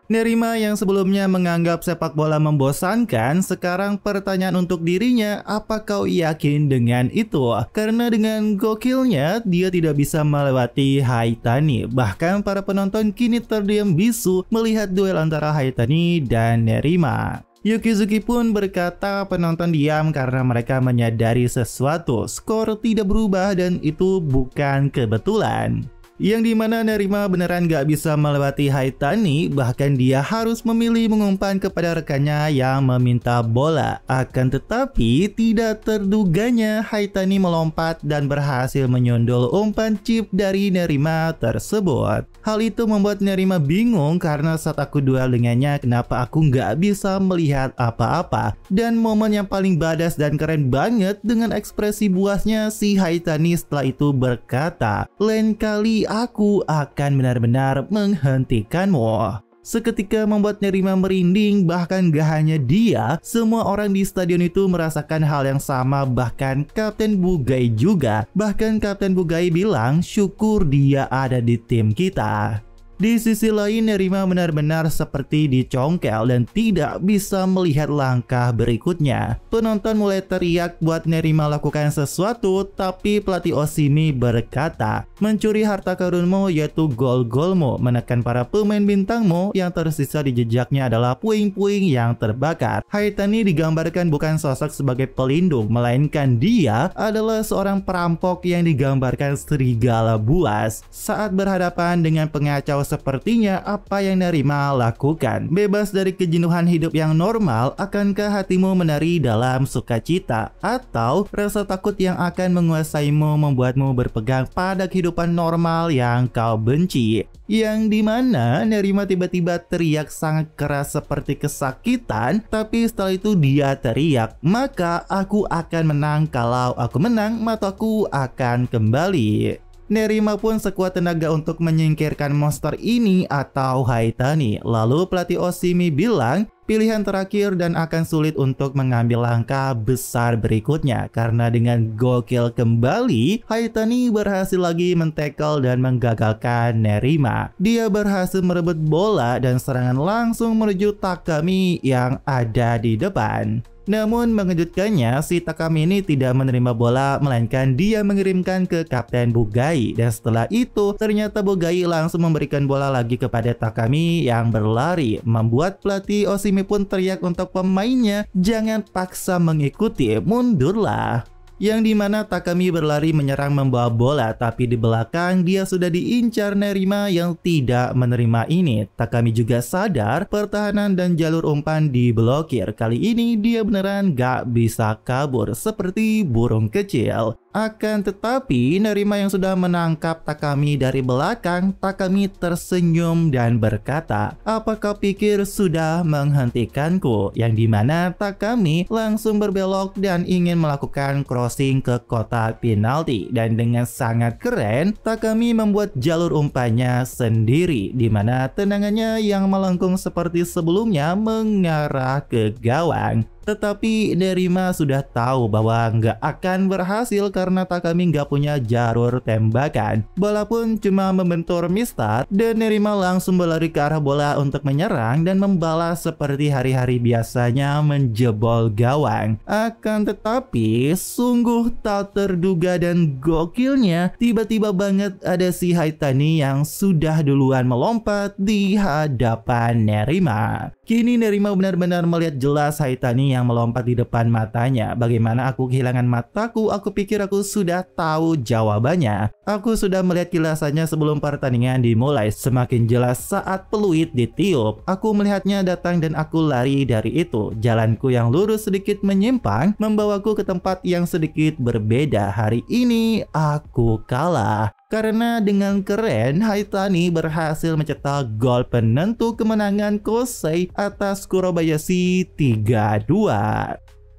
Nerima yang sebelumnya menganggap sepak bola membosankan, sekarang pertanyaan untuk dirinya, apa kau yakin dengan itu? Karena dengan gokilnya, dia tidak bisa melewati Haitani. Bahkan para penonton kini terdiam bisu melihat duel antara Haitani dan Nerima. Yukizuki pun berkata penonton diam karena mereka menyadari sesuatu. Skor tidak berubah dan itu bukan kebetulan. Yang dimana Nerima beneran gak bisa melewati Haitani, bahkan dia harus memilih mengumpan kepada rekannya yang meminta bola. Akan tetapi tidak terduganya Haitani melompat dan berhasil menyundul umpan chip dari Nerima tersebut. Hal itu membuat Nerima bingung karena saat aku duel dengannya kenapa aku gak bisa melihat apa-apa. Dan momen yang paling badass dan keren banget dengan ekspresi buasnya si Haitani setelah itu berkata, lain kali aku akan benar-benar menghentikanmu. Seketika membuat Nerima merinding, bahkan gak hanya dia, semua orang di stadion itu merasakan hal yang sama, bahkan Kapten Bugai juga. Bahkan Kapten Bugai bilang syukur dia ada di tim kita. Di sisi lain, Nerima benar-benar seperti dicongkel dan tidak bisa melihat langkah berikutnya. Penonton mulai teriak buat Nerima lakukan sesuatu, tapi pelatih Oshimi berkata, mencuri harta karunmu yaitu gol-golmu, menekan para pemain bintangmu, yang tersisa di jejaknya adalah puing-puing yang terbakar. Haitani digambarkan bukan sosok sebagai pelindung, melainkan dia adalah seorang perampok yang digambarkan serigala buas. Saat berhadapan dengan pengacau sepertinya apa yang Nerima lakukan. Bebas dari kejenuhan hidup yang normal, akankah hatimu menari dalam sukacita? Atau rasa takut yang akan menguasaimu membuatmu berpegang pada kehidupan normal yang kau benci? Yang dimana Nerima tiba-tiba teriak sangat keras seperti kesakitan, tapi setelah itu dia teriak, maka aku akan menang, kalau aku menang mataku akan kembali. Nerima pun sekuat tenaga untuk menyingkirkan monster ini atau Haitani. Lalu pelatih Oshimi bilang pilihan terakhir dan akan sulit untuk mengambil langkah besar berikutnya. Karena dengan gokil kembali, Haitani berhasil lagi men-tackle dan menggagalkan Nerima. Dia berhasil merebut bola dan serangan langsung menuju Takami yang ada di depan. Namun mengejutkannya, si Takami ini tidak menerima bola, melainkan dia mengirimkan ke Kapten Bugai. Dan setelah itu, ternyata Bugai langsung memberikan bola lagi kepada Takami yang berlari. Membuat pelatih Oshimi pun teriak untuk pemainnya, jangan paksa mengikuti, mundurlah. Yang dimana Takami berlari menyerang membawa bola, tapi di belakang dia sudah diincar Nerima yang tidak menerima ini. Takami juga sadar pertahanan dan jalur umpan diblokir. Kali ini dia beneran gak bisa kabur seperti burung kecil. Akan tetapi Nerima yang sudah menangkap Takami dari belakang, Takami tersenyum dan berkata, apa kau pikir sudah menghentikanku? Yang dimana Takami langsung berbelok dan ingin melakukan crossing ke kotak penalti. Dan dengan sangat keren, Takami membuat jalur umpannya sendiri, dimana tendangannya yang melengkung seperti sebelumnya mengarah ke gawang. Tetapi Nerima sudah tahu bahwa nggak akan berhasil karena Takami nggak punya jalur tembakan. Bola pun cuma membentur Mistar dan Nerima langsung berlari ke arah bola untuk menyerang dan membalas seperti hari-hari biasanya menjebol gawang. Akan tetapi sungguh tak terduga dan gokilnya, tiba-tiba banget ada si Haitani yang sudah duluan melompat di hadapan Nerima. Kini Nerima benar-benar melihat jelas Haitani yang melompat di depan matanya. Bagaimana aku kehilangan mataku? Aku pikir aku sudah tahu jawabannya. Aku sudah melihat kilasannya sebelum pertandingan dimulai. Semakin jelas saat peluit ditiup. Aku melihatnya datang dan aku lari dari itu. Jalanku yang lurus sedikit menyimpang membawaku ke tempat yang sedikit berbeda. Hari ini aku kalah. Karena dengan keren, Haitani berhasil mencetak gol penentu kemenangan Kosei atas Kurobayashi 3-2.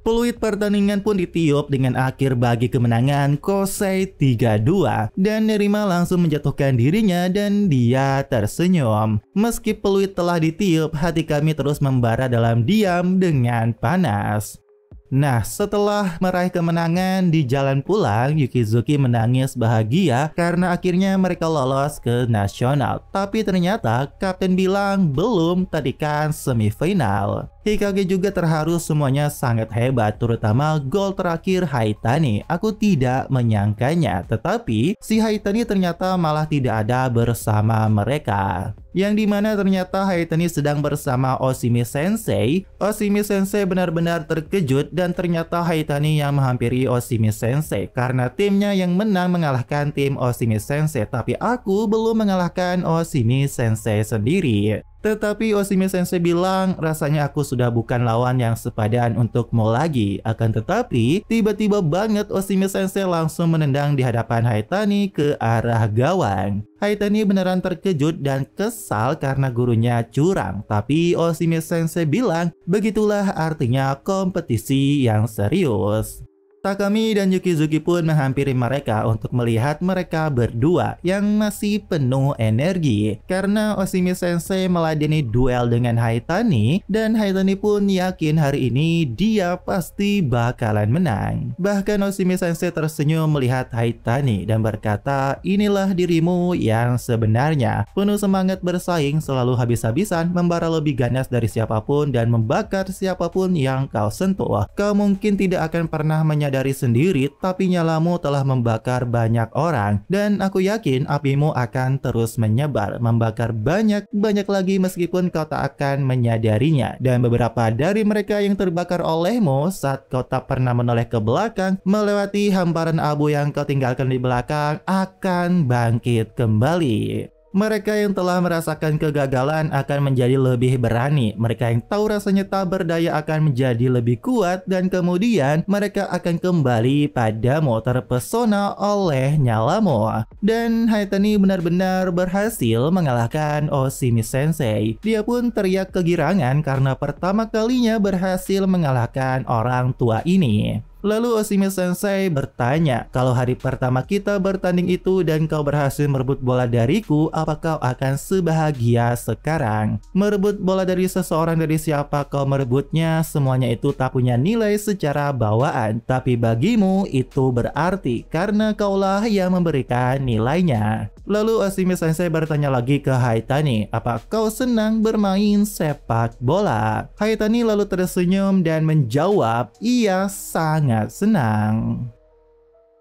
Peluit pertandingan pun ditiup dengan akhir bagi kemenangan Kosei 3-2 dan Nerima langsung menjatuhkan dirinya dan dia tersenyum. Meski peluit telah ditiup, hati kami terus membara dalam diam dengan panas. Nah, setelah meraih kemenangan di jalan pulang, Yukizuki menangis bahagia karena akhirnya mereka lolos ke nasional. Tapi ternyata kapten bilang belum, tadi kan semifinal. Hikage juga terharu, semuanya sangat hebat, terutama gol terakhir Haitani. Aku tidak menyangkanya, tetapi si Haitani ternyata malah tidak ada bersama mereka. Yang dimana ternyata Haitani sedang bersama Oshimi Sensei. Oshimi Sensei benar-benar terkejut dan ternyata Haitani yang menghampiri Oshimi Sensei karena timnya yang menang mengalahkan tim Oshimi Sensei, tapi aku belum mengalahkan Oshimi Sensei sendiri. Tetapi Oshimi Sensei bilang rasanya aku sudah bukan lawan yang sepadan untukmu lagi. Akan tetapi tiba-tiba banget Oshimi Sensei langsung menendang di hadapan Haitani ke arah gawang. Haitani beneran terkejut dan kesal karena gurunya curang. Tapi Oshimi Sensei bilang begitulah artinya kompetisi yang serius. Takami dan Yukizuki pun menghampiri mereka untuk melihat mereka berdua yang masih penuh energi karena Oshimi Sensei meladeni duel dengan Haitani dan Haitani pun yakin hari ini dia pasti bakalan menang. Bahkan Oshimi Sensei tersenyum melihat Haitani dan berkata, inilah dirimu yang sebenarnya, penuh semangat bersaing, selalu habis-habisan, membara lebih ganas dari siapapun dan membakar siapapun yang kau sentuh. Kau mungkin tidak akan pernah dari sendiri, tapi nyalamu telah membakar banyak orang dan aku yakin apimu akan terus menyebar, membakar banyak lagi meskipun kau tak akan menyadarinya. Dan beberapa dari mereka yang terbakar olehmu saat kau tak pernah menoleh ke belakang, melewati hamparan abu yang kau tinggalkan di belakang, akan bangkit kembali. Mereka yang telah merasakan kegagalan akan menjadi lebih berani. Mereka yang tahu rasanya tak berdaya akan menjadi lebih kuat. Dan kemudian mereka akan kembali padamu, terpesona oleh nyalamu. Dan Haitani benar-benar berhasil mengalahkan Oshimi Sensei. Dia pun teriak kegirangan karena pertama kalinya berhasil mengalahkan orang tua ini. Lalu Oshimi Sensei bertanya, kalau hari pertama kita bertanding itu dan kau berhasil merebut bola dariku, apakah kau akan sebahagia sekarang? Merebut bola dari seseorang, dari siapa kau merebutnya, semuanya itu tak punya nilai secara bawaan. Tapi bagimu itu berarti karena kaulah yang memberikan nilainya. Lalu Oshimi Sensei bertanya lagi ke Haitani, apa kau senang bermain sepak bola? Haitani lalu tersenyum dan menjawab, iya sangat senang.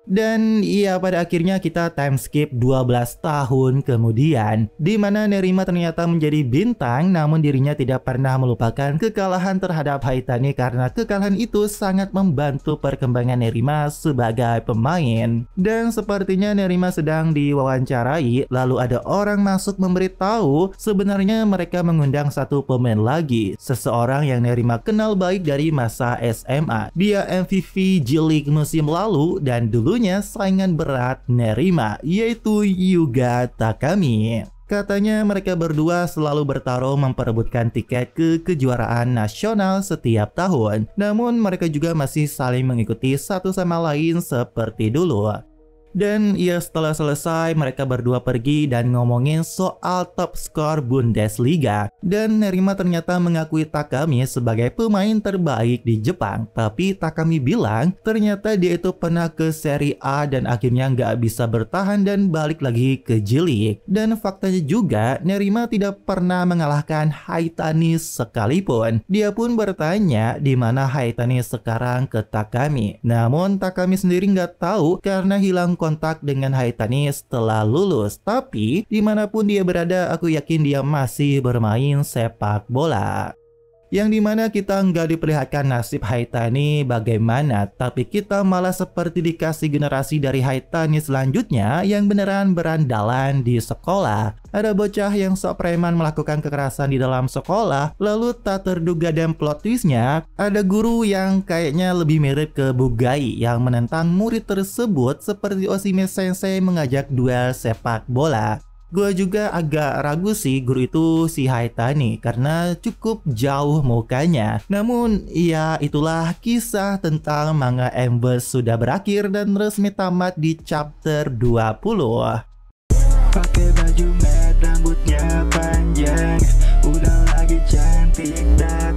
Dan iya, pada akhirnya kita time skip 12 tahun kemudian, di mana Nerima ternyata menjadi bintang, namun dirinya tidak pernah melupakan kekalahan terhadap Haitani karena kekalahan itu sangat membantu perkembangan Nerima sebagai pemain. Dan sepertinya Nerima sedang diwawancarai, lalu ada orang masuk memberitahu sebenarnya mereka mengundang satu pemain lagi, seseorang yang Nerima kenal baik dari masa SMA. Dia MVP J-League musim lalu dan dulu saingan berat Nerima, yaitu Yuga Takami. Katanya mereka berdua selalu bertarung memperebutkan tiket ke kejuaraan nasional setiap tahun. Namun mereka juga masih saling mengikuti satu sama lain seperti dulu. Dan ya setelah selesai mereka berdua pergi dan ngomongin soal top skor Bundesliga. Dan Nerima ternyata mengakui Takami sebagai pemain terbaik di Jepang. Tapi Takami bilang ternyata dia itu pernah ke Serie A dan akhirnya nggak bisa bertahan dan balik lagi ke J-League. Dan faktanya juga Nerima tidak pernah mengalahkan Haitani sekalipun. Dia pun bertanya di mana Haitani sekarang ke Takami. Namun Takami sendiri nggak tahu karena hilang kontak dengan Haitani setelah lulus. Tapi dimanapun dia berada, aku yakin dia masih bermain sepak bola. Yang dimana kita nggak diperlihatkan nasib Haitani bagaimana, tapi kita malah seperti dikasih generasi dari Haitani selanjutnya yang beneran berandalan di sekolah. Ada bocah yang sok preman melakukan kekerasan di dalam sekolah, lalu tak terduga dan plot twistnya, ada guru yang kayaknya lebih mirip ke Bugai yang menentang murid tersebut seperti Oshime Sensei mengajak duel sepak bola. Gue juga agak ragu sih guru itu si Haitani karena cukup jauh mukanya. Namun ya itulah kisah tentang manga Embers sudah berakhir dan resmi tamat di chapter 20. Pakai baju merah, rambutnya panjang, udah lagi cantik dan